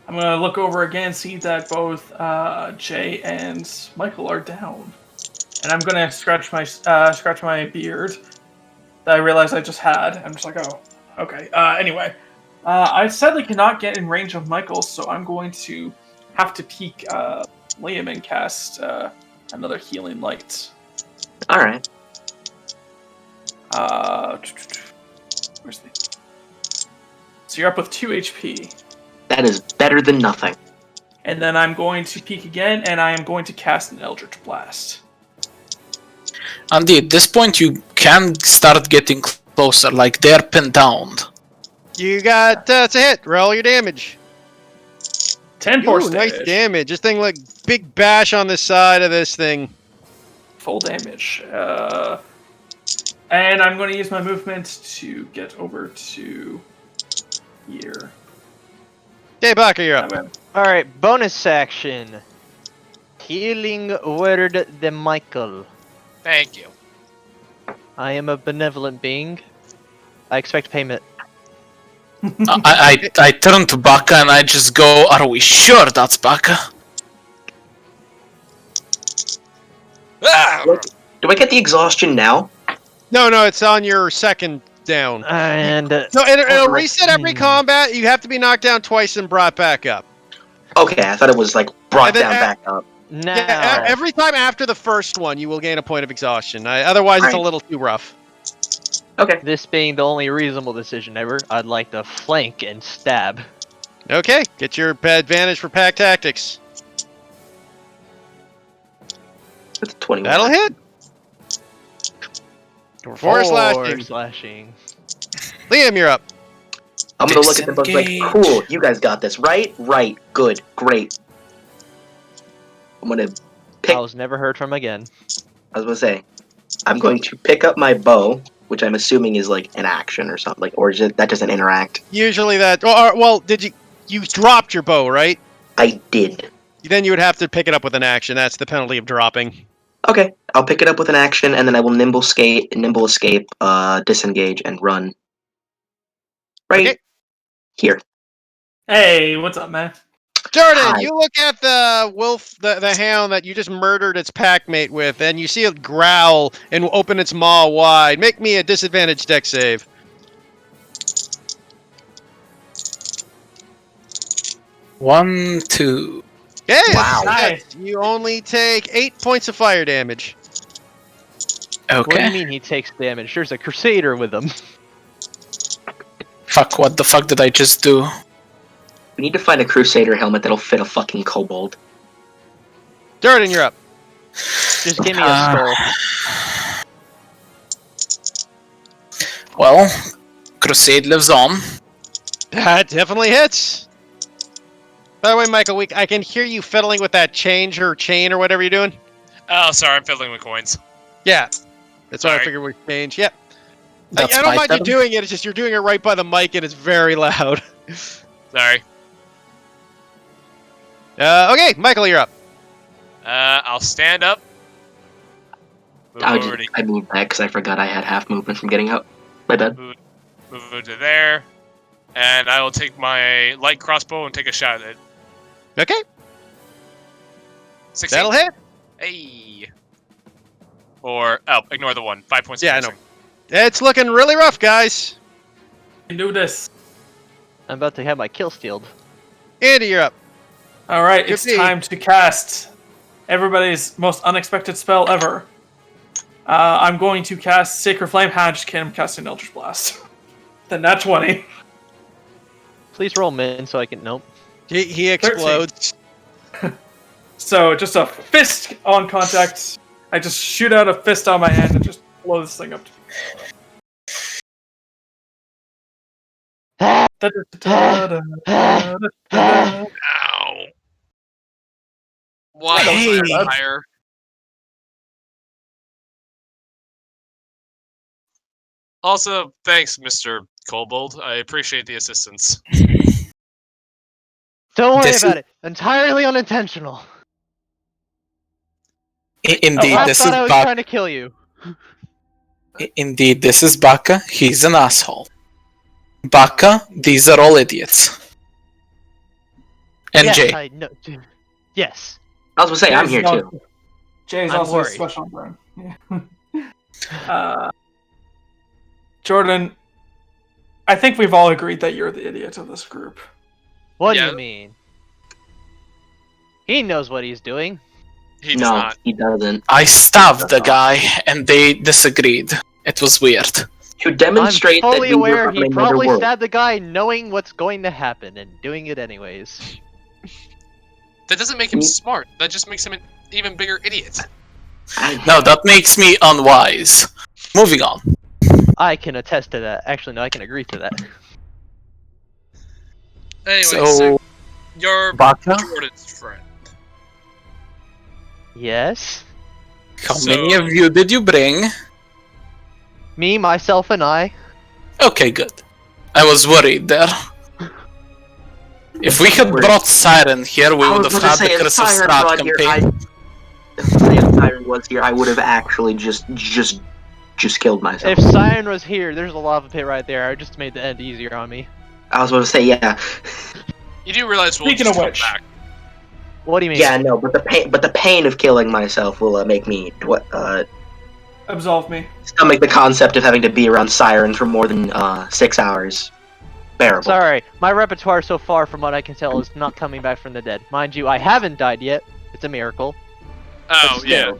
I'm gonna look over again, see that both Jay and Michael are down, and I'm gonna scratch my beard that I realized I just had. I'm just like, oh, okay. Anyway, I sadly cannot get in range of Michael, so I'm going to have to peek Liam and cast another healing light. All right. Where's the? So you're up with 2 HP. That is better than nothing. And then I'm going to peek again, and I am going to cast an Eldritch Blast. Andy, at this point you can start getting closer, like they're pinned down. You got it's a hit. Roll your damage. 10 Ooh, force nice damage. damage. This thing like big bash on the side of this thing. Full damage. And I'm going to use my movement to get over to here. Okay, Baka, you're up. All right, bonus action. Healing word the Michael. Thank you. I am a benevolent being. I expect payment. I turn to Baka and I just go, are we sure that's Baka? Ah! Do I get the exhaustion now? No, it's on your second down. And No, it'll reset every combat. You have to be knocked down twice and brought back up. Okay, I thought it was like brought And then down back up. now, Yeah, every time after the first one, you will gain a point of exhaustion. Otherwise, it's a Right. little too rough. Okay. this being the only reasonable decision ever, I'd like to flank and stab. Okay, get your advantage for pack tactics. That's 21. That'll hit. Four slashing. slashing. Liam, you're up. I'm gonna look at the book like, Disengage. cool, you guys got this, right? Right, good, great. I'm gonna pick, I was never heard from again. I was gonna say, I'm going to pick up my bow, which I'm assuming is like an action or something, like, or is it, that doesn't interact. Usually that. Well, did you dropped your bow, right? I did. Then you would have to pick it up with an action. That's the penalty of dropping. Okay, I'll pick it up with an action, and then I will nimble escape, disengage, and run. Right Okay. here. Hey, what's up, man? Jordan, Hi. you look at the wolf, the hound that you just murdered its pack mate with, and you see it growl and open its maw wide. Make me a disadvantage deck save. 1, 2. Yeah, Wow. Nice. you only take 8 points of fire damage. What do you Okay. mean he takes damage? There's a Crusader with him. Fuck, what the fuck did I just do? We need to find a Crusader helmet that'll fit a fucking kobold. Jordan, you're up. Just give me a skull. Well, Crusade lives on. That definitely hits. By the way, Michael, I can hear you fiddling with that chain or whatever you're doing. Oh, sorry, I'm fiddling with coins. Yeah, that's why I Sorry. figured we'd change. Yep. That's I don't my mind you turn. doing it. It's just you're doing it right by the mic and it's very loud. Sorry. Okay, Michael, you're up. I'll stand up. Move over to I moved back because I forgot I had half movement from getting out. My bad. move over to there, and I will take my light crossbow and take a shot at it. Okay, 16. that'll hit. Hey. Or ignore the 1. 5 points. Yeah, I of know. piercing. It's looking really rough, guys. We can do this. I'm about to have my kill stealed. Andy, you're up. All right, Good it's D. time to cast everybody's most unexpected spell ever. I'm going to cast Sacred Flame. I'm casting Eldritch Blast. Then nat 20. Please roll min so I can. Nope. He explodes. So just a fist on contact. I just shoot out a fist on my hand and just blow this thing up. Ow. Why Hey. fire? Also, thanks, Mr. Kobold. I appreciate the assistance. Don't worry This about it. Entirely unintentional. Indeed, I this is thought I was Baka. trying to kill you. Indeed, this is Baka. He's an asshole. Baka, these are all idiots. And yes, Jay. I know. Yes. I was gonna say I'm here too. Jay's I'm also worried. a special burn. Jordan, I think we've all agreed that you're the idiot of this group. What Yeah. do you mean? He knows what he's doing. He does No, not. he doesn't. I stabbed the guy, and they disagreed. It was weird. To demonstrate I'm that fully we were aware from he another probably world. stabbed the guy knowing what's going to happen and doing it anyways. That doesn't make him smart. That just makes him an even bigger idiot. No, that makes me unwise. Moving on. I can attest to that. Actually, no, I can agree to that. Anyway, So, so you're Baka, Jordan's friend. Yes. how So- many of you did you bring? Me, myself, and I. Okay, good. I was worried there. If we had brought Siren here, we I would was have gonna had say, the if Curse of Siren Strahd brought here, campaign. if Siren was here, I would have actually just killed myself. If Siren was here, there's a lava pit right there. I just made the end easier on me. I was going to say, yeah, You do realize we'll Speaking just of come which- back. What do you mean? yeah, no, but the pain of killing myself will make me Absolve me. stomach the concept of having to be around Siren for more than 6 hours. Bearable. Sorry, my repertoire so far, from what I can tell, is not coming back from the dead. Mind you, I haven't died yet. It's a miracle. Oh, But yeah. still.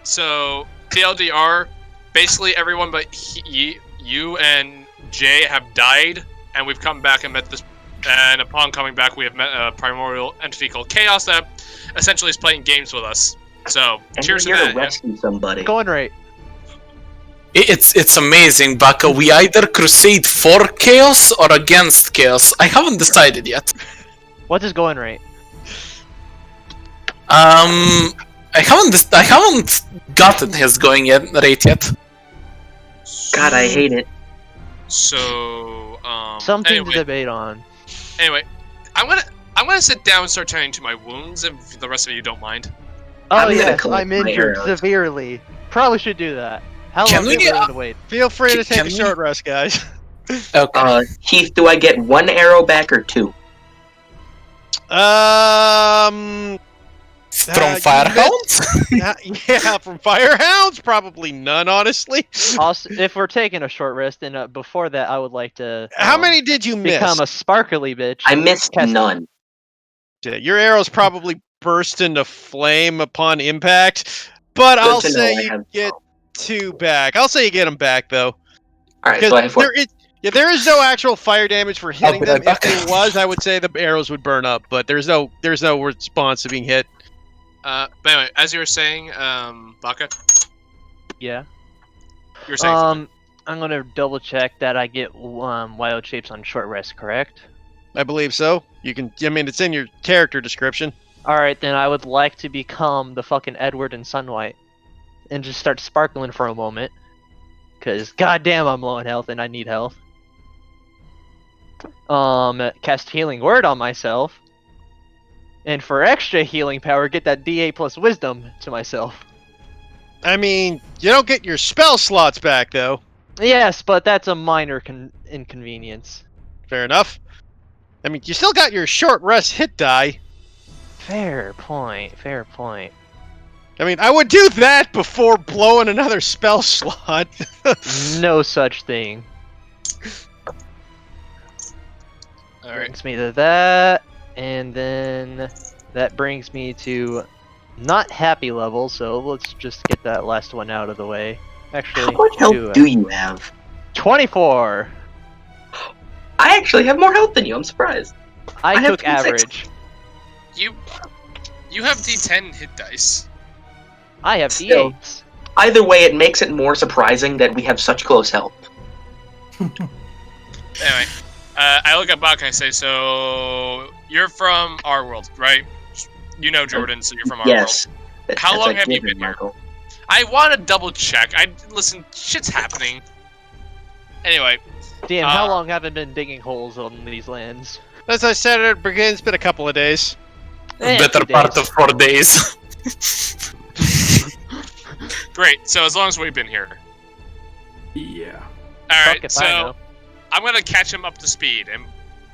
So, TLDR, basically everyone but you and Jay have died, and we've come back and met this. And upon coming back, we have met a primordial entity called Chaos that essentially is playing games with us. So, And cheers to you're here that. to rescue somebody. Going right. It's amazing, Baka. We either crusade for chaos or against chaos. I haven't decided yet. What is going right? I haven't gotten his going yet, rate yet. God, I hate it. So, Something anyway, to debate on. anyway, I'm gonna sit down and start tending to my wounds if the rest of you don't mind. Oh I'm gonna yes, collect I'm my injured arrows. severely. Probably should do that. How Can long are we, you willing to wait? Feel free to take Can a we- short rest, guys. Okay. Heath, do I get 1 arrow back or 2? From you Firehound? yeah, from Firehounds, probably none, honestly. Also, if we're taking a short rest, and before that, I would like to. How many did you miss? become a sparkly bitch? I missed Cast- none. Yeah, your arrows probably burst into flame upon impact, but Good I'll to know say I you have- get 2 back. I'll say you get them back though. All right, Because so I have what? there is no actual fire damage for hitting be them. right back. If there was, I would say the arrows would burn up, but there's no response to being hit. But anyway, as you were saying, Baka, Yeah. you were saying something. I'm gonna double check that I get wild shapes on short rest, correct? I believe so. You can. I mean, it's in your character description. All right, then I would like to become the fucking Edward in Sunlight, and just start sparkling for a moment. Cause goddamn, I'm low in health and I need health. Cast Healing Word on myself, and for extra healing power, get that D8 plus Wisdom to myself. I mean, you don't get your spell slots back though. Yes, but that's a minor inconvenience. Fair enough. I mean, you still got your short rest hit die. Fair point. Fair point. I mean, I would do that before blowing another spell slot. No such thing. All right. Brings me to that, and then that brings me to not happy level. So let's just get that last one out of the way. Actually, How much health do you have? 24. I actually have more health than you. I'm surprised. I have took 26. average. You have D10 hit dice. I have Still. D8s. Either way, it makes it more surprising that we have such close health. Anyway, I look at Baka and I say, so you're from our world, right? You know Jordan, so you're from our Yes. world. How long a have you given, been here? Michael. I want to double check. Listen, shit's happening. Anyway, Damn, how long have I been digging holes on these lands? As I said, it's been a couple of days. Better 2 part days. of 4 days. great. So as long as we've been here. Yeah. All Fuck right. if I know. So I'm gonna catch him up to speed, and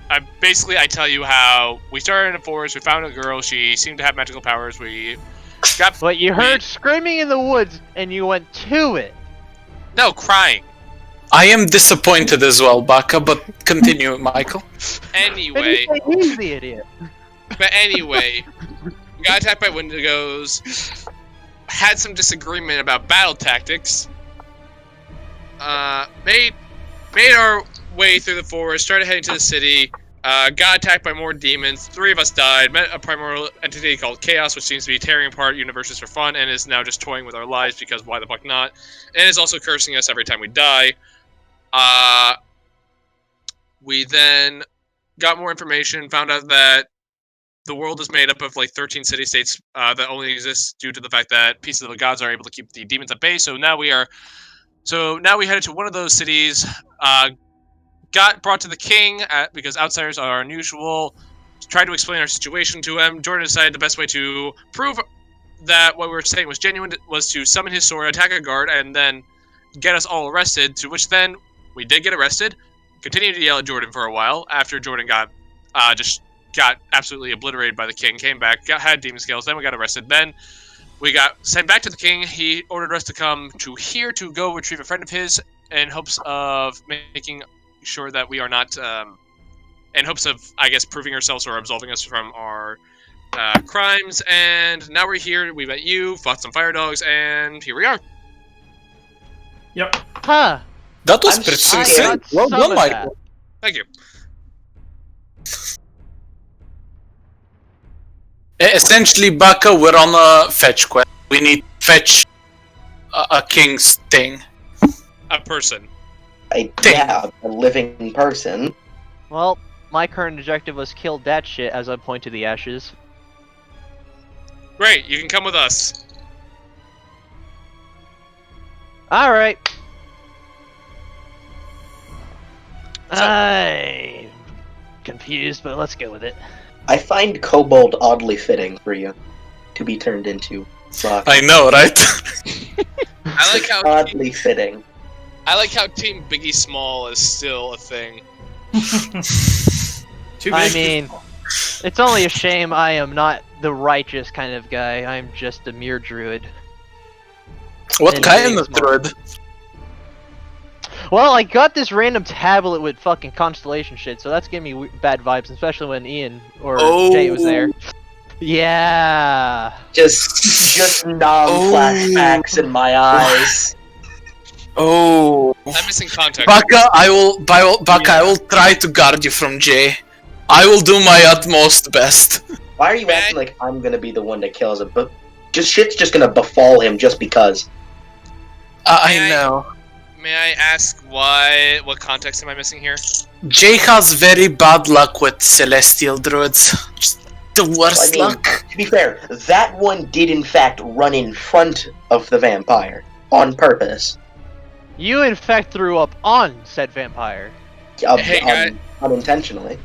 I tell you how we started in a forest. We found a girl. She seemed to have magical powers. We got But you heard screaming in the woods, and you went to it. no crying. I am disappointed as well, Baka, but continue, Michael. And Anyway. you say he's the idiot. But anyway, we got attacked by Wendigos, had some disagreement about battle tactics, made our way through the forest, started heading to the city, got attacked by more demons, 3 of us died, met a primordial entity called Chaos, which seems to be tearing apart universes for fun, and is now just toying with our lives because why the fuck not, and is also cursing us every time we die. We then got more information, found out that the world is made up of like 13 city-states that only exist due to the fact that pieces of the gods are able to keep the demons at bay. So now we headed to one of those cities, got brought to the king because outsiders are unusual, tried to explain our situation to him. Jordan decided the best way to prove that what we were saying was genuine was to summon his sword, attack a guard, and then get us all arrested, to which then we did get arrested, continued to yell at Jordan for a while after Jordan got absolutely obliterated by the king, came back, had demon scales, then we got arrested, then we got sent back to the king. He ordered us to come to here to go retrieve a friend of his in hopes of making sure that we are not, in hopes of, I guess, proving ourselves or absolving us from our crimes, and now we're here, we met you, fought some fire dogs, and here we are. Yep. Huh. That was I'm pretty sorry, succinct. I Well got done, some of Michael. Thank you. Essentially, Baka, we're on a fetch quest. We need to fetch a king's thing. A person. Yeah, a living person. Well, my current objective was kill that shit as I point to the ashes. Great, you can come with us. Alright. So- I'm confused, but let's go with it. I find kobold oddly fitting for you to be turned into. Fuck. I know, right? I like how Oddly fitting. Team Biggie Small is still a thing. Too I big, too mean, small. it's only a shame I am not the righteous kind of guy. I'm just a mere druid. What And kind being of smart. druid? Well, I got this random tablet with fucking constellation shit, so that's giving me bad vibes, especially when Ian or Jay was there. Yeah. Just flashbacks in my eyes. Oh. I'm missing context. Baka, I will try to guard you from Jay. I will do my utmost best. Why are you acting like I'm gonna be the one that kills him? But shit's just gonna befall him just because. I know. May I ask why? What context am I missing here? Jay has very bad luck with celestial druids. Just the worst luck. To be fair, that one did in fact run in front of the vampire on purpose. You in fact threw up on said vampire. Hey, guys. Unintentionally.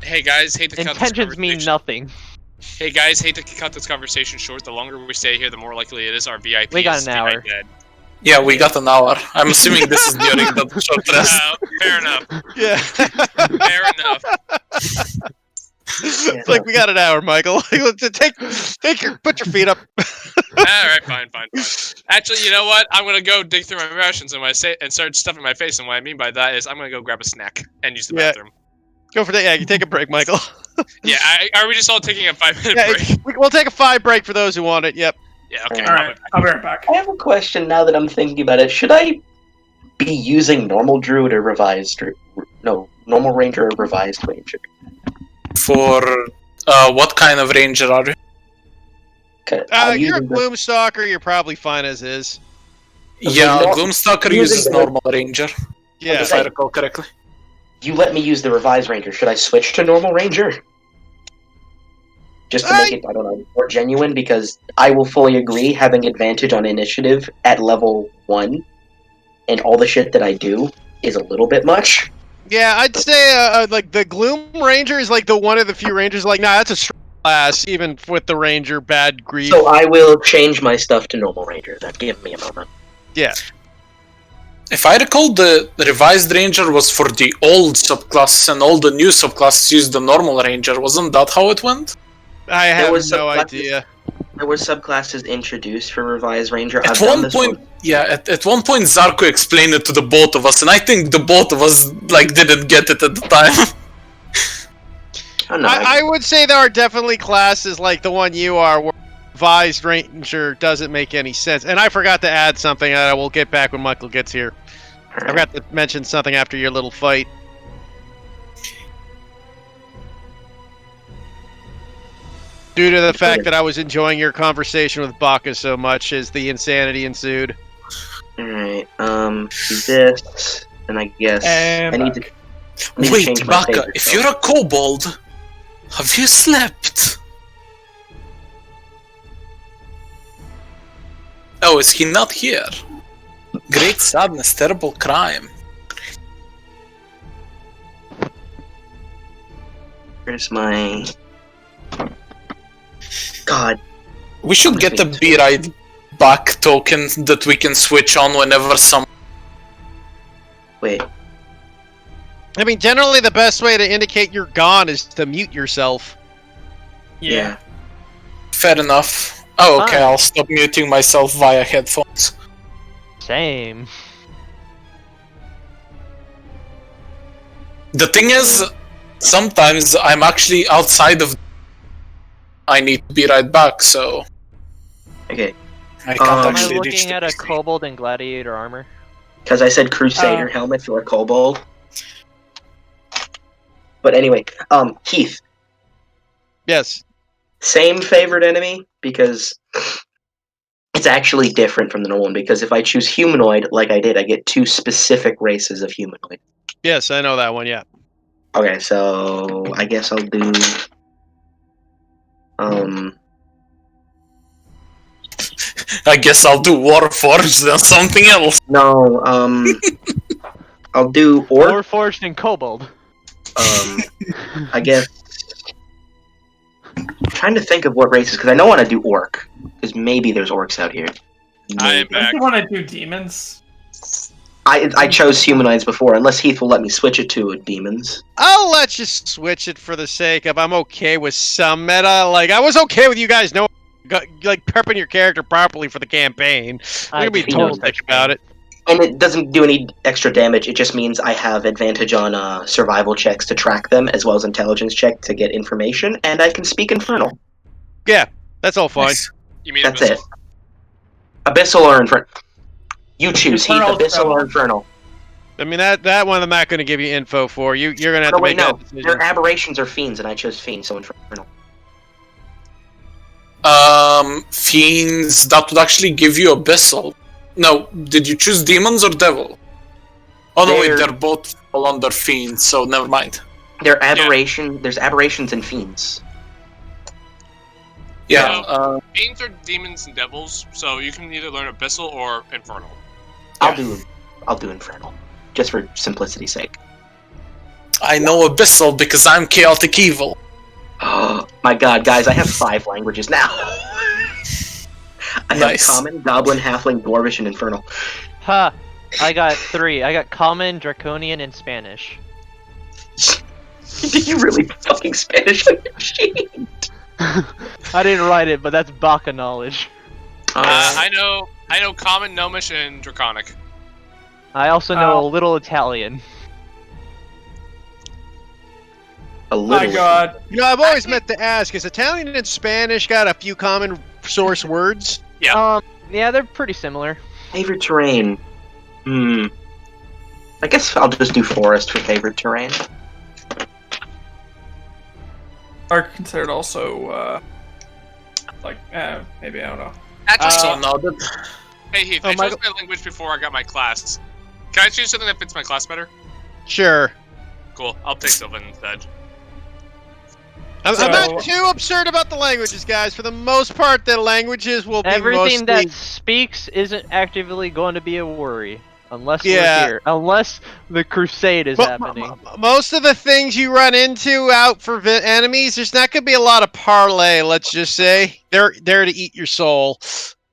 Hey guys, hate to cut this Intentions mean conversation. nothing. Hey guys, hate to cut this conversation short. The longer we stay here, the more likely it is our VIP We got is an to hour. be dead. Yeah, we got an hour. I'm assuming this is during the short rest. Fair enough. Yeah. Fair enough. It's like we got an hour, Michael. Put your feet up. Alright, fine. Actually, you know what? I'm gonna go dig through my rations and start stuffing my face, and what I mean by that is I'm gonna go grab a snack and use the bathroom. Go for that. Yeah, you take a break, Michael. Yeah, are we just all taking a 5-minute Yeah, break? we'll take a 5 break for those who want it. Yep. Yeah, okay. Alright, I'll be right back. I have a question now that I'm thinking about it. Should I be using normal druid or revised? Normal ranger or revised ranger? For what kind of ranger are you? You're a Gloomstalker. You're probably fine as is. Yeah, not- Gloomstalker using uses the- normal ranger, Yeah. if I recall correctly. You let me use the revised ranger. Should I switch to normal ranger? Just to make it, I don't know, more genuine, because I will fully agree having advantage on initiative at level 1 and all the shit that I do is a little bit much. Yeah, I'd say like the Gloom Ranger is like the one of the few rangers like, nah, that's a strong class, even with the ranger bad grief. So I will change my stuff to normal ranger. Then give me a moment. Yeah. If I recall, the revised ranger was for the old subclasses, and all the new subclasses used the normal ranger. Wasn't that how it went? I have was no subclasses- idea. There were subclasses introduced for revised ranger. At I've done one this point, at one point, Zarko explained it to the both of us, and I think the both of us didn't get it at the time. I don't know. I would say there are definitely classes like the one you are where revised ranger doesn't make any sense. And I forgot to add something that I will get back when Michael gets here. I forgot to mention something after your little fight. Due to the fact that I was enjoying your conversation with Baka so much as the insanity ensued. Alright, this, and I guess And I need to Wait, change my Baka, favorite if spell. you're a kobold, have you slept? Oh, is he not here? Great sadness, terrible crime. Where's my... God. We should get a be right back token that we can switch on whenever some. Wait. I mean, generally the best way to indicate you're gone is to mute yourself. yeah. Fair enough. Oh, okay, Fine. I'll stop muting myself via headphones. Same. The thing is, sometimes I'm actually outside of. I need to be right back, so Okay. I can't Am I Am I actually reach looking the at a PC. kobold in gladiator armor? Because I said Crusader helmet for a kobold. But anyway, Keith, Yes. same favorite enemy? Because it's actually different from the normal one, because if I choose humanoid, like I did, I get 2 specific races of humanoid. Yes, I know that one, yeah. Okay, so I guess I'll do... I guess I'll do Warforged then something else. No, I'll do Orc. Warforged and kobold. I guess. I'm trying to think of what races, because I know I want to do Orc, because maybe there's Orcs out here. I am Don't back. you want to do demons? I chose humanoids before, unless Heath will let me switch it to demons. I'll let you switch it for the sake of I'm okay with some meta. Like, I was okay with you guys knowing, like, prepping your character properly for the campaign. I'm I gonna be did total no dick such about thing. it. And it doesn't do any extra damage. It just means I have advantage on survival checks to track them, as well as intelligence check to get information, and I can speak Infernal. Yeah, that's all fine. Nice. You mean That's Abyssal? it. Abyssal or Infernal. You choose, Heath. Infernal's Abyssal or trouble. Infernal. I mean, that one I'm not going to give you info for. You're going to have Oh to wait, make no. that decision. Their aberrations are fiends, and I chose fiends, so Infernal. Fiends, that would actually give you Abyssal. No, did you choose demons or devil? Oh no, wait, They're- they're both fall under fiends, so never mind. Their aberration. There's aberrations and fiends. Yeah, So- Fiends are demons and devils, so you can either learn Abyssal or Infernal. I'll do Infernal, just for simplicity's sake. I know Abyssal because I'm chaotic evil. Oh my god, guys, I have 5 languages now. I have Nice. Common, Goblin, Halfling, Dwarvish, and Infernal. Ha! I got 3. I got Common, Draconian, and Spanish. Did you really fucking Spanish on your sheet? I didn't write it, but that's Baka knowledge. I know Common, Gnomish, and Draconic. I also know Oh. a little Italian. A little. My god. You know, I've always meant to ask, is Italian and Spanish got a few common source words? Yeah. Yeah, they're pretty similar. Favorite terrain. I guess I'll just do forest for favorite terrain. Are considered also, maybe, I don't know. Actually, So now that hey Heath, oh I my chose my language before I got my class. Can I choose something that fits my class better? Sure. Cool, I'll take Sylvan instead. I'm not So- too absurd about the languages, guys. For the most part, the languages will be Everything mostly... that speaks isn't actively going to be a worry. Unless Yeah. we're here. Unless the crusade is happening. Most of the things you run into out for enemies, there's not going to be a lot of parlay, let's just say. They're there to eat your soul.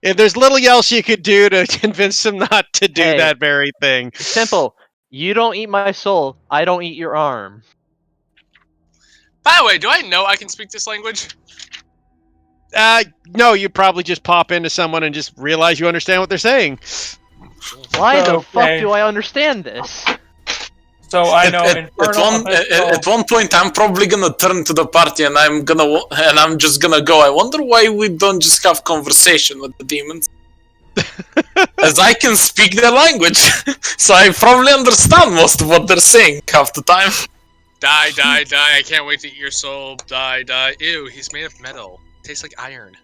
If there's little else you could do to convince them not to do Hey. that very thing. Simple. You don't eat my soul, I don't eat your arm. By the way, do I know I can speak this language? No, you probably just pop into someone and just realize you understand what they're saying. Why the fuck Okay. do I understand this? So I know at Infernal. at one point, I'm probably gonna turn to the party and I'm just gonna go. I wonder why we don't just have conversation with the demons, as I can speak their language, so I probably understand most of what they're saying half the time. Die, die, die, I can't wait to eat your soul. Die, die. Ew, he's made of metal. Tastes like iron.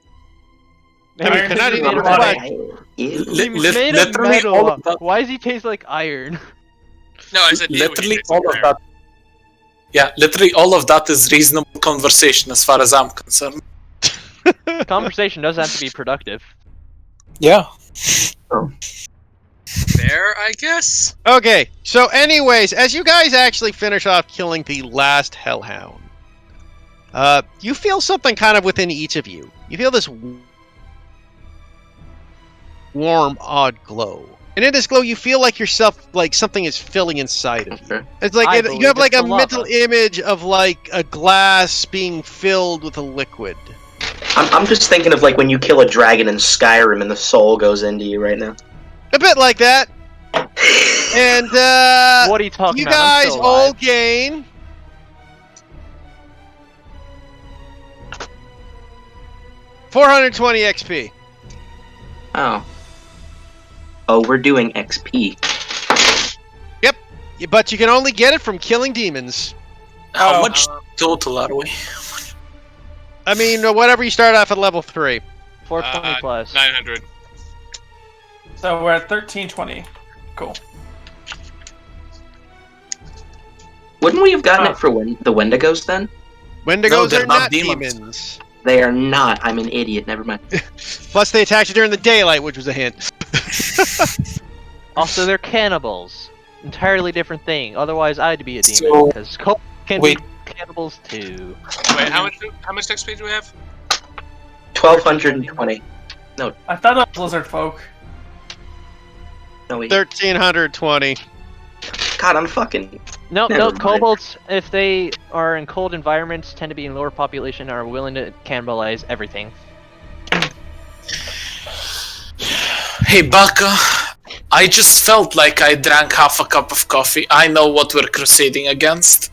I mean, Iron cannot is eat a it lot. flesh. Ew. He's made of Literally all metal. of that. Why does he taste like iron? No, I said ew, he Literally tastes like all of iron. that. Yeah, literally all of that is reasonable conversation as far as I'm concerned. Conversation doesn't have to be productive. Yeah. There, I guess. Okay, so anyways, as you guys actually finish off killing the last Hellhound, you feel something kind of within each of you. You feel this warm, odd glow. And in this glow, you feel like yourself, like something is filling inside of you. Okay. It's like I you believe have like it's a the mental lava. image of like a glass being filled with a liquid. I'm just thinking of like when you kill a dragon in Skyrim and the soul goes into you right now. A bit like that. And What are you talking you about? I'm guys still all alive. gain 420 XP. Oh. Oh, we're doing XP. But you can only get it from killing demons. How Oh. much total are we? I mean, whatever you start off at level 3. 420 plus. 900. So we're at 1320. Cool. Wouldn't we have gotten Oh. it for the Wendigos then? Wendigos they're are not not demons. demons. They are not. I'm an idiot. Never mind. Plus, they attack you during the daylight, which was a hint. Also, they're cannibals. Entirely different thing. Otherwise, I'd be a demon So- because cult can Wait. be cannibals too. Wait, how much XP do we have? 1220. I thought that was lizard folk. No, wait. 1320. God, I'm fucking. No, Never no, mind. kobolds, if they are in cold environments, tend to be in lower population, are willing to cannibalize everything. Hey, Baka, I just felt like I drank half a cup of coffee. I know what we're crusading against.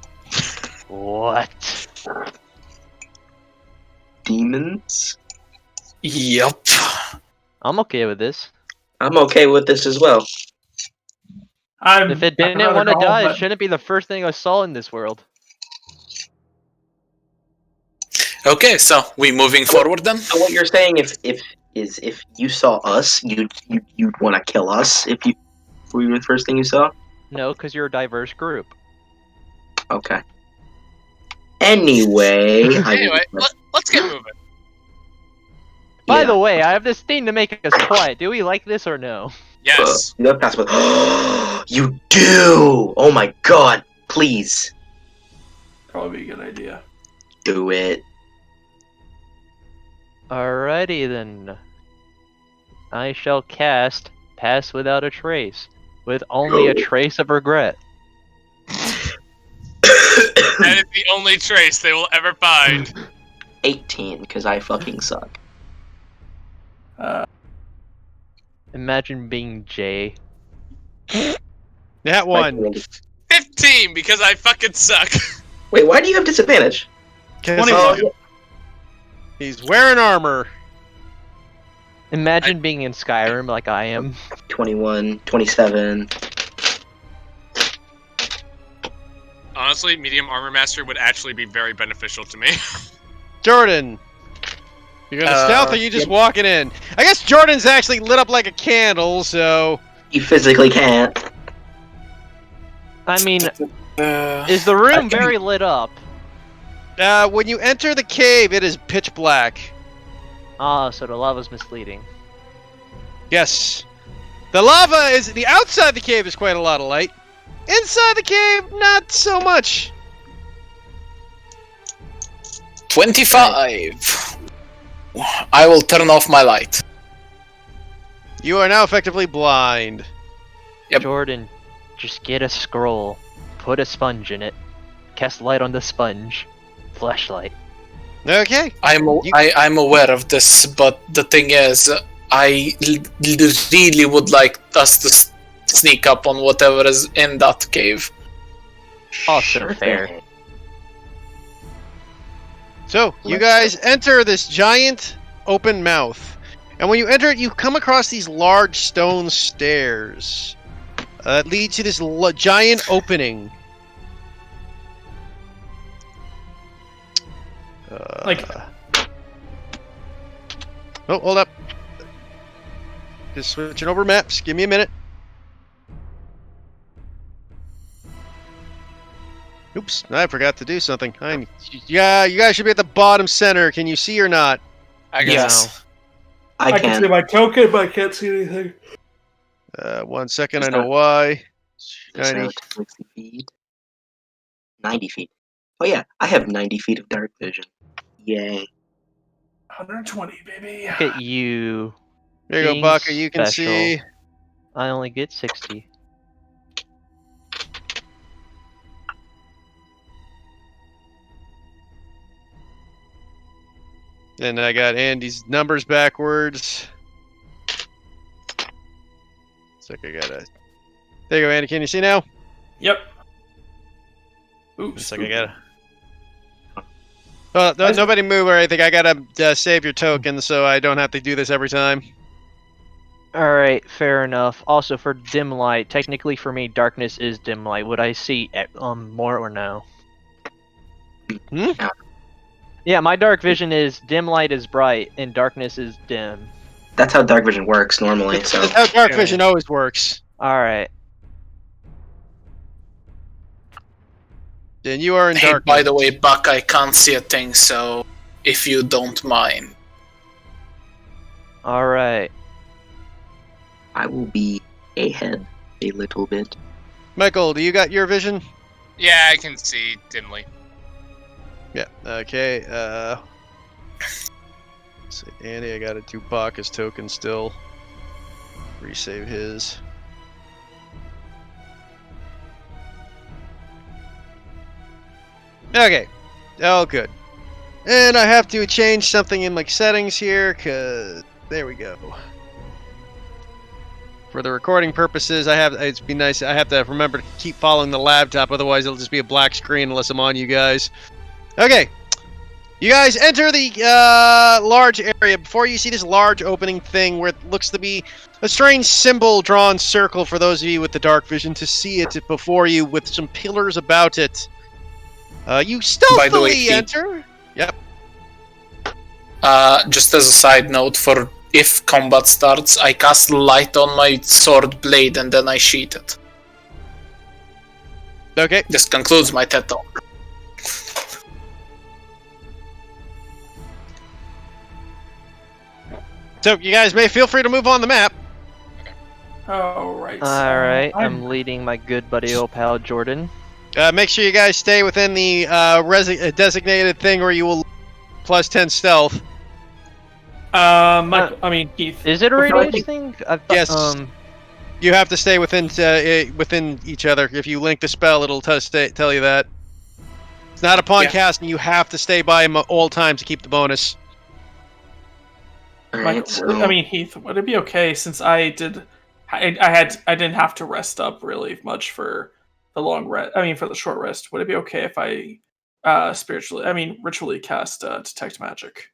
What? Demons? Yup. I'm okay with this. I'm okay with this as well. If it I'd didn't rather want to go die, home, it shouldn't be the first thing I saw in this world. Okay, so we moving forward then? So what you're saying if you saw us, you'd want to kill us if we were the first thing you saw? No, because you're a diverse group. Okay. Anyway, Anyway, let's get moving. By Yeah. the way, I have this thing to make us quiet. Do we like this or no? Yes. You have password. You do! Oh my god! Please probably be a good idea. do it. Alrighty then. I shall cast Pass Without a Trace, with only a trace of regret. That is the only trace they will ever find. 18, because I fucking suck. Imagine being Jay. That one. 15 because I fucking suck. Wait, why do you have disadvantage? 'Cause he's wearing armor. Imagine being in Skyrim like I am. 21, 27. Honestly, medium armor master would actually be very beneficial to me. Jordan. You're gonna stealth or you just walking in? I guess Jordan's actually lit up like a candle, so... You physically can't. I mean, is the room very lit up? When you enter the cave, it is pitch black. Ah, so the lava's misleading. Yes. The lava is... The outside the cave is quite a lot of light. Inside the cave, not so much. 25. I will turn off my light. You are now effectively blind. Yep. Jordan, just get a scroll, put a sponge in it, cast light on the sponge, flashlight. Okay. I'm aware of this, but the thing is, I really would like us to sneak up on whatever is in that cave. Also fair. So, you guys enter this giant open mouth. And when you enter it, you come across these large stone stairs. That lead to this giant opening. Oh, hold up. Just switching over maps. Give me a minute. Oops, I forgot to do something. Yeah, you guys should be at the bottom center. Can you see or not? I guess. Yes. I can see can. my token, but I can't see anything. 1 second, I It's know not- why. Just 90. 60 feet. 90 feet. Oh yeah, I have 90 feet of dark vision. Yay. 120, baby. Look at you. There you go, Being Baka. You can special. see. I only get 60. And I got Andy's numbers backwards. It's like I gotta. There you go, Andy. Can you see now? Yep. Oops. It's like I gotta. Oh, no, nobody move or anything. I gotta save your token so I don't have to do this every time. Alright, fair enough. Also, for dim light, technically for me, darkness is dim light. Would I see more or no? Hmm? Yeah, my dark vision is dim light is bright and darkness is dim. That's how dark vision works normally, so. That's how dark vision always works. Alright. Then you are in Hey, dark. by the way, Buck, I can't see a thing, so if you don't mind. Alright. I will be ahead a little bit. Michael, do you got your vision? Yeah, I can see dimly. Yeah. Okay. Let's see, Andy, I gotta do Baka's token still. Resave his. Okay. Oh, good. And I have to change something in my settings here, cause there we go. For the recording purposes, it'd be nice. I have to remember to keep following the laptop, otherwise it'll just be a black screen unless I'm on you guys. Okay. You guys enter the large area. Before you see this large opening thing where it looks to be a strange symbol drawn circle for those of you with the dark vision to see it before you with some pillars about it. You stealthily enter. Yep. Just as a side note, for if combat starts, I cast light on my sword blade and then I sheath it. Okay. This concludes my TED talk. So you guys may feel free to move on the map. Alright. Alright, I'm leading my good buddy old pal Jordan. Make sure you guys stay within the designated thing where you will plus 10 stealth. Keith. Is it a radius thing? Yes. You have to stay within each other. If you link the spell, it'll tell you that. It's not upon casting. You have to stay by him all times to keep the bonus. Heath, would it be okay since I didn't have to rest up really much for the long rest? For the short rest, would it be okay if I ritually cast detect magic?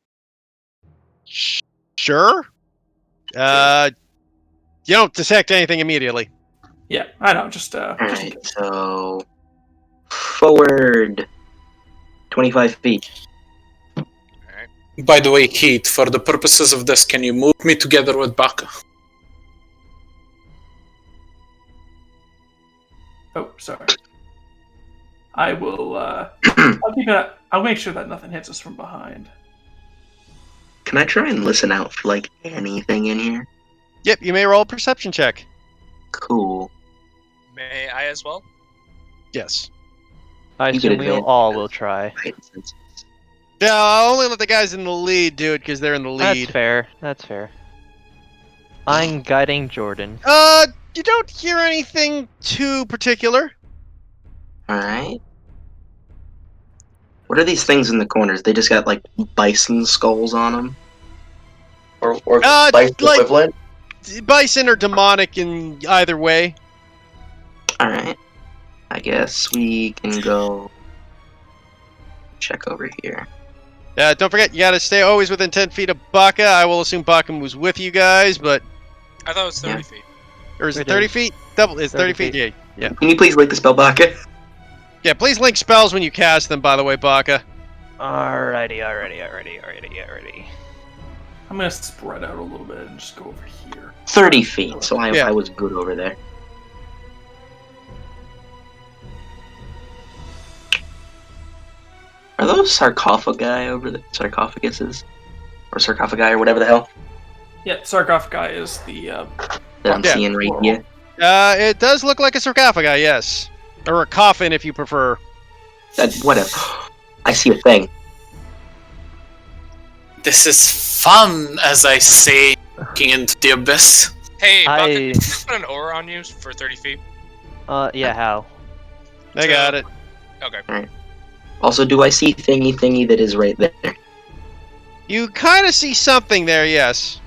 Sure. You don't detect anything immediately. Yeah, I know. Just Alright, so forward 25 feet. By the way, Heath, for the purposes of this, can you move me together with Baka? Oh, sorry. I will. I'll make sure that nothing hits us from behind. Can I try and listen out for anything in here? Yep. You may roll a perception check. Cool. May I as well? Yes. I You could assume we advance all this. will try. Yeah, I'll only let the guys in the lead do it because they're in the lead. That's fair. I'm guiding Jordan. You don't hear anything too particular. Alright. What are these things in the corners? They just got bison skulls on them? Or bison equivalent? Bison are demonic in either way. Alright. I guess we can go check over here. Don't forget, you gotta stay always within 10 feet of Baka. I will assume Baka was with you guys, but... I thought it was 30 feet. Or is it 30 feet? It's 30 feet. Yeah. Can you please link the spell Baka? Yeah, please link spells when you cast them, by the way, Baka. Alrighty. I'm gonna spread out a little bit and just go over here. 30 feet, so I Yeah. was good over there. Are those sarcophagi over the sarcophaguses? Or sarcophagi or whatever the hell Yeah, sarcophagi is the that I'm seeing right here? It does look like a sarcophagi, yes. Or a coffin, if you prefer. Whatever. I see a thing. This is fun, as I say, looking into the abyss. Hey, Bucket, I- can you put an aura on you for 30 feet? Yeah, how? I got it. Okay. Also, do I see thingy that is right there? You kind of see something there, yes.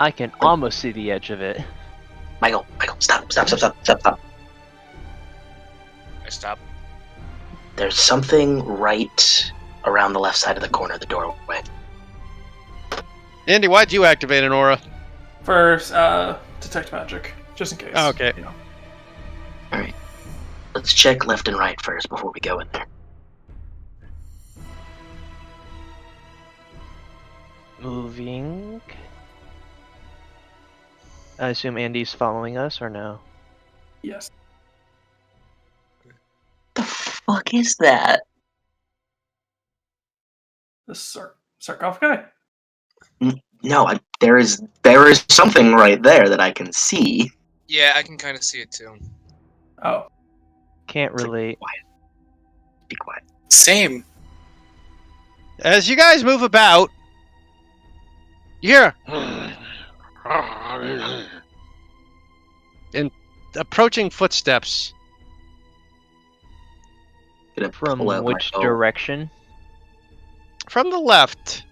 I can almost see the edge of it. Michael, stop. I stop. There's something right around the left side of the corner of the doorway. Andy, why'd you activate an aura? for detect magic, just in case. Oh, okay. You know. Alright. Let's check left and right first before we go in there. Moving. I assume Andy's following us, or no? Yes. The fuck is that? The sarcophagi? No, there is something right there that I can see. Yeah, I can kind of see it too. Oh. Can't relate. Be quiet. Same. As you guys move about, you hear and approaching footsteps. Gonna From pull out my which phone. direction? From the left.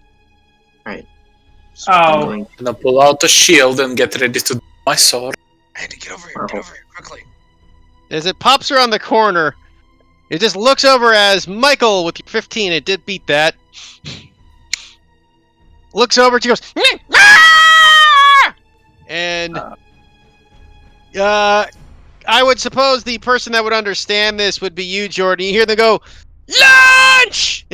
So I'm Oh. going Gonna pull out a shield and get ready to. My sword. Andy, get over here. Get over here quickly. As it pops around the corner, it just looks over as Michael with your 15. It did beat that. Looks over, she goes, "Ah!" And I would suppose the person that would understand this would be you, Jordan. You hear them go, "Lunch!"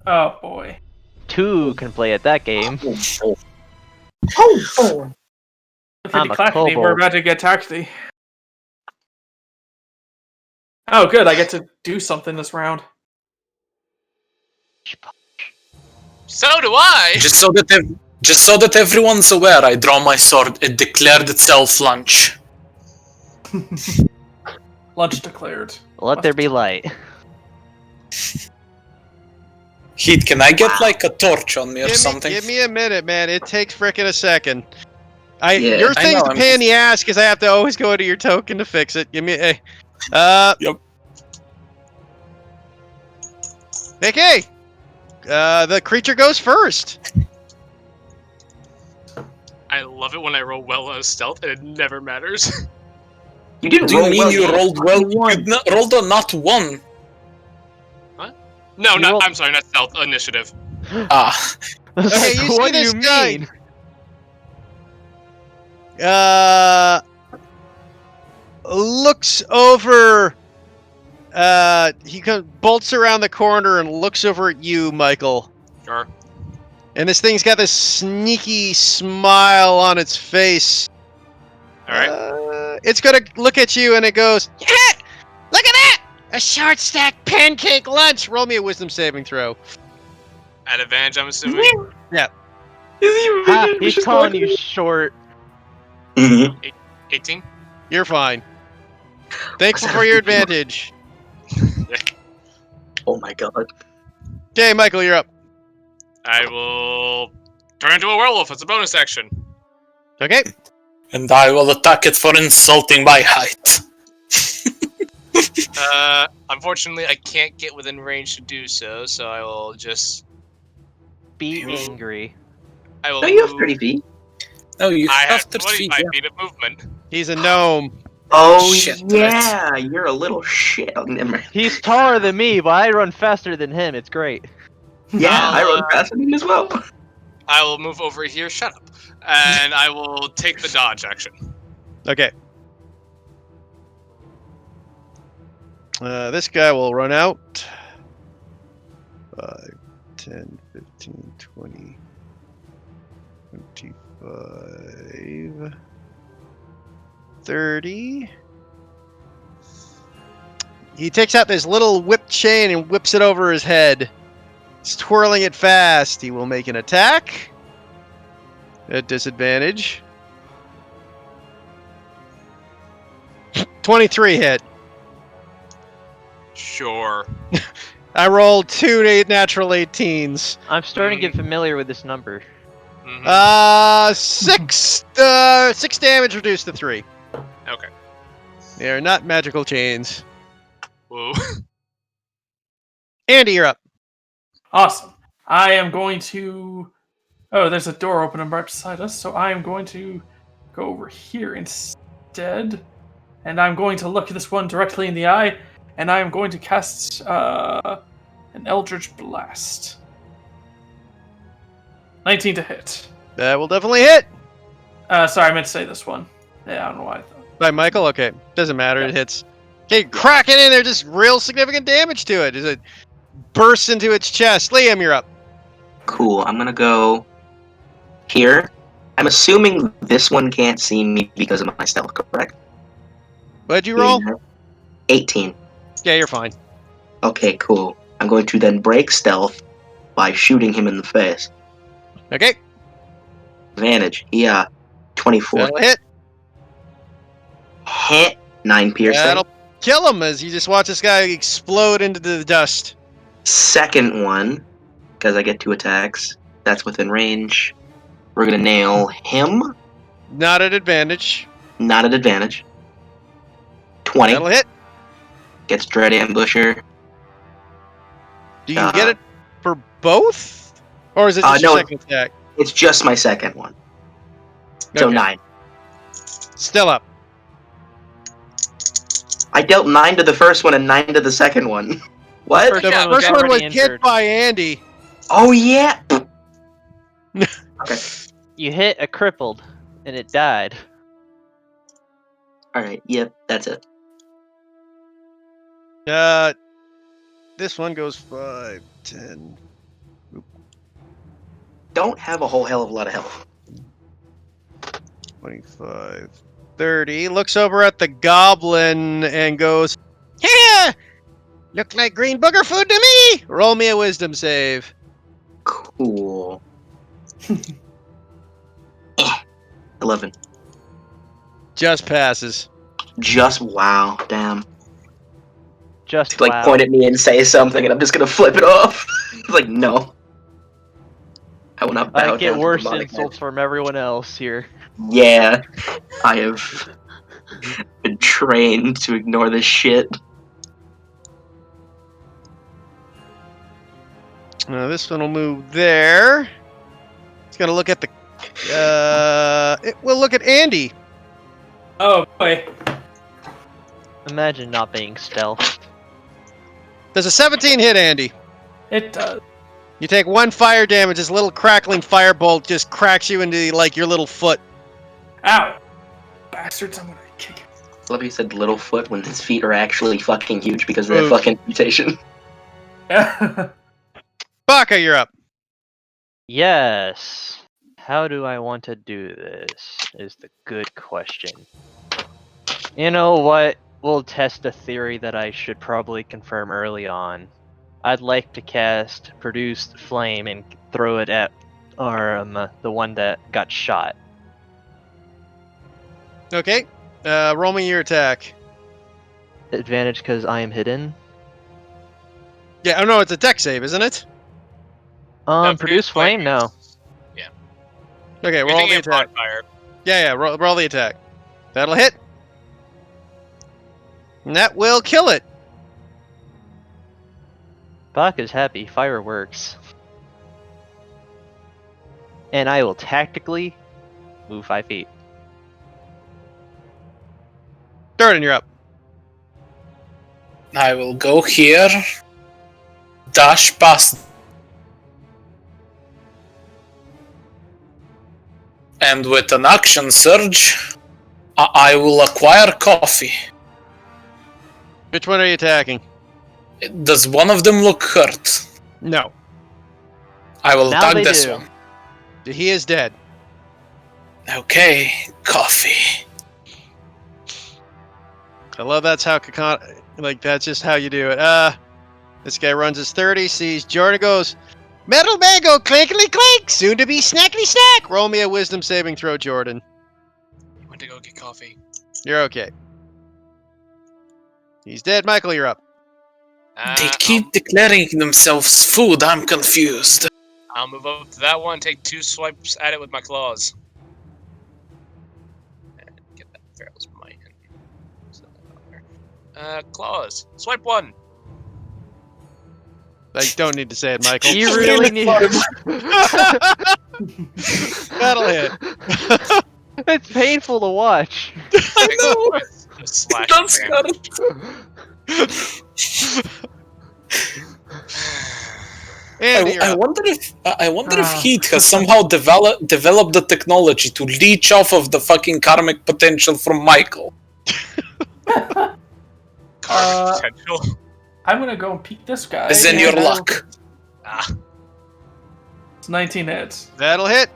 Oh boy. 2 can play at that game. Oh, I'm a Clackety, we're kobold. about to get taxi. Oh, good. I get to do something this round. So do I. Just so that everyone's aware, I draw my sword. It declared itself lunch. Lunch declared. Let there be light. Heat, can I get like a torch on me or Give something? me a minute, man. It takes frickin' a second. Yeah, Your I thing's know, a pain in the ass because I have to always go to your token to fix it. Give me a. Yep. Okay. The creature goes first. I love it when I roll well on stealth and it never matters. You didn't Do you roll mean well. you rolled well? One. You rolled a not 1. No, You rolled- I'm sorry, not stealth. Initiative. Ah. Okay, you see What do this you guy? mean? Looks over. He bolts around the corner and looks over at you, Michael. Sure. And this thing's got this sneaky smile on its face. All right. It's gonna look at you and it goes, "Yeah! Look at that! A short stack pancake lunch!" Roll me a wisdom saving throw. At advantage, I'm assuming. Ha, he's calling you short. Mhm. 18. You're fine. Thankful for your advantage. Oh my god. Okay, Michael, you're up. I will turn into a werewolf. It's a bonus action. Okay. And I will attack it for insulting my height. Unfortunately, I can't get within range to do so, so I will just. Be angry. I will. No, you have move- 30 feet. No, you I have have 30 feet. 25 Yeah. feet of movement. He's a gnome. Oh, Shit, yeah. You're a little shit. Oh, never mind. He's taller than me, but I run faster than him. It's great. Yeah, I I'll, run faster than him as well. I will move over here. Shut up. And I will take the dodge action. Okay. This guy will run out. 5, 10, 15, 20, 25, 30. He takes out this little whip chain and whips it over his head. He's twirling it fast. He will make an attack. At disadvantage. 23 hit. Sure. I rolled 2 natural 18s. I'm starting to get familiar with this number. Mhm. 6 damage reduced to 3. Okay. They are not magical chains. Whoa. Andy, you're up. Awesome. I am going to. Oh, there's a door open right beside us, so I am going to go over here instead. And I'm going to look this one directly in the eye, and I am going to cast an Eldritch Blast. 19 to hit. That will definitely hit. Sorry, I meant to say this one. Yeah, I don't know why I thought. By Michael? Okay. Doesn't matter. It hits. Okay, crack it in there. Just real significant damage to it. As it bursts into its chest. Liam, you're up. Cool. I'm gonna go here. I'm assuming this one can't see me because of my stealth, correct? What'd you roll? 18. Yeah, you're fine. Okay, cool. I'm going to then break stealth by shooting him in the face. Okay. Advantage. Yeah. 24. That'll hit. Hit. 9 piercing. That'll kill him as you just watch this guy explode into the dust. Second one, because I get 2 attacks. That's within range. We're gonna nail him. Not at advantage. Not at advantage. 20. That'll hit. Gets Dread Ambusher. Do you get it for both? Or is it just no. your second attack? It's just my second one. So Okay. 9. Still up. I dealt 9 to the first one and 9 to the second one. What? First The one was first one was already hit injured. by Andy. Oh yeah. You hit a crippled, and it died. All right. Yep. That's it. This one goes 5, 10. Don't have a whole hell of a lot of health. 25, 30. Looks over at the goblin and goes, "Yeah, look like green booger food to me." Roll me a wisdom save. Cool. 11. Just passes. Just wow. Damn. Just Like wow. point at me and say something, and I'm just gonna flip it off. Like no. I will not bow I down get to worse demonic insults from everyone else here. magic. Yeah. I have been trained to ignore this shit. This one will move there. It's gonna look at the. It will look at Andy. Oh boy. Imagine not being stealth. Does a 17 hit Andy? It does. You take 1 fire damage. This little crackling firebolt just cracks you into like your little foot. Ow. Bastards, I'm gonna kick him. I love you said Littlefoot when his feet are actually fucking huge because of that Oof. fucking mutation. Baka, you're up. Yes. How do I want to do this? Is the good question. You know what? We'll test a theory that I should probably confirm early on. I'd like to cast Produced Flame and throw it at the one that got shot. Okay. Roll me your attack. Advantage because I am hidden. Yeah, oh no, it's a deck save, isn't it? Produce Flame? No. Okay, You're roll the thinking of attack. Bonfire. Yeah, roll the attack. That'll hit. And that will kill it. Bach is happy. Fireworks. And I will tactically move 5 feet. Jordan, you're up. I will go here, dash past, and with an action surge, I will acquire coffee. Which one are you attacking? Does one of them look hurt? No. I will Now attack they this do. one. He is dead. Okay, coffee. I love that's how Kakana, like that's just how you do it. This guy runs his 30, sees Jordan, goes, "Metal mango, clankily clank, soon to be snackety snack." Roll me a wisdom saving throw, Jordan. He went to go get coffee. You're okay. He's dead. Michael, you're up. They keep declaring themselves food. I'm confused. I'll move up to that one, take 2 swipes at it with my claws. And get that Pharaoh's Might. Claws. Swipe 1. I don't need to say it, Michael. You really need. That'll hit. It's painful to watch. I know. Slash That's damage. Andy, you're I up. wonder if Heat has somehow developed the technology to leech off of the fucking karmic potential from Michael. Karmic potential. I'm gonna go and peek this guy. As in and your I'll- luck. It's 19 hits. That'll hit.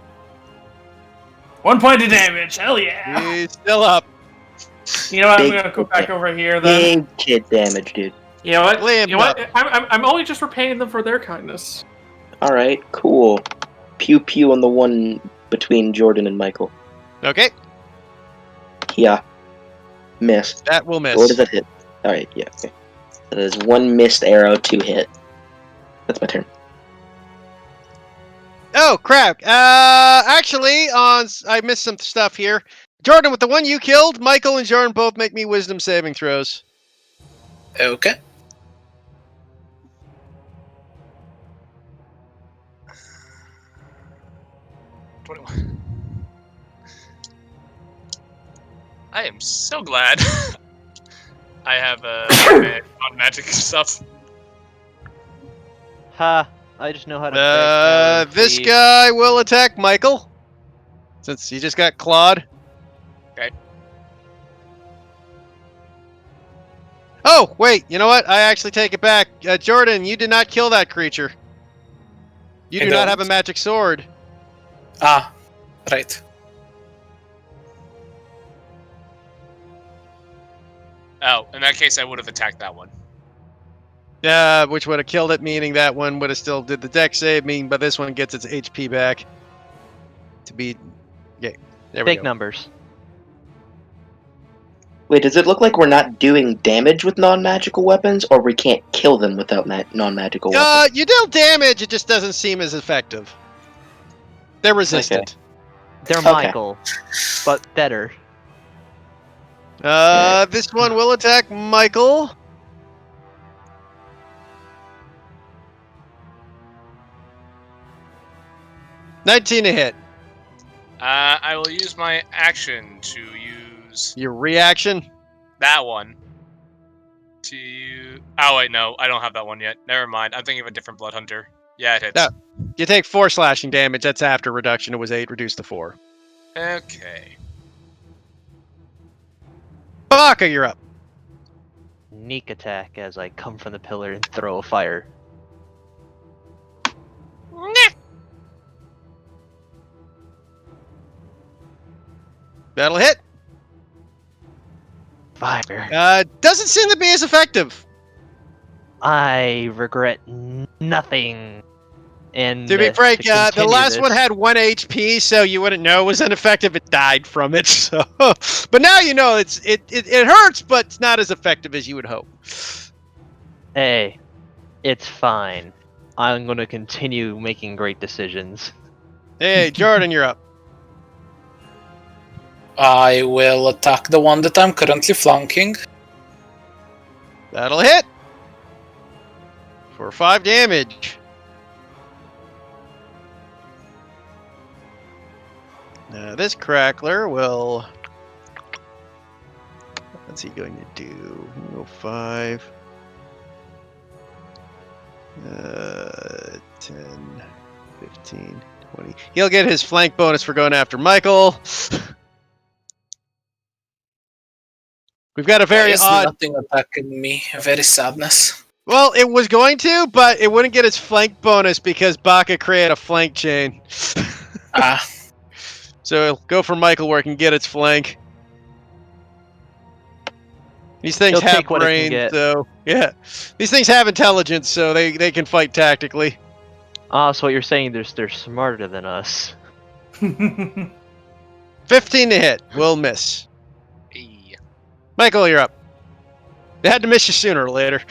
1 point of damage. Hell yeah. He's still up. You know what? I'm Big- gonna go back over here then. Big kid damage, dude. You know what? Liam, You know what? I'm only just repaying them for their kindness. Alright, cool. Pew pew on the one between Jordan and Michael. Okay, Yeah. Miss. that will miss. Or does that hit? Alright, yeah, okay. That is 1 missed arrow, 2 hit. That's my turn. Oh crap! Actually, I missed some stuff here. Jordan, with the one you killed, Michael and Jordan both make me wisdom saving throws. Okay. I am so glad I have non-magic stuff. Ha! I just know how to beg, now, This please. guy will attack Michael. Since he just got clawed. Okay. Oh, wait, you know what? I actually take it back. Jordan, you did not kill that creature. You I do not have a don't. magic sword. Ah, right. Oh, in that case, I would have attacked that one. Which would have killed it, meaning that one would have still did the deck save, but this one gets its HP back. To be... Yeah, there we Fake go. numbers. Wait, does it look like we're not doing damage with non-magical weapons, or we can't kill them without non-magical weapons? You deal damage, it just doesn't seem as effective. They're resistant. They're Okay. Michael, but better. This one will attack Michael. $19 to hit. I will use my action to use Your reaction. that one. Oh wait, no, I don't have that one yet. Never mind. I'm thinking of a different blood hunter. Yeah, it hits. No. You take 4 slashing damage. That's after reduction. It was 8, reduced to 4. Okay. Baka, you're up. Sneak attack as I come from the pillar and throw a fire. That'll hit. Fire. Doesn't seem to be as effective. I regret nothing. And To be frank, the continue last one this- had 1 HP, so you wouldn't know it was ineffective. It died from it. So, but now you know it hurts, but it's not as effective as you would hope. Hey, it's fine. I'm gonna continue making great decisions. Hey, Jordan, you're up. I will attack the one that I'm currently flanking. That'll hit for 5 damage. Now this crackler will. What's he going to do? Go 5. 10, 15, 20. He'll get his flank bonus for going after Michael. We've got a very There is odd. nothing attacking me. Very sadness. Well, it was going to, but it wouldn't get its flank bonus because Baka created a flank chain. Ah, So it'll go for Michael where it can get its flank. These things He'll have take what it can brains, get. so yeah. These things have intelligence, so they can fight tactically. Ah, so what you're saying is they're smarter than us. 15 to hit. Will miss. Hey. Michael, you're up. They had to miss you sooner or later.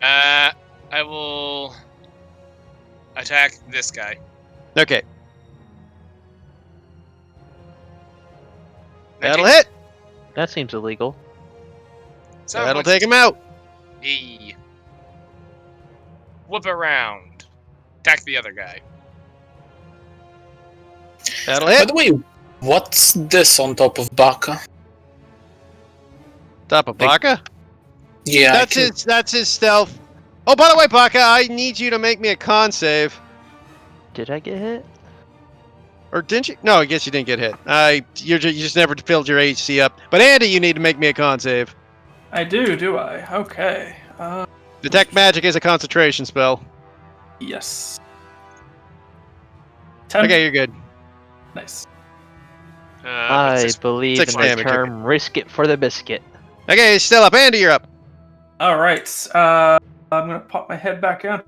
I will attack this guy. Okay. That'll 19. hit. That seems illegal. So That'll much- take him out. Hey. Whoop around. Attack the other guy. That'll by hit. the way, what's this on top of Baka? Top of Like- Baka? Yeah, That's his stealth. Oh, by the way, Baka, I need you to make me a con save. Did I get hit? Or didn't you? No, I guess you didn't get hit. You just never filled your AC up. But Andy, you need to make me a con save. I do I? Okay. Detect magic is a concentration spell. Yes. 10. Okay, you're good. Nice. I believe six in the damage, okay. term risk it for the biscuit. Okay, he's still up. Andy, you're up. All right. I'm gonna pop my head back in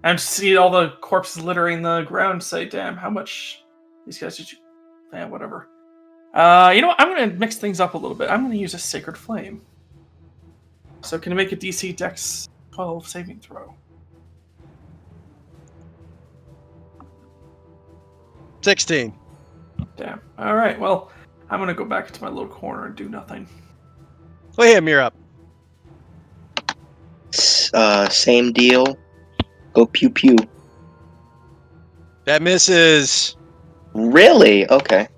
and see all the corpses littering the ground. Say, damn, how much these guys did you? Yeah, whatever. You know what? I'm gonna mix things up a little bit. I'm gonna use a sacred flame. So can I make a DC Dex 12 saving throw? 16. Damn. All right. Well, I'm gonna go back into my little corner and do nothing. Liam, you're up. Same deal. Go pew pew. That misses. Really? Okay.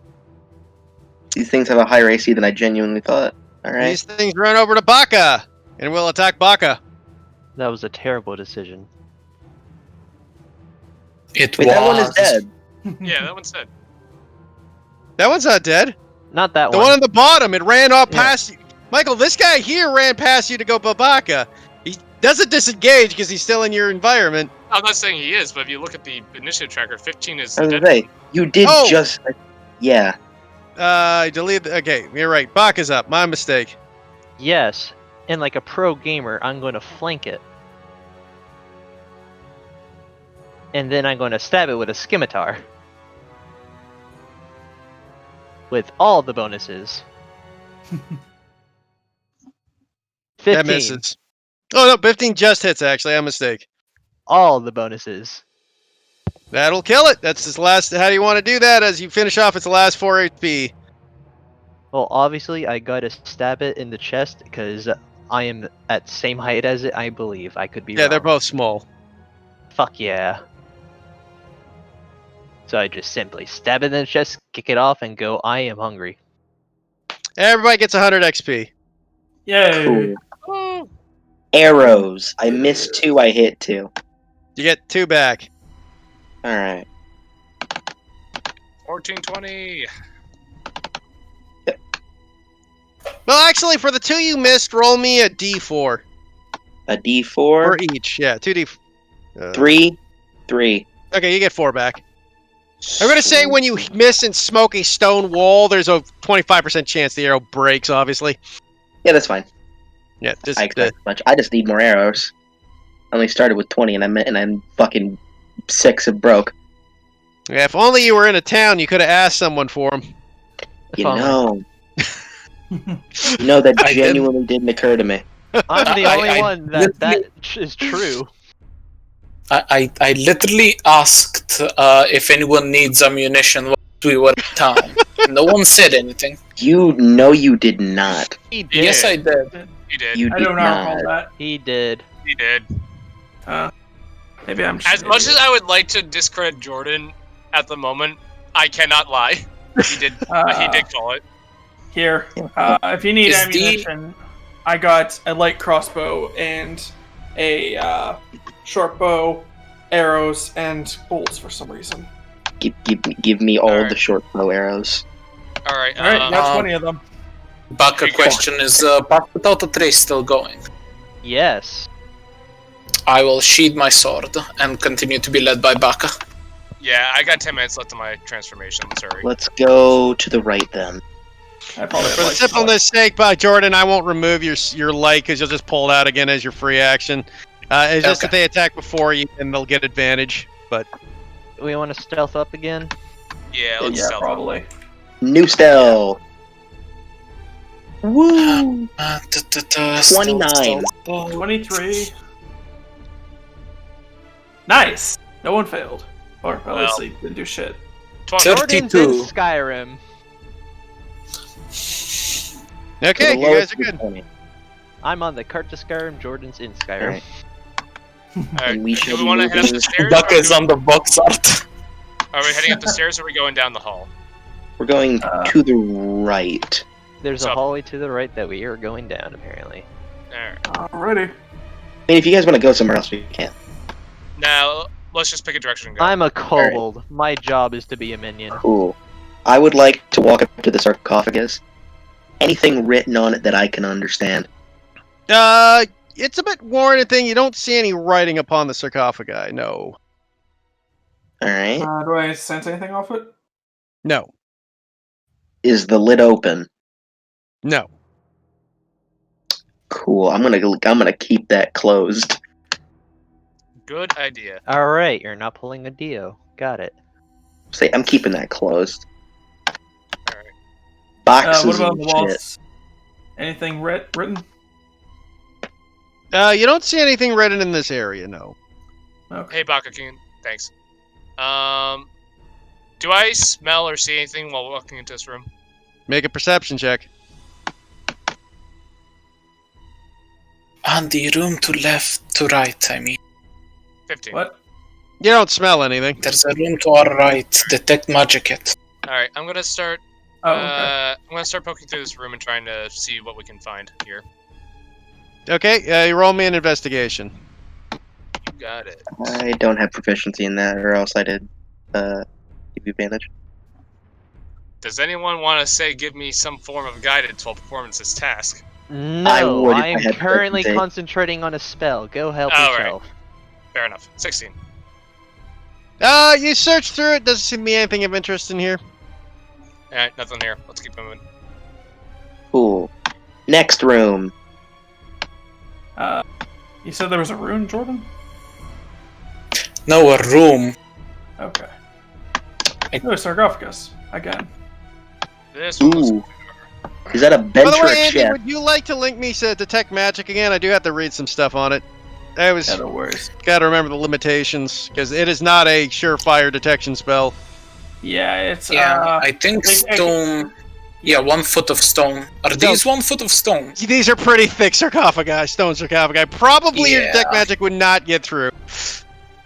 These things have a higher AC than I genuinely thought. Alright. These things run over to Baka, and will attack Baka. That was a terrible decision. It Wait, was. that one is dead. Yeah, that one's dead. That one's not dead. Not that The one. one on the bottom, it ran off Yeah. past you. Michael, this guy here ran past you to go Babaka. He doesn't disengage because he's still in your environment. I'm not saying he is, but if you look at the initiative tracker, 15 is I was dead. gonna say, you did Oh! just. Yeah. I deleted. Okay, you're right. Baka's up. My mistake. Yes, and like a pro gamer, I'm going to flank it. And then I'm going to stab it with a scimitar. With all the bonuses. 15. That misses. Oh no, 15 just hits. Actually, a mistake. All the bonuses. That'll kill it. That's his last. How do you want to do that? As you finish off its last 4 HP. Well, obviously, I gotta stab it in the chest because I am at same height as it. I believe I could be. Yeah, they're wrong. both small. Fuck yeah. So I just simply stab it in the chest, kick it off, and go. I am hungry. Everybody gets 100 XP. Yay! Cool. Arrows. I missed 2, I hit 2. You get 2 back. Alright. 1420. Well, actually, for the 2 you missed, roll me a D4 A D4. for each. Yeah, 2D. 3. 3. Okay, you get 4 back. I'm gonna say when you miss and smoke a stone wall, there's a 25% chance the arrow breaks. Obviously. Yeah, that's fine. Yeah, just I expect much. I just need more arrows. I only started with 20, and I'm fucking 6 have broke. yeah. If only you were in a town, you could have asked someone for them. You Fine. know. You know that I did. genuinely didn't occur to me. I'm the I- only I one that literally- is true. I literally asked if anyone needs ammunition while we were in town. No one said anything. You know you did not. He did. Yes, I did. He did. You I did don't recall not. that. He did. He did. Maybe I'm. As much as I would like to discredit Jordan at the moment, I cannot lie. He did. He did call it. Here, if you need Is ammunition, I got a light crossbow and a short bow, arrows, and bolts for some reason. Give me all Alright. the short bow arrows. All right. All right, got Um, 20 of them. Baka question is Path Without a Trace still going? Yes. I will sheathe my sword and continue to be led by Baka. Yeah, I got 10 minutes left of my transformation. Sorry. Let's go to the right then. I probably have For the light simpleness sake, Jordan, I won't remove your light because you'll just pull it out again as your free action. It's just Okay. if they attack before you, then they'll get advantage. But We want to stealth up again. Yeah, let's Yeah, stealth. probably. New stealth. Woo! 29. 23. Nice. No one failed. Or at least Well. they didn't do shit. 20. Jordan's 32. in Skyrim. okay, The you guys lowest are good. is 20. I'm on the cart to Skyrim. Jordan's in Skyrim. Alright. All right. And we Do shall we be want to head up moving- the stairs? Baka is on the box art. Are we heading up the stairs or are we going down the hall? We're going to the right. There's So- a hallway to the right that we are going down, apparently. Alright. Alrighty. I mean, if you guys want to go somewhere else, we can. Now, let's just pick a direction and go. I'm a kobold. My job is to be a minion. Cool. I would like to walk up to the sarcophagus. Anything written on it that I can understand. It's a bit worn and thing. You don't see any writing upon the sarcophagi. No, Alright. Do I sense anything off it? no, Is the lid open? no. Cool. I'm gonna keep that closed. Good idea. Alright, you're not pulling a Dio. Got it. Say I'm keeping that closed. Alright. Boxes What about and the shit. walls? Anything written? You don't see anything written in this area. No. Okay. Hey, Baka King. Thanks. Do I smell or see anything while walking into this room? Make a perception check. On the room to left, to right, I mean. 15. What? You don't smell anything. There's a room to our right. Detect magic it. Alright, I'm gonna start Oh, okay. I'm gonna start poking through this room and trying to see what we can find here. Okay, you roll me an investigation. You got it. I don't have proficiency in that, or else I did give you advantage. Does anyone want to give me some form of guidance while performing this task? No, would if I I am had currently proficiency. concentrating on a spell. Go help All right. yourself. Fair enough. 16. You search through it. Doesn't seem to be anything of interest in here. Alright, nothing here. Let's keep moving. Cool. Next room. You said there was a rune, Jordan? No, a room. Okay. Oh, a sarcophagus. Again. This one looks Ooh. Is that a By bench the or way, a Andy, chest? would you like to link me to Detect Magic again? I do have to read some stuff on it. I was Yeah, no worries. gotta remember the limitations because it is not a surefire detection spell. Yeah, it's Yeah, I think I- stone. Yeah, 1 foot of stone. Are these 1 foot of stone? These are pretty thick sarcophagi, stone sarcophagi. Probably your Detect Yeah. Magic would not get through.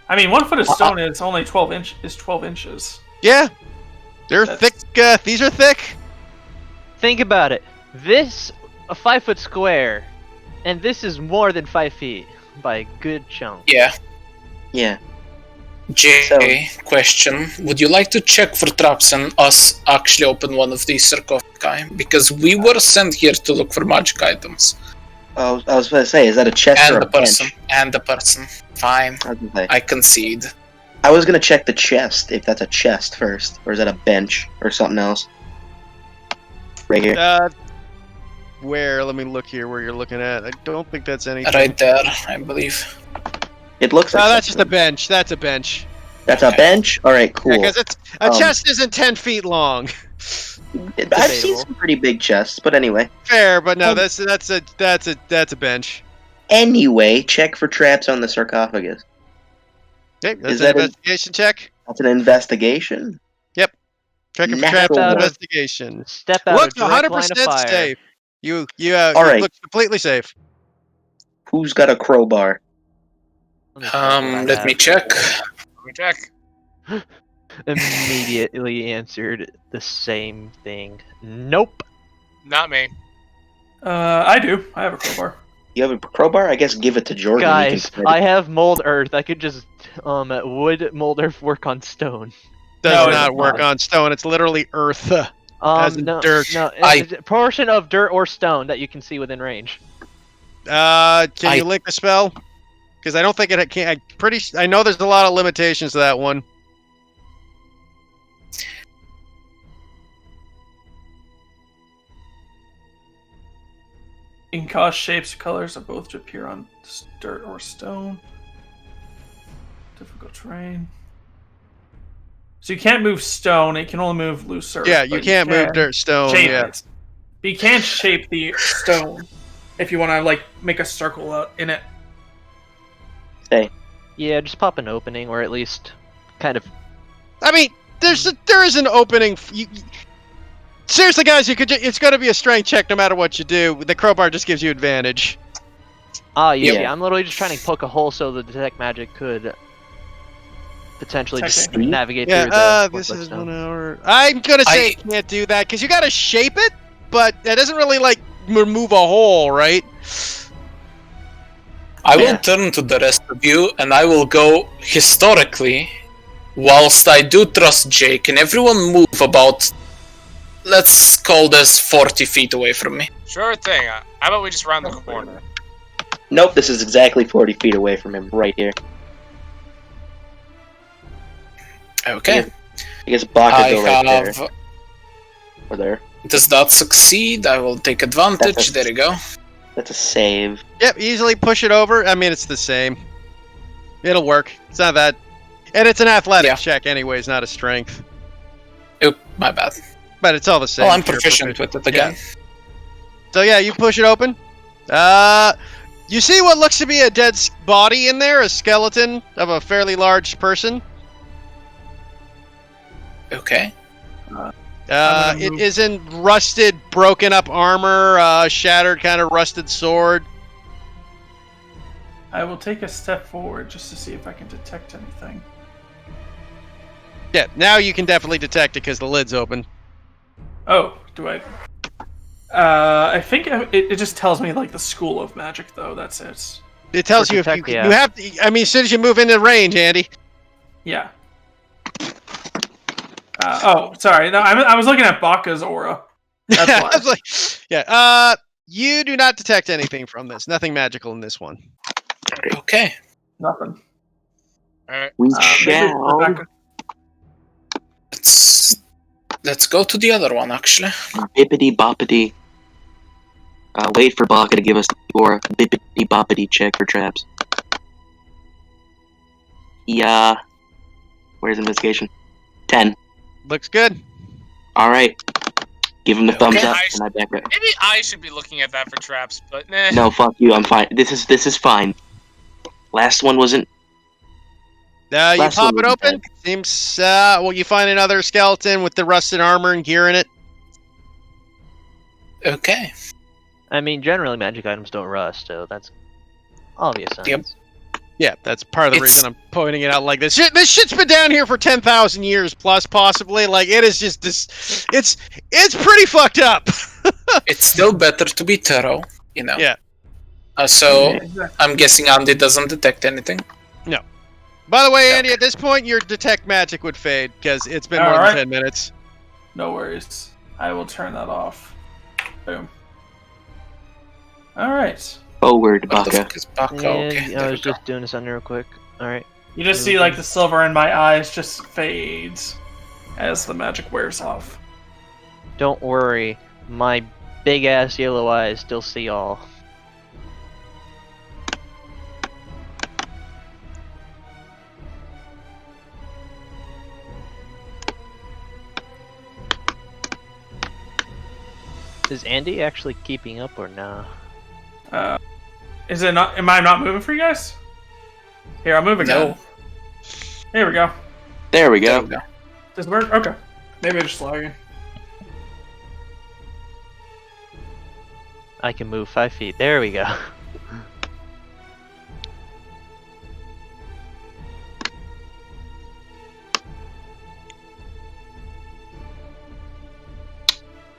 I mean, 1 foot of stone is only 12 inches. Yeah, they're That's- thick. These are thick. Think about it. This, a 5-foot square, and this is more than 5 feet by a good chunk. Yeah. Yeah. Jay, question. Would you like to check for traps and us actually open one of these sarcophagi? Because we were sent here to look for magic items. I was going to say, is that a chest or And a the person. bench? And the person. Fine. I was gonna say. I concede. I was gonna check the chest, if that's a chest first, or is that a bench or something else? Right here. Where? Let me look here. Where you're looking at? I don't think that's anything. Right there, I believe. It looks like No, that's just a something. bench. That's a bench. That's a bench. All right, cool. Because it's a Um, chest isn't 10 feet long. I've seen debatable. some pretty big chests, but anyway. Fair, but no, Um, that's a bench. Anyway, check for traps on the sarcophagus. Okay, that's Is an that an- investigation check. That's an investigation. Checking for Natural traps. one. Investigation. Step out Looks of direct line of 100% fire. safe. You All right. look completely safe. Who's got a crowbar? Let me check what I Let me have. check. Let me check. Immediately answered the same thing. Nope. Not me. I do. I have a crowbar. You have a crowbar? I guess give it to Jordan. He can Guys, spread it. I have mold earth. I could just would mold earth work on stone. Does No, it not does work not. on stone. It's literally earth. As in No, dirt. no, I- it's a portion of dirt or stone that you can see within range. Can I- you link the spell? Because I don't think it can. I know there's a lot of limitations to that one. You can cause shapes, colors of both to appear on dirt or stone. Difficult terrain. So you can't move stone. It can only move loose earth. Yeah, you but can't move can dirt, stone. shape Yeah. it. But you can shape the stone if you want to like make a circle out in it. Yeah, just pop an opening, or at least kind of. I mean, there is an opening. Seriously, guys, it's going to be a strength check no matter what you do. The crowbar just gives you advantage. Ah, yeah, Yeah. yeah. I'm literally just trying to poke a hole so the detect magic could potentially just Technically. navigate Yeah, through the. this foot is stone. 1 hour. I'm going to say I- it can't do that because you got to shape it, but it doesn't really like remove a hole, right? I will Yeah. turn to the rest of you and I will go historically. Whilst I do trust Jake, and everyone move about, let's call this 40 feet away from me. Sure thing. How about we just round the corner? Nope, this is exactly 40 feet away from him, right here. Okay. I guess Bach I could go right there. have. Or there. Does that succeed? I will take advantage. That's a- There you go. That's a save. Yep, easily push it over. I mean, it's the same. It'll work. It's not that. And it's an athletics check, anyways, not a strength. Oop, my bad. But it's all the same. Well, I'm You're proficient with it again. So yeah, you push it open. You see what looks to be a dead body in there, a skeleton of a fairly large person. Okay. I'm gonna It move- is in rusted, broken up armor, shattered kind of rusted sword. I will take a step forward just to see if I can detect anything. Yeah, now you can definitely detect it because the lid's open. Oh, do I? I think it just tells me like the school of magic though. That's it. It tells For you if detect, you yeah. you have to. I mean, as soon as you move into range, Andy. Yeah. Oh, sorry. No, I was looking at Baka's aura. That's I why. was like, yeah. You do not detect anything from this. Nothing magical in this one. Okay. Nothing. Alright. We Maybe shall. Rebecca. Let's go to the other one, actually. Bippity boppity. Wait for Baka to give us the aura. Bippity boppity check for traps. Yeah. Where's investigation? 10. Looks good. Alright. Give him the thumbs Okay. up, and I back up. Maybe I should be looking at that for traps, but nah. No, fuck you. I'm fine. This is fine. Last one wasn't. You Last pop one it was open. Seems well. You find another skeleton with the rusted armor and gear in it. Okay. I mean, generally magic items don't rust, so that's obvious signs. Yep. Yeah, that's part of the It's- reason I'm pointing it out like this. This shit's been down here for 10,000 years plus, possibly. Like it is just this. It's pretty fucked up. It's still better to be thorough, you know. Yeah. So Exactly. I'm guessing Andy doesn't detect anything. By the way, Andy, at this point, your detect magic would fade because it's been more Alright. than 10 minutes. No worries. I will turn that off. Boom. All right. Forward, What the Baka. fuck is Baka? Yeah, Okay, I there we was go. just doing this under real quick. Alright. You just see like the silver in my eyes just fades as the magic wears off. Don't worry, my big ass yellow eyes still see all. Is Andy actually keeping up or nah? Is it not? Am I not moving for you guys? Here, I'll move again. No. Here we go. There we There go. we go. Does it work? Okay. Maybe I just lagging. I can move 5 feet. There we go.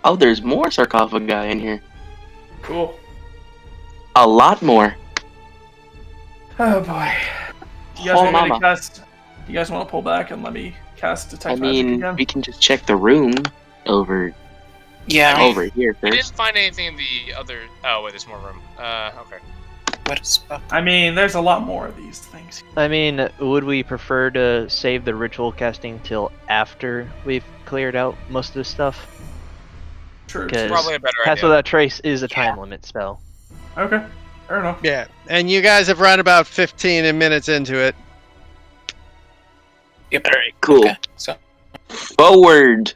Oh, there's more sarcophagi in here. Cool. A lot more. Oh boy. Do you guys Oh, want me mama. to cast? Do you guys want to pull back and let me cast detect I magic mean, again? we can just check the room over Yeah. over here I first. didn't find anything in the other. Oh wait, there's more room. Okay. Where's Baka? I mean, there's a lot more of these things. I mean, would we prefer to save the ritual casting till after we've cleared out most of this stuff? True. Okay. Probably a better Cast idea. Without Trace is a time limit spell. Okay. Fair enough. Yeah, and you guys have run about 15 minutes into it. Yep. Alright, cool. Okay. So Forward.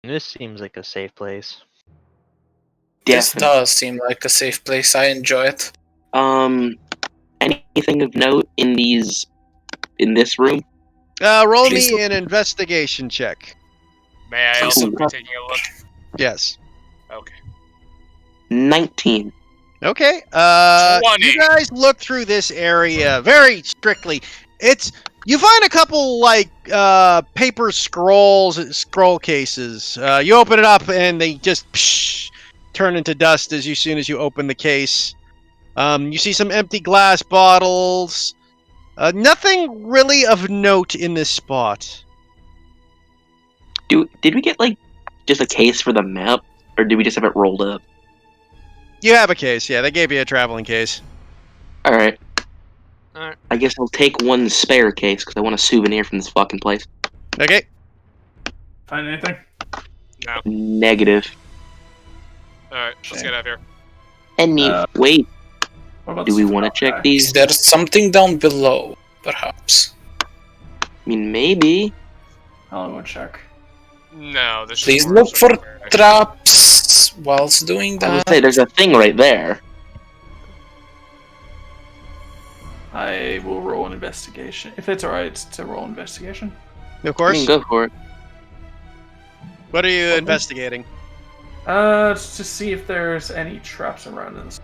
This seems like a safe place. this Definitely. does seem like a safe place. I enjoy it. Anything of note in this room? Roll Please me look. an investigation check. May I also Ooh. be taking a look? Yes. Okay. 19. Okay. 20. You guys look through this area very strictly. You find a couple like paper scroll cases. You open it up and they just turn into dust as soon as you open the case. You see some empty glass bottles. Nothing really of note in this spot. Did we get like just a case for the map, or did we just have it rolled up? You have a case, yeah. They gave you a traveling case. All right. Alright. I guess I'll take one spare case because I want a souvenir from this fucking place. Okay. Find anything? No. Negative. Alright, let's get out of here. Wait. What about Do we the want to check sarcophagi? Is these? there something down below, perhaps? I mean, maybe. I'll go check. No, there's Please more look for somewhere. traps whilst doing I was that. gonna say there's a thing right there. I will roll an investigation. If it's alright to roll investigation. Of I course. mean, go for it. What are you Okay. investigating? To see if there's any traps around in this.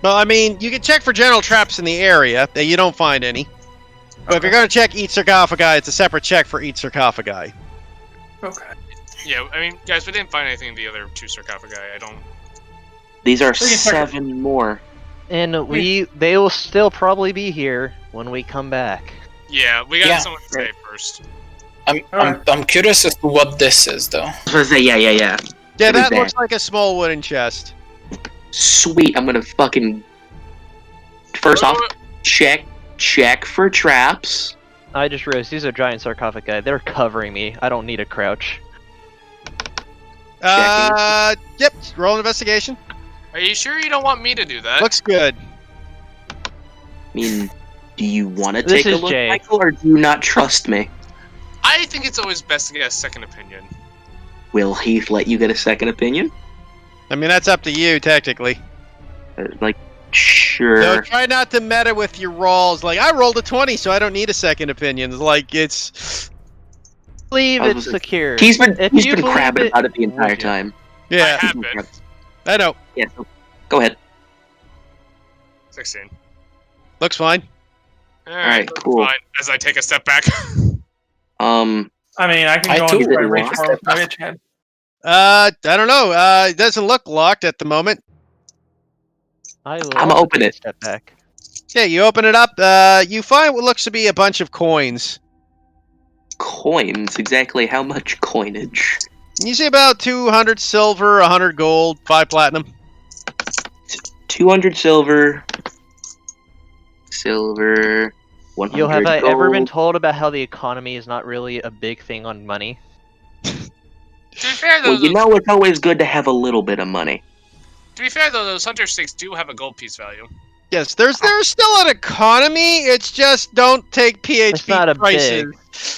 Well, I mean, you can check for general traps in the area. That you don't find any. But if you're going to check each sarcophagi, it's a separate check for each sarcophagi. Okay. Yeah, I mean, guys, we didn't find anything in the other 2 sarcophagi. I don't. These are We can check 7 more. And they will still probably be here when we come back. Yeah, we got Yeah. someone to say first. I'm curious as to what this is, though. I was gonna say, yeah. Yeah, What is that looks that? like a small wooden chest. Sweet, I'm gonna fucking... First off, check for traps. I just realized these are giant sarcophagi. They're covering me. I don't need a crouch. Yep, roll an investigation. Are you sure you don't want me to do that? Looks good. I mean, do you want to This take a is look, Jay. Michael, or do you not trust me? I think it's always best to get a second opinion. Will Heath let you get a second opinion? I mean, that's up to you, technically. Sure. So try not to meta with your rolls. Like, I rolled a 20, so I don't need a second opinion. Like, it's... Believe I was it's gonna secure. He's been If he's you been believe crabbing it, about it the entire would you? time. Yeah, I have been. I know. Yeah, so go ahead. 16. Looks fine. Alright, that's cool. Fine, as I take a step back. I mean, I can I go too on my would reach lost more it. with my Chad. I don't know. It doesn't look locked at the moment. I will I'ma also open take a it. Step back. Yeah, you open it up. You find what looks to be a bunch of coins. Coins, exactly how much coinage? You see about 200 silver, 100 gold, 5 platinum. 200 silver. 100 Yo, have I gold. ever been told about how the economy is not really a big thing on money? To be fair, though, Well, you know it's always good to have a little bit of money. those hunter sticks do have a gold piece value. Yes, there's still an economy. It's just don't take PHP It's not a prices.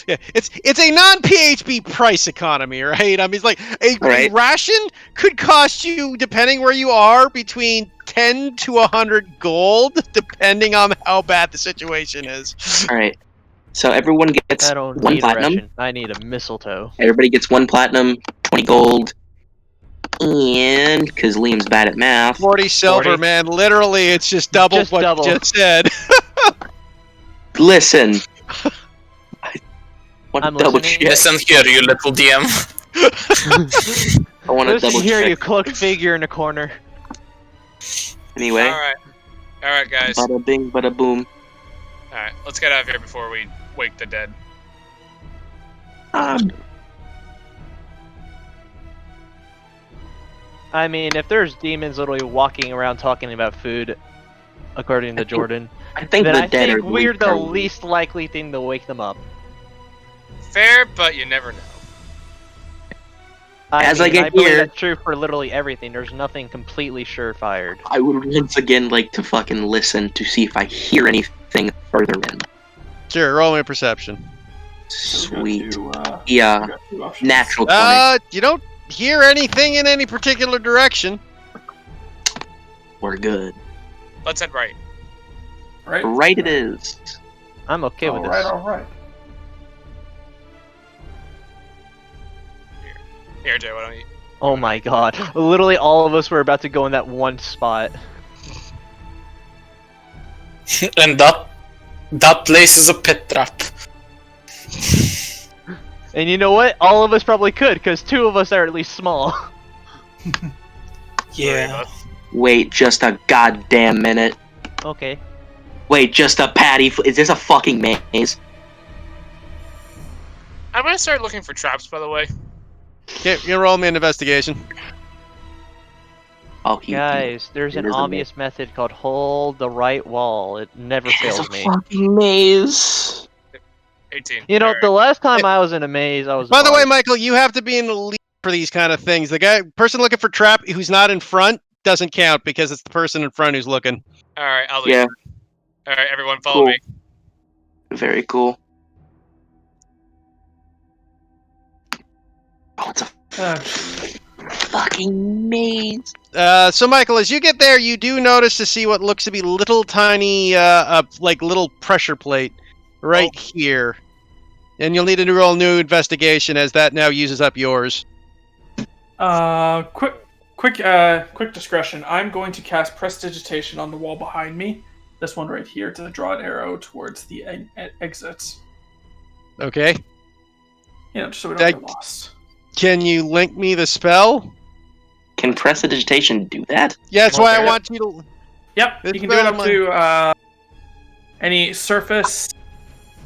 Yeah, it's a non-PHP price economy, right? I mean, it's like a Right. ration could cost you, depending where you are, between 10 to 100 gold, depending on how bad the situation is. Alright. So everyone gets I don't 1 need a platinum. ration. I need a mistletoe. Everybody gets 1 platinum, 20 gold. And, because Liam's bad at math, 40 silver, 40. man. Literally, it's just double Just what double. you just said. listen. I want to I'm double listening. check. Listen here, you little DM. I want to Listen double here, check. you cloaked figure in the corner. Anyway, Alright, guys. bada bing, bada boom. Alright, let's get out of here before we wake the dead. I mean, if there's demons literally walking around talking about food, according to Jordan, I think then the I dead think are we're the terrible. least likely thing to wake them up. Fair, but you never know. As I get I believe here- that's true for literally everything. There's nothing completely surefired. I would once again like to fucking listen to see if I hear anything further in. Sure, roll me a perception. Sweet. We Yeah, got 2 options. natural 20. You don't hear anything in any particular direction. We're good. Let's head right. Right? Right it is. I'm okay with Alright, this. alright. Here, Jay, why don't you... Oh my god. Literally all of us were about to go in that one spot. And that place is a pit trap. And you know what? All of us probably could, because 2 of us are at least small. Yeah. Wait just a goddamn minute. Okay. Wait, just a patty. Is this a fucking maze? I'm gonna start looking for traps, by the way. Okay, you roll me an investigation. Oh, he. Guys, there's It an is a obvious method called hold the right wall. It never It's fails a me. fucking maze. 18. You know, Alright. the last time I was in a maze, I was. By the way, barred. Michael, you have to be in the lead for these kind of things. The person looking for trap who's not in front doesn't count because it's the person in front who's looking. Alright, I'll leave. Yeah, Alright, everyone, follow Cool. me. very cool. Oh, it's a fucking maze. So, Michael, as you get there, you do notice to see what looks to be little tiny, like little pressure plate right here. And you'll need to roll new investigation as that now uses up yours. Quick quick discretion. I'm going to cast Prestidigitation on the wall behind me. This one right here to draw an arrow towards the exits. Okay. Just so we don't get lost. Can you link me the spell? Can Prestidigitation do that? Yeah, that's why I want you to. Yep, It's you can do it up better to any surface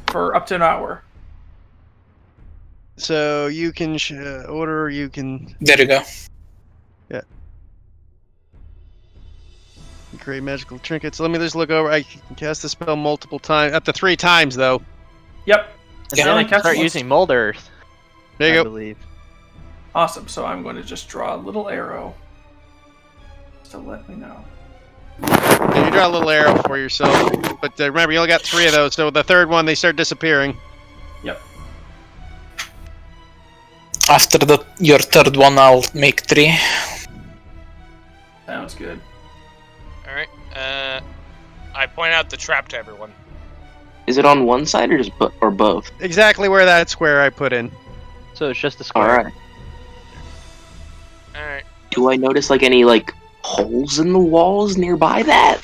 for up to an hour. So you can order. You can There you go. create magical trinkets. Let me just look over. I can cast the spell multiple times, up to 3 times though. Yep. And Yeah, then I I only can cast start once. using Mold Earth. There you I go. believe. Awesome. So I'm going to just draw a little arrow. So let me know. And you draw a little arrow for yourself. But remember, you only got 3 of those. So the third one, they start disappearing. Yep. After your third one, I'll make 3. Sounds good. All right. I point out the trap to everyone. Is it on one side or or both? Exactly where that square I put in. So it's just a All square. right. All right. Do I notice any holes in the walls nearby that?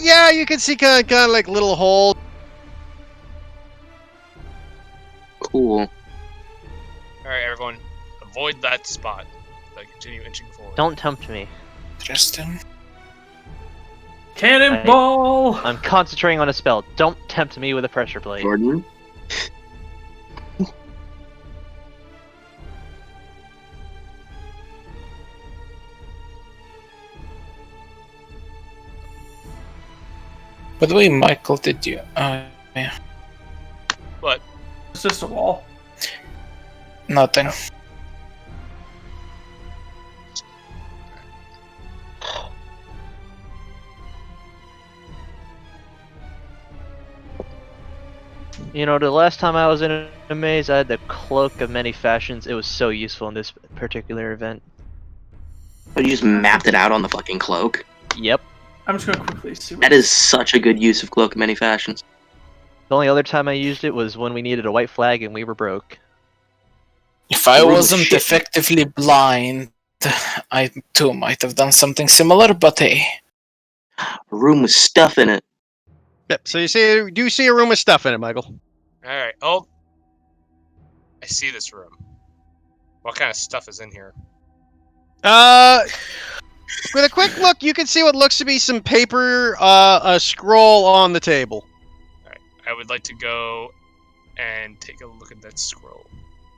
Yeah, you can see kind of like little holes. Cool. All right, everyone, avoid that spot. Continue inching forward. Don't tempt me. Interesting. Cannonball! I'm concentrating on a spell. Don't tempt me with a pressure plate. Jordan? By the way, Michael, did you? Yeah. What? It's just a wall. Nothing. The last time I was in a maze, I had the Cloak of Many Fashions. It was so useful in this particular event. Oh, you just mapped it out on the fucking cloak? Yep. I'm just going to quickly see what That is such a good use of Cloak of Many Fashions. The only other time I used it was when we needed a white flag and we were broke. If I Holy wasn't shit. effectively blind, I too might have done something similar, but hey. A room with stuff in it. Yep. So you do see a room with stuff in it, Michael. All right. Oh, I see this room. What kind of stuff is in here? With a quick look, you can see what looks to be some paper, a scroll on the table. All right. I would like to go and take a look at that scroll.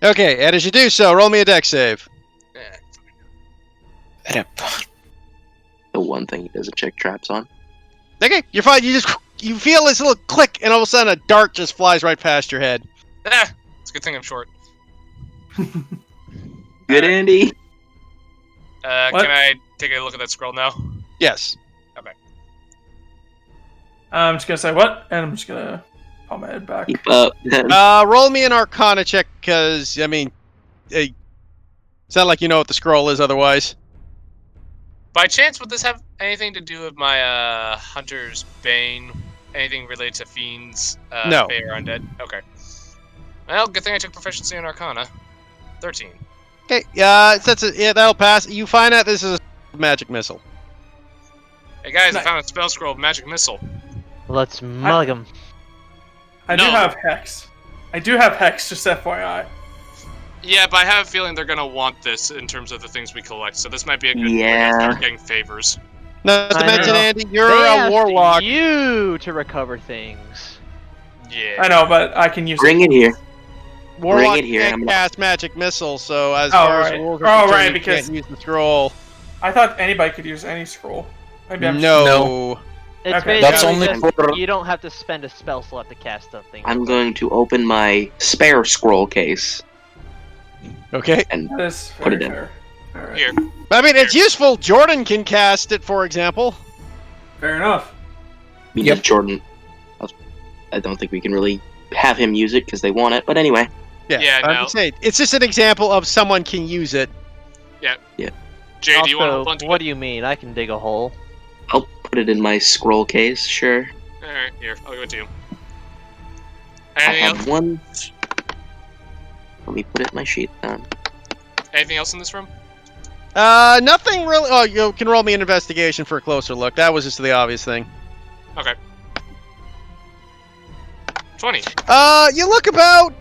Okay, and as you do so, roll me a dex save. Rip. The one thing he doesn't check traps on. Okay, you're fine. You feel this little click, and all of a sudden a dart just flies right past your head. It's a good thing I'm short. Good, Andy. What? Can I take a look at that scroll now? Yes. I'm just going to say what, and I'm just going to pop my head back. Keep up. Roll me an Arcana check, because it's not like you know what the scroll is otherwise. By chance, would this have anything to do with my Hunter's Bane? Anything related to fiends? No. Fae or undead? Okay. Well, good thing I took proficiency in Arcana. 13. Okay, yeah, that'll pass. You find out this is a magic missile. Hey guys, I Nice. found a spell scroll of magic missile. Let's mug him. I do No. have Hex. Just FYI. Yeah, but I have a feeling they're gonna want this in terms of the things we collect, so this might be a good way Yeah. to start getting favors. Not to I mention, know. Andy, you're They a asked warlock. you to recover things. Yeah. I know, but I can use Bring it here. Warlock it here, can't I'm- cast magic missile, so as Oh, far as right. rules Oh, are concerned, right, you because- can't use the scroll. I thought anybody could use any scroll. Maybe I'm No. It's Okay. That's basically only just, for- you don't have to spend a spell slot to cast something. I'm going to open my spare scroll case Okay. and That is Put it very in. fair. Alright. Here. I mean, it's useful. Jordan can cast it, for example. Fair enough. Yep. Jordan. I don't think we can really have him use it because they want it, but anyway. Yeah, I'm no. just saying, it's just an example of someone can use it. Jay, do you want to Also, hold on to what it? do you mean? I can dig a hole. I'll put it in my scroll case, sure. Alright, here, I'll give it to you. I Anything have else? one. Let me put it in my sheet then. Anything else in this room? Nothing really. Oh, you can roll me an investigation for a closer look. That was just the obvious thing. Okay. 20. You look about.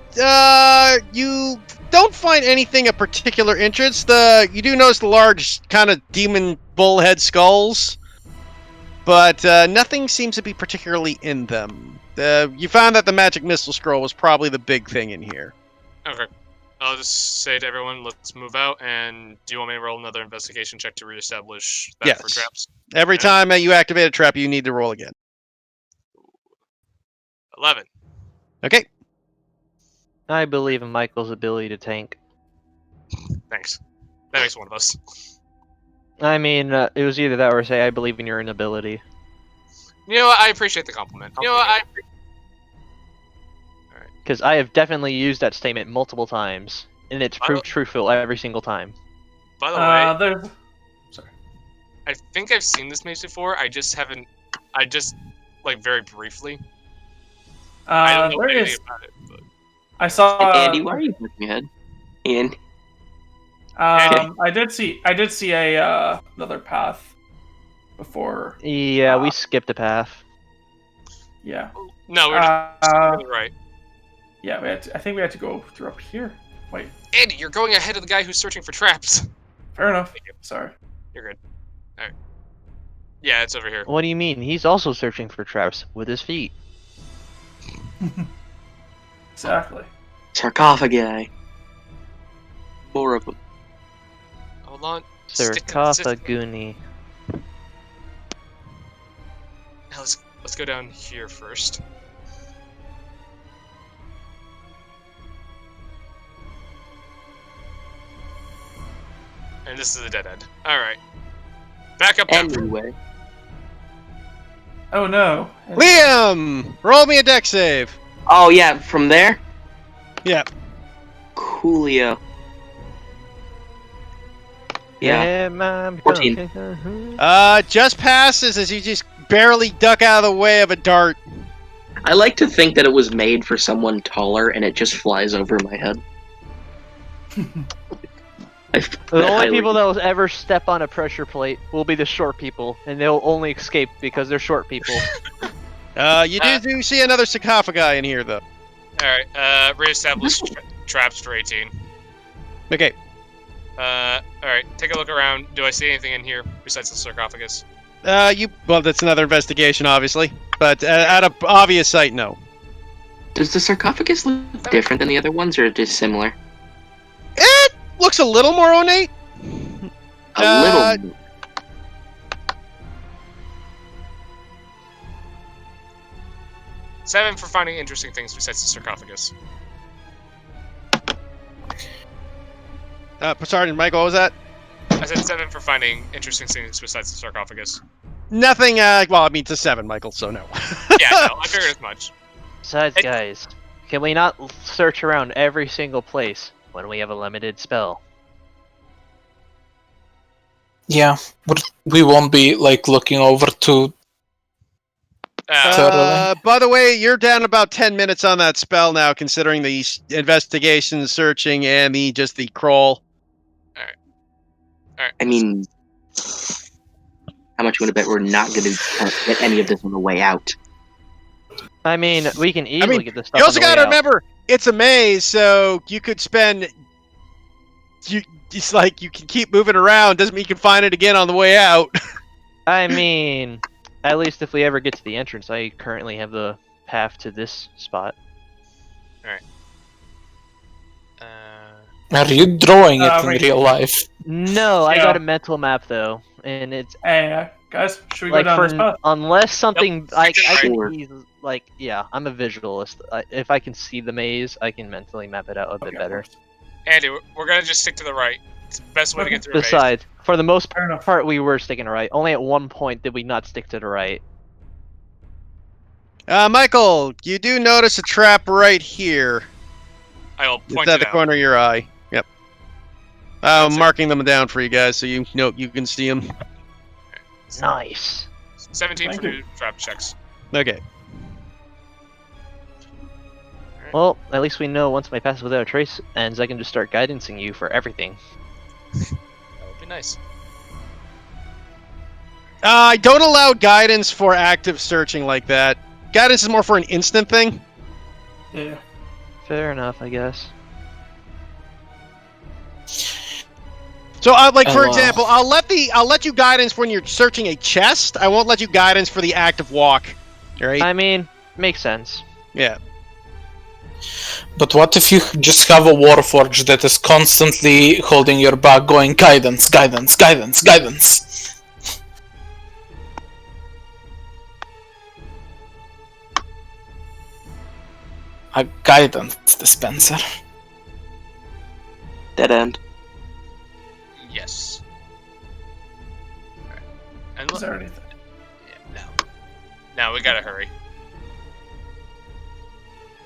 You don't find anything of particular interest. You do notice the large kind of demon bullhead skulls, but nothing seems to be particularly in them. You found that the magic missile scroll was probably the big thing in here. Okay. I'll just say to everyone, let's move out, and do you want me to roll another investigation check to reestablish that for Yes. traps? Every Okay. time that you activate a trap, you need to roll again. 11. Okay. I believe in Michael's ability to tank. Thanks. That makes one of us. I mean, it was either that or say I believe in your inability. You know what? I appreciate the compliment. You know what? Because I have definitely used that statement multiple times, and it's proved truthful every single time. By the way, There's. Sorry. I think I've seen this maze before. I just haven't. I just like very briefly. I don't know There anything is. about it. But... I saw. Andy, why are you looking ahead? Andy. I did see a another path before. Yeah, we skipped a path. Yeah. No, we're just to the right. Yeah, I think we had to go through up here. Wait. Andy, you're going ahead of the guy who's searching for traps. Fair enough. Sorry. You're good. All right. Yeah, it's over here. What do you mean? He's also searching for traps with his feet. Exactly. Sarcophagi. More of them. Hold on. Sarcophaguni. Now let's go down here first. And this is a dead end. All right. Back up down. Anyway. Oh no. Liam, roll me a deck save. Oh yeah, from there? Yeah. Coolio. Yeah. 14. Just passes as you just barely duck out of the way of a dart. I like to think that it was made for someone taller and it just flies over my head. The only people that will ever step on a pressure plate will be the short people, and they'll only escape because they're short people. You do see another sarcophagi in here, though. Alright, reestablish traps for 18. Okay. Alright, take a look around. Do I see anything in here besides the sarcophagus? Well, that's another investigation, obviously. But at an obvious site, no. Does the sarcophagus look different than the other ones, or just similar? It looks a little more ornate. A little. 7 for finding interesting things besides the sarcophagus. Sergeant Michael, what was that? I said 7 for finding interesting things besides the sarcophagus. Nothing, well, I mean, it's a 7, Michael, so no. Yeah, no, I figured as much. Besides, guys, can we not search around every single place when we have a limited spell? Yeah, but we won't be like looking over to. By the way, you're down about 10 minutes on that spell now, considering the investigation, searching, and just the crawl. Alright. I mean, how much you want to bet we're not going to get any of this on the way out? I mean, we can easily get this stuff. You also got to remember, it's a maze, so you could spend. It's like you can keep moving around. Doesn't mean you can find it again on the way out. I mean, at least if we ever get to the entrance, I currently have the path to this spot. Are you drawing it in right. real life? No, I Yeah. got a mental map though, and it's Hey, guys, should we go like down this path? unless something I can Sure. like I'm a visualist. If I can see the maze, I can mentally map it out a bit Okay, better. Andy, we're gonna just stick to the right. It's the best way to get through a maze. Besides, for the most Fair enough. part, we were sticking to right. Only at one point did we not stick to the right. Michael, you do notice a trap right here. I will It's point at it the out. corner of your eye. Yep. That's I'm it. marking them down for you guys, so you can see them. Nice. 17 Thank for you. new trap checks. Okay. Well, at least we know once my pass without a trace ends, I can just start guidancing you for everything. That would be be nice. I don't allow guidance for active searching like that. Guidance is more for an instant thing. Yeah. Fair enough, I guess. So, like for wow. example, I'll let you guidance when you're searching a chest. I won't let you guidance for the active walk. Right? I mean, makes sense. Yeah. But what if you just have a Warforge that is constantly holding your back, going guidance, guidance, guidance, guidance? A guidance dispenser. Dead end. Yes. Alright. And Is there anything? yeah, no. Now we gotta hurry.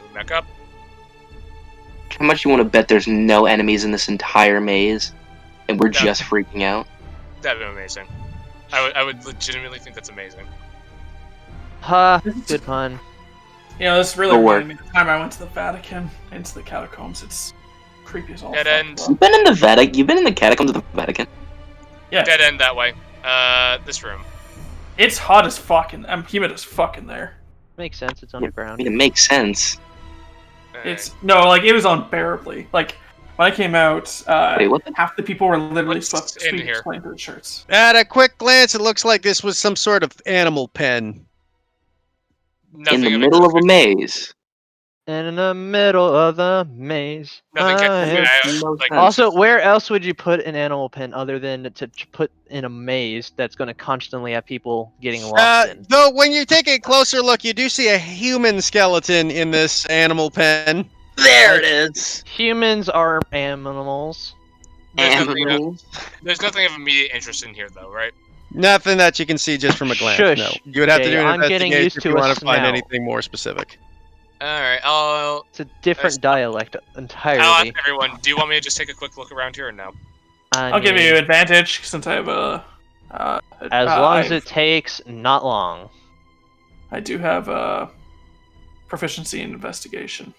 Move back up. How much you want to bet there's no enemies in this entire maze, and we're No. just freaking out? That'd be amazing. I would legitimately think that's amazing. Ha, good pun. You know, this really It'll work. reminded me of the time I went to the Vatican, into the catacombs. It's creepy as all Dead fuck, end. bro. You've been in the Vatican. You've been in the catacombs of the Vatican. Yeah, Dead end that way. This room. it's hot as fuck, and I'm humid as fuck in there. Makes sense, it's I underground. mean, it makes sense. It's no, like it was unbearably. Like when I came out, Wait, what the? half the people were literally What's swept in here? playing through the shirts. At a quick glance, it looks like this was some sort of animal pen. Nothing In the of middle of a interest. maze. And in the middle of the maze. Nothing I am- can No like sense. Also, where else would you put an animal pen other than to put in a maze that's going to constantly have people getting lost in? Though, when you take a closer look, you do see a human skeleton in this animal pen. There it is. Humans are animals. There's nothing, Animals. there's nothing of immediate interest in here, though, right? Nothing that you can see just from a glance. Shush, No, you would have to Jay, do an I'm getting investigation used if to you a want to find smell. anything more specific. Alright, I'll It's a different Nice. dialect ask entirely. everyone, do you want me to just take a quick look around here or no? I'll give you advantage since I have a. as long as it takes not long. I do have a proficiency in investigation.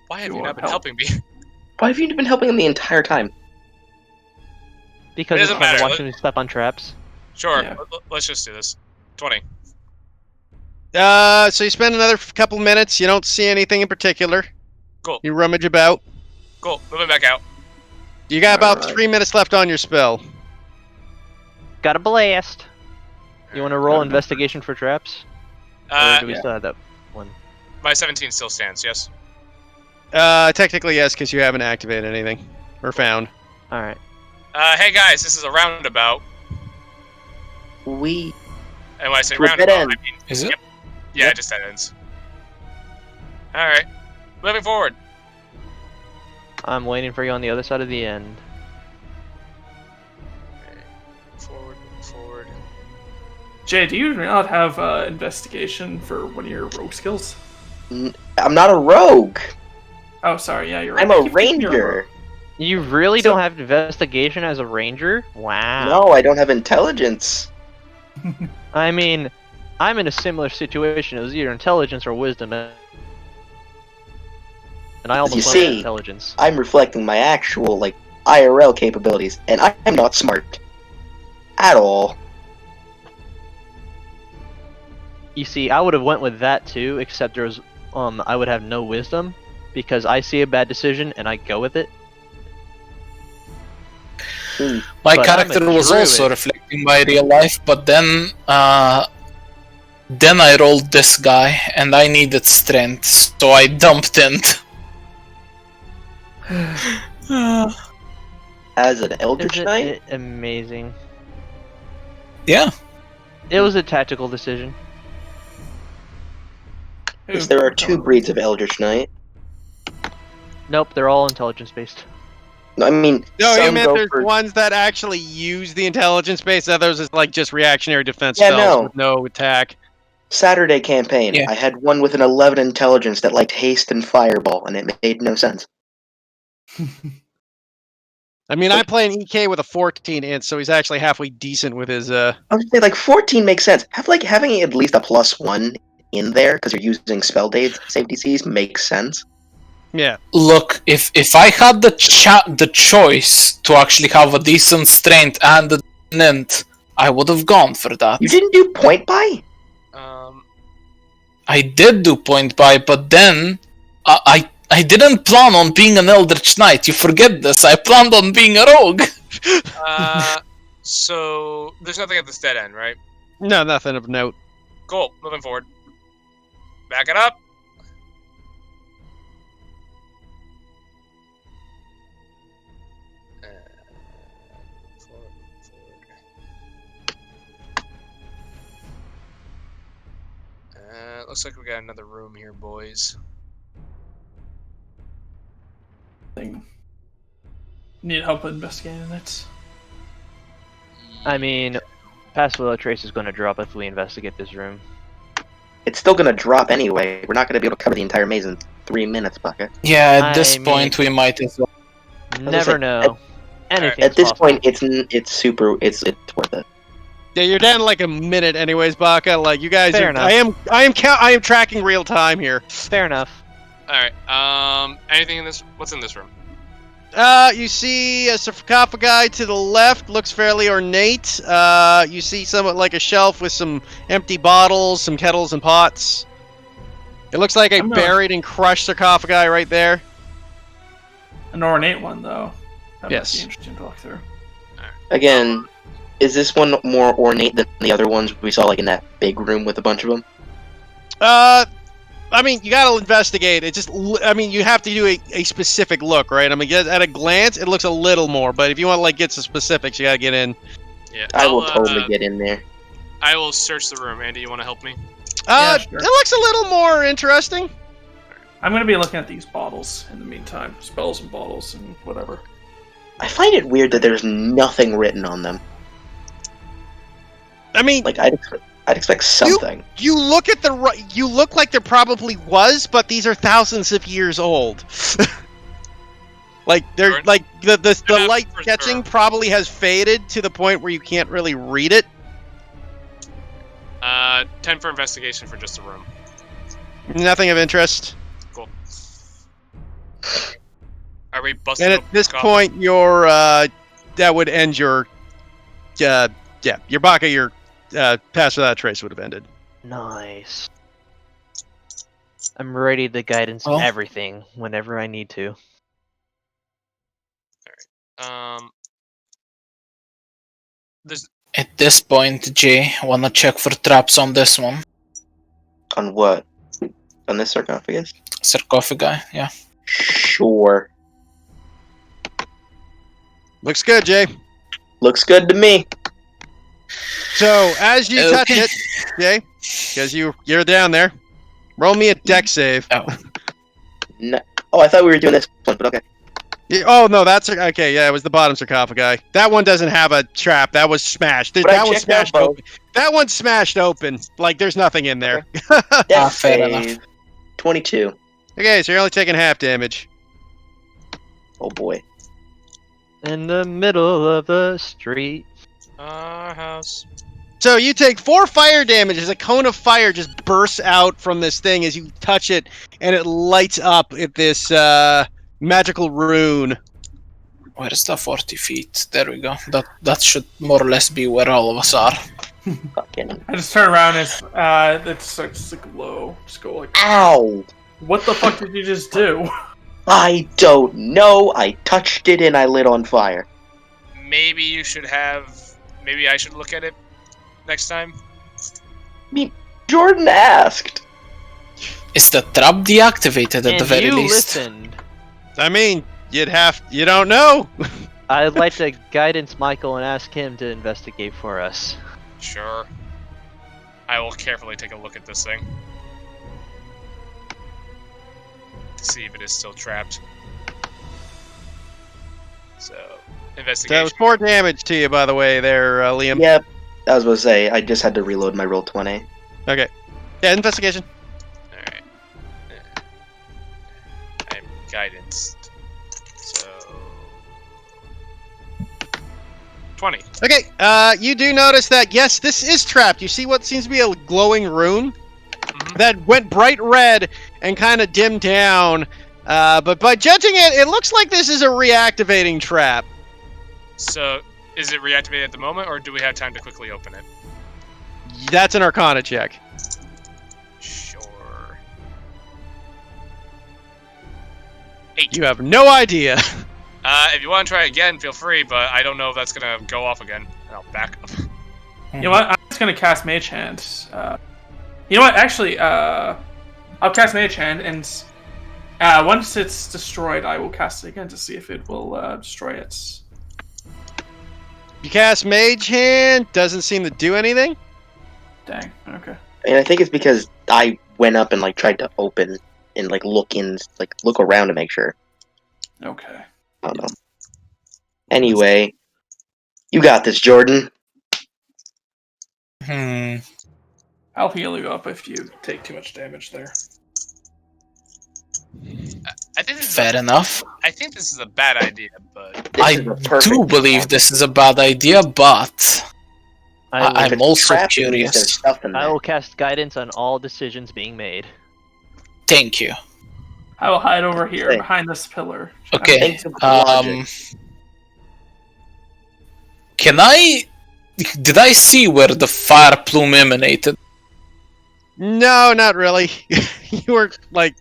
Why have You you want not been help? helping me? Why have you been helping him the entire time? Because It it's doesn't fun matter, watching me step on traps. Sure, Yeah. let's just do this. 20. So you spend another couple minutes. You don't see anything in particular. Cool. You rummage about. Cool, moving back out. You got about Alright. 3 minutes left on your spell. Got a blast. You want to roll Got it. investigation for traps? Or do we yeah. still have that one? My 17 still stands, yes? Technically yes, because you haven't activated anything or found. All right. Hey guys, this is a roundabout. We. And when I say To a dead roundabout, end. I mean... Is it? Yep. Yeah, it just dead ends. Alright, moving forward. I'm waiting for you on the other side of the end. Forward, forward. Jay, do you not have investigation for one of your rogue skills? I'm not a rogue. Oh, sorry. Yeah, you're right. I'm I a keep thinking you're ranger. You really So- don't have investigation as a ranger? Wow. No, I don't have intelligence. I mean, I'm in a similar situation. It was either intelligence or wisdom, and I almost You went with see- intelligence. I'm reflecting my actual, like, IRL capabilities, and I'm not smart. At all. You see, I would have went with that too, except there was, I would have no wisdom because I see a bad decision and I go with it. Hmm. My But I'm a character was also druid. reflecting my real life, but then I rolled this guy, and I needed strength, so I dumped in. As an Eldritch Isn't Knight? it amazing? Yeah, It was a tactical decision. Yes, there are two breeds of Eldritch Knight. Nope, they're all intelligence based. I mean, No, you some meant go there's for... ones that actually use the intelligence base. Others is like just reactionary defense Yeah, spells no. with no attack. Saturday campaign. Yeah. I had one with an 11 intelligence that liked haste and fireball, and it made no sense. I mean, I play an EK with a 14 int, so he's actually halfway decent with his. I would say like 14 makes sense. Having at least a +1 in there because you're using spell save DCs makes sense. Yeah. Look, if I had the choice to actually have a decent strength and a int, I would have gone for that. You didn't do point buy? I did do point buy, but then I didn't plan on being an Eldritch Knight. You forget this. I planned on being a rogue. So there's nothing at this dead end, right? No, nothing of note. Cool. Moving forward. Back it up. Looks like we got another room here, boys. Need help investigating it. I mean, Pass Without Trace is going to drop if we investigate this room. It's still gonna drop anyway. We're not gonna be able to cover the entire maze in 3 minutes, Bucket. Yeah, at this I point we might as well. Never say, know. Anything. At this point, it's worth it. Yeah, you're down like a minute, anyways, Baka. Like you guys, Fair are, enough. I am tracking real time here. Fair enough. All right. Anything in this? What's in this room? You see a sarcophagi to the left, looks fairly ornate. You see somewhat like a shelf with some empty bottles, some kettles and pots. It looks like a I'm not- buried and crushed sarcophagi right there. An ornate one, though. That Yes. might be interesting to look through. Again, is this one more ornate than the other ones we saw, like in that big room with a bunch of them? I mean, you gotta investigate. It just, I mean, you have to do a specific look, right? I mean, at a glance, it looks a little more, but if you want to, like, get some specifics, you gotta get in. Yeah. I will totally get in there. I will search the room. Andy, you want to help me? Yeah, sure. It looks a little more interesting. I'm gonna be looking at these bottles in the meantime. Spells and bottles and whatever. I find it weird that there's nothing written on them. I mean, Like, I'd expect something. you look at you look like there probably was, but these are thousands of years old. Like they're Sure. like the Yeah, light for sketching sure. probably has faded to the point where you can't really read it. 10 for investigation for just the room. Nothing of interest. Cool. Are we busting? And at open this the point, your that would end your your Baka, your Pass Without Trace would have ended. Nice. I'm ready to guidance Well. everything whenever I need to. There's At this point, Jay, wanna check for traps on this one? On what? On this sarcophagus? Sarcophagi, yeah. Sure. Looks good, Jay. Looks good to me. So as you touch Okay. it, Jay, because you're down there, roll me a deck save. Oh. No. Oh, I thought we were doing this one, but okay. Oh no, that's okay. Yeah, it was the bottom sarcophagi. That one doesn't have a trap. That was smashed. But I That one's checked out smashed both. open. That one's smashed open. Like there's nothing in there. Death fair save. 22. Okay, so you're only taking half damage. Oh boy. In the middle of the street. our house. So you take 4 fire damage as a cone of fire just bursts out from this thing as you touch it, and it lights up at this magical rune. Where's the 40 feet? There we go. That should more or less be where all of us are. Fucking. I just turn around and it starts to glow. Just go like, Ow! what the fuck did you just do? I don't know. I touched it and I lit on fire. Maybe you should have. Maybe I should look at it next time. Jordan asked. Is the trap deactivated at And the very you least? listened. I mean, you don't know. I'd like to guidance Michael and ask him to investigate for us. Sure. I will carefully take a look at this thing. To see if it is still trapped. So, That investigation. was 4 damage to you, by the way, there, Liam. Yep. I was about to say, I just had to reload my roll 20. Okay. Yeah, investigation. Alright. I'm guidance. So. 20. Okay, you do notice that, yes, this is trapped. You see what seems to be a glowing rune Mhm. that went bright red and kind of dimmed down But by judging it, it looks like this is a reactivating trap. So, is it reactivated at the moment, or do we have time to quickly open it? That's an Arcana check. Sure. You have no idea. If you want to try again, feel free, but I don't know if that's gonna go off again. I'll back up. You know what? I'm just gonna cast Mage Hand. You know what? Actually, I'll cast Mage Hand, and once it's destroyed, I will cast it again to see if it will destroy it. You cast Mage Hand, doesn't seem to do anything. Dang. Okay. And I think it's because I went up and like tried to open and like look around to make sure. Okay. I don't know. Anyway, you got this, Jordan. I'll heal you up if you take too much damage there. I think this Fair enough. I think this is a bad idea, but This I is a perfect do believe trap. this is a bad idea, but I If I'm it's also trapped, it means curious. there's stuff in I there. will cast guidance on all decisions being made. Thank you. I will hide over here Okay. behind this pillar. Okay. Think of logic. Can I? Did I see where the fire plume emanated? No, not really. You were like,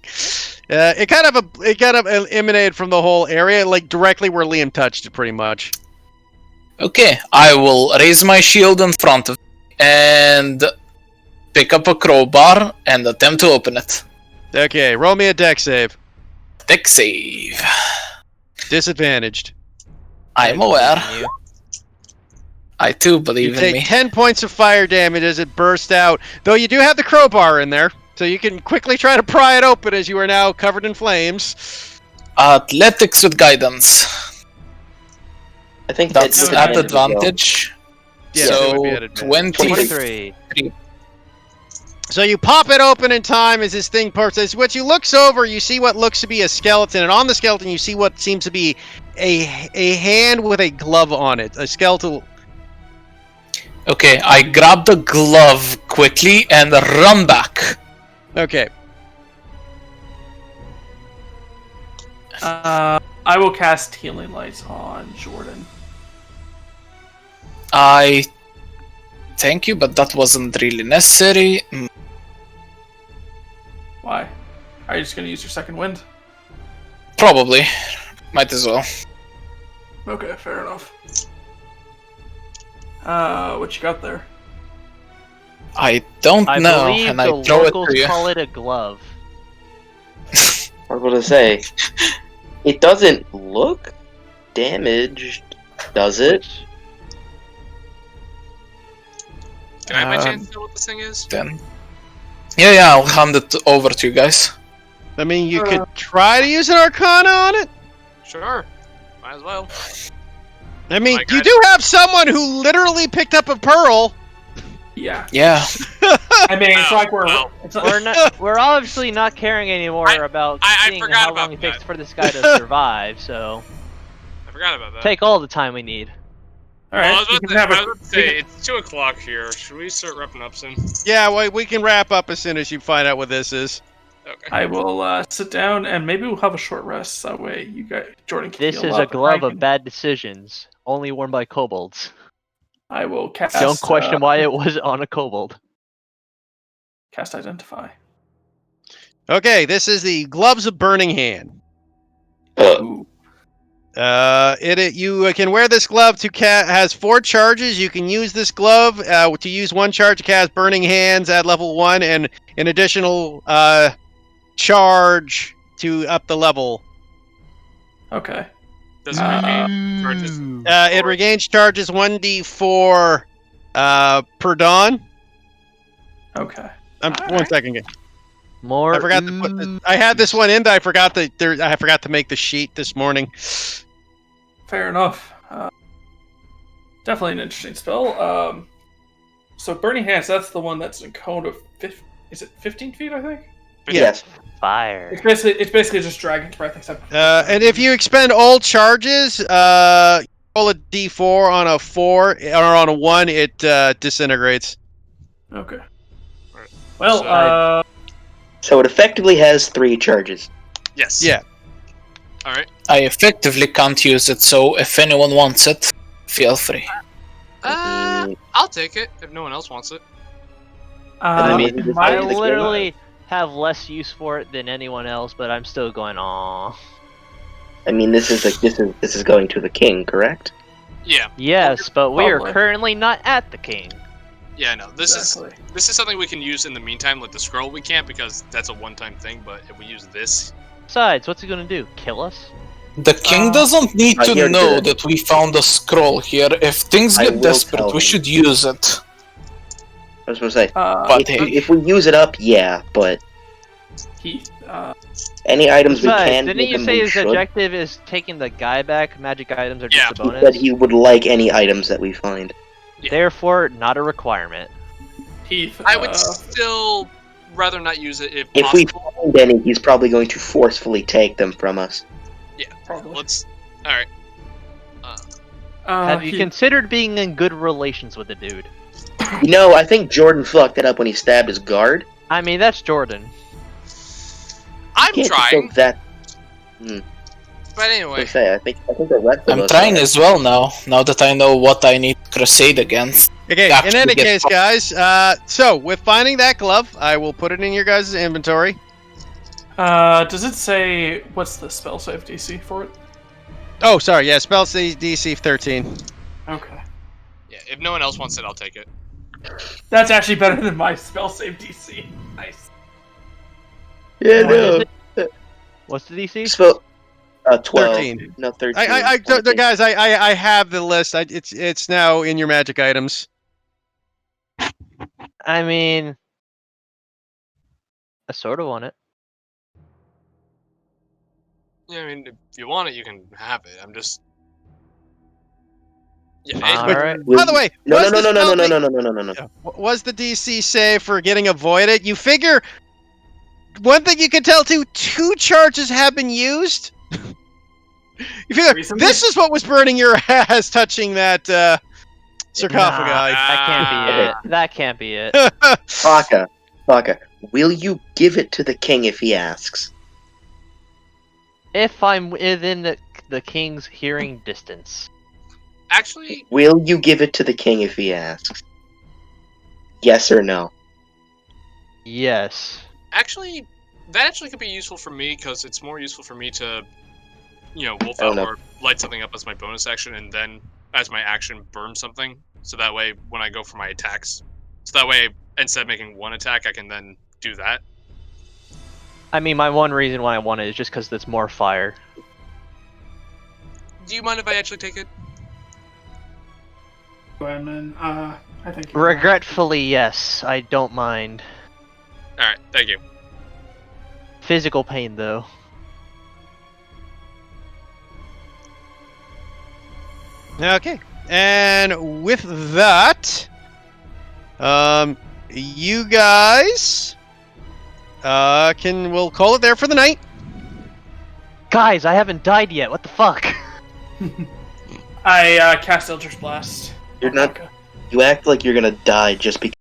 it kind of emanated from the whole area, like directly where Liam touched it, pretty much. Okay, I will raise my shield in front of me and pick up a crowbar and attempt to open it. Okay, roll me a deck save. Deck save. Disadvantaged. I'm aware. I too You believe in take me. 10 points of fire damage as it bursts out, though you do have the crowbar in there, so you can quickly try to pry it open as you are now covered in flames. Athletics with guidance. I think That's it's at advantage as well. advantage. Yes, it would be at So advantage. 23. 23. So you pop it open in time as this thing purses. What you looks over, you see what looks to be a skeleton, and on the skeleton you see what seems to be a hand with a glove on it. A skeletal. Okay, I grab the glove quickly and run back. Okay. I will cast Healing Light on Jordan. I thank you, but that wasn't really necessary. Why? Are you just gonna use your second wind? Probably. Might as well. Okay, fair enough. What you got there? I don't I know, believe and the I throw it locals to you. call it a glove. I was gonna say, it doesn't look damaged, does it? Which, can I by chance know what this thing is? Then. Yeah, I'll hand it over to you guys. I mean, you could try to use an Arcana on it. Sure. Might as well. I mean, My you God. do have someone who literally picked up a pearl. Yeah. Yeah. I mean, it's Oh, like we're. well. It's like, we're not. We're obviously not caring anymore about I seeing forgot how about long it takes that. for this guy to survive. So I forgot about that. take all the time we need. all Well, I right. was You about can to, have I a. was about to say, it's 2 o'clock here. Should we start wrapping up soon? Yeah, well, we can wrap up as soon as you find out what this is. Okay. I will sit down and maybe we'll have a short rest. That way, you guys, Jordan can This heal is up, a glove I of can- bad decisions, only worn by kobolds. I will cast. Don't question why it was on a kobold. Cast Identify. Okay, this is the Gloves of Burning Hand. Ooh. You can wear this glove to has 4 charges. You can use this glove to use 1 charge to cast Burning Hands at level 1, and an additional charge to up the level. Okay. Does it regain charges? It regains charges 1d4 per dawn. Okay. One Alright. second. More. I forgot to put this. I had this one in. I forgot to make the sheet this morning. Fair enough. Definitely an interesting spell. So Burning Hands, that's the one that's in cone of 15 feet, I think? Yes. Fire. It's basically just Dragon's Breath, except. And if you expend all charges, roll a d4 on a 4 or on a 1, it disintegrates. Okay. Well, So- So it effectively has 3 charges. Yes. Yeah. Alright. I effectively can't use it, so if anyone wants it, feel free. I'll take it if no one else wants it. I mean, this I is the literally have less use for it than anyone else, but I'm still going, aw. I mean, this is going to the king, correct? Yeah. Yes, but we are Probably. currently not at the king. Yeah, no. This Exactly. is something we can use in the meantime. Like the scroll, we can't because that's a one-time thing. But if we use this, Besides, what's it gonna do? Kill us? The king doesn't need to here, know good. that we found a scroll here. If things I get will desperate, tell we him. should use it. I was gonna say, But hey, if we use it up, yeah, but Heath, any items we Besides, can didn't give you him, say we his should. objective is taking the guy back? Magic items are Yeah. just a He bonus. said he would like any items that we find. Yeah. Therefore, not a requirement. Heath. I would still rather not use it if If we possible. find any, he's probably going to forcefully take them from us. Probably. Let's. All right. Have you Heath, considered being in good relations with the dude? You know, I think Jordan fucked it up when he stabbed his guard. I mean, that's Jordan. I'm Can't just trying, go that. but anyway. I think the rest of I'm us trying are. as well now that I know what I need to crusade against. Okay, in Actually any get case, guys, so with finding that glove, I will put it in your guys' inventory. does it say what's the spell save DC for it? Oh, sorry, yeah, spell DC 13. Okay. Yeah, if no one else wants it, I'll take it. That's actually better than my spell save DC. Nice. Yeah, What is no. it? What's the DC? Spell. 12. 13. No, 13. Guys, I have the list. It's now in your magic items. I mean, I sort of want it. Yeah, I mean, if you want it, you can have it. I'm just. Yeah. Alright. Will By the you- way, No, was no, the no, no, no, spell no, no, no, no, no, no. was the DC save for getting avoided? You figure one thing you can tell too, 2 charges have been used. You figure Recently? this is what was burning your ass touching that sarcophagi. That can't be Ah. it. That can't be it. Baka, will you give it to the king if he asks? If I'm within the king's hearing distance. Actually, Will you give it to the king if he asks? Yes or no? Yes. that actually could be useful for me because it's more useful for me to, wolf Oh, out no. or light something up as my bonus action, and then as my action burn something. So that way, when I go for my attacks, instead of making one attack, I can then do that. I mean, my one reason why I want it is just because it's more fire. Do you mind if I actually take it? Go ahead, man. I think. Regretfully, yes. I don't mind. All right, thank you. Physical pain, though. Okay, and with that, you guys we'll call it there for the night. Guys, I haven't died yet. What the fuck? I cast Eldritch Blast. You're not. You act like you're gonna die just because.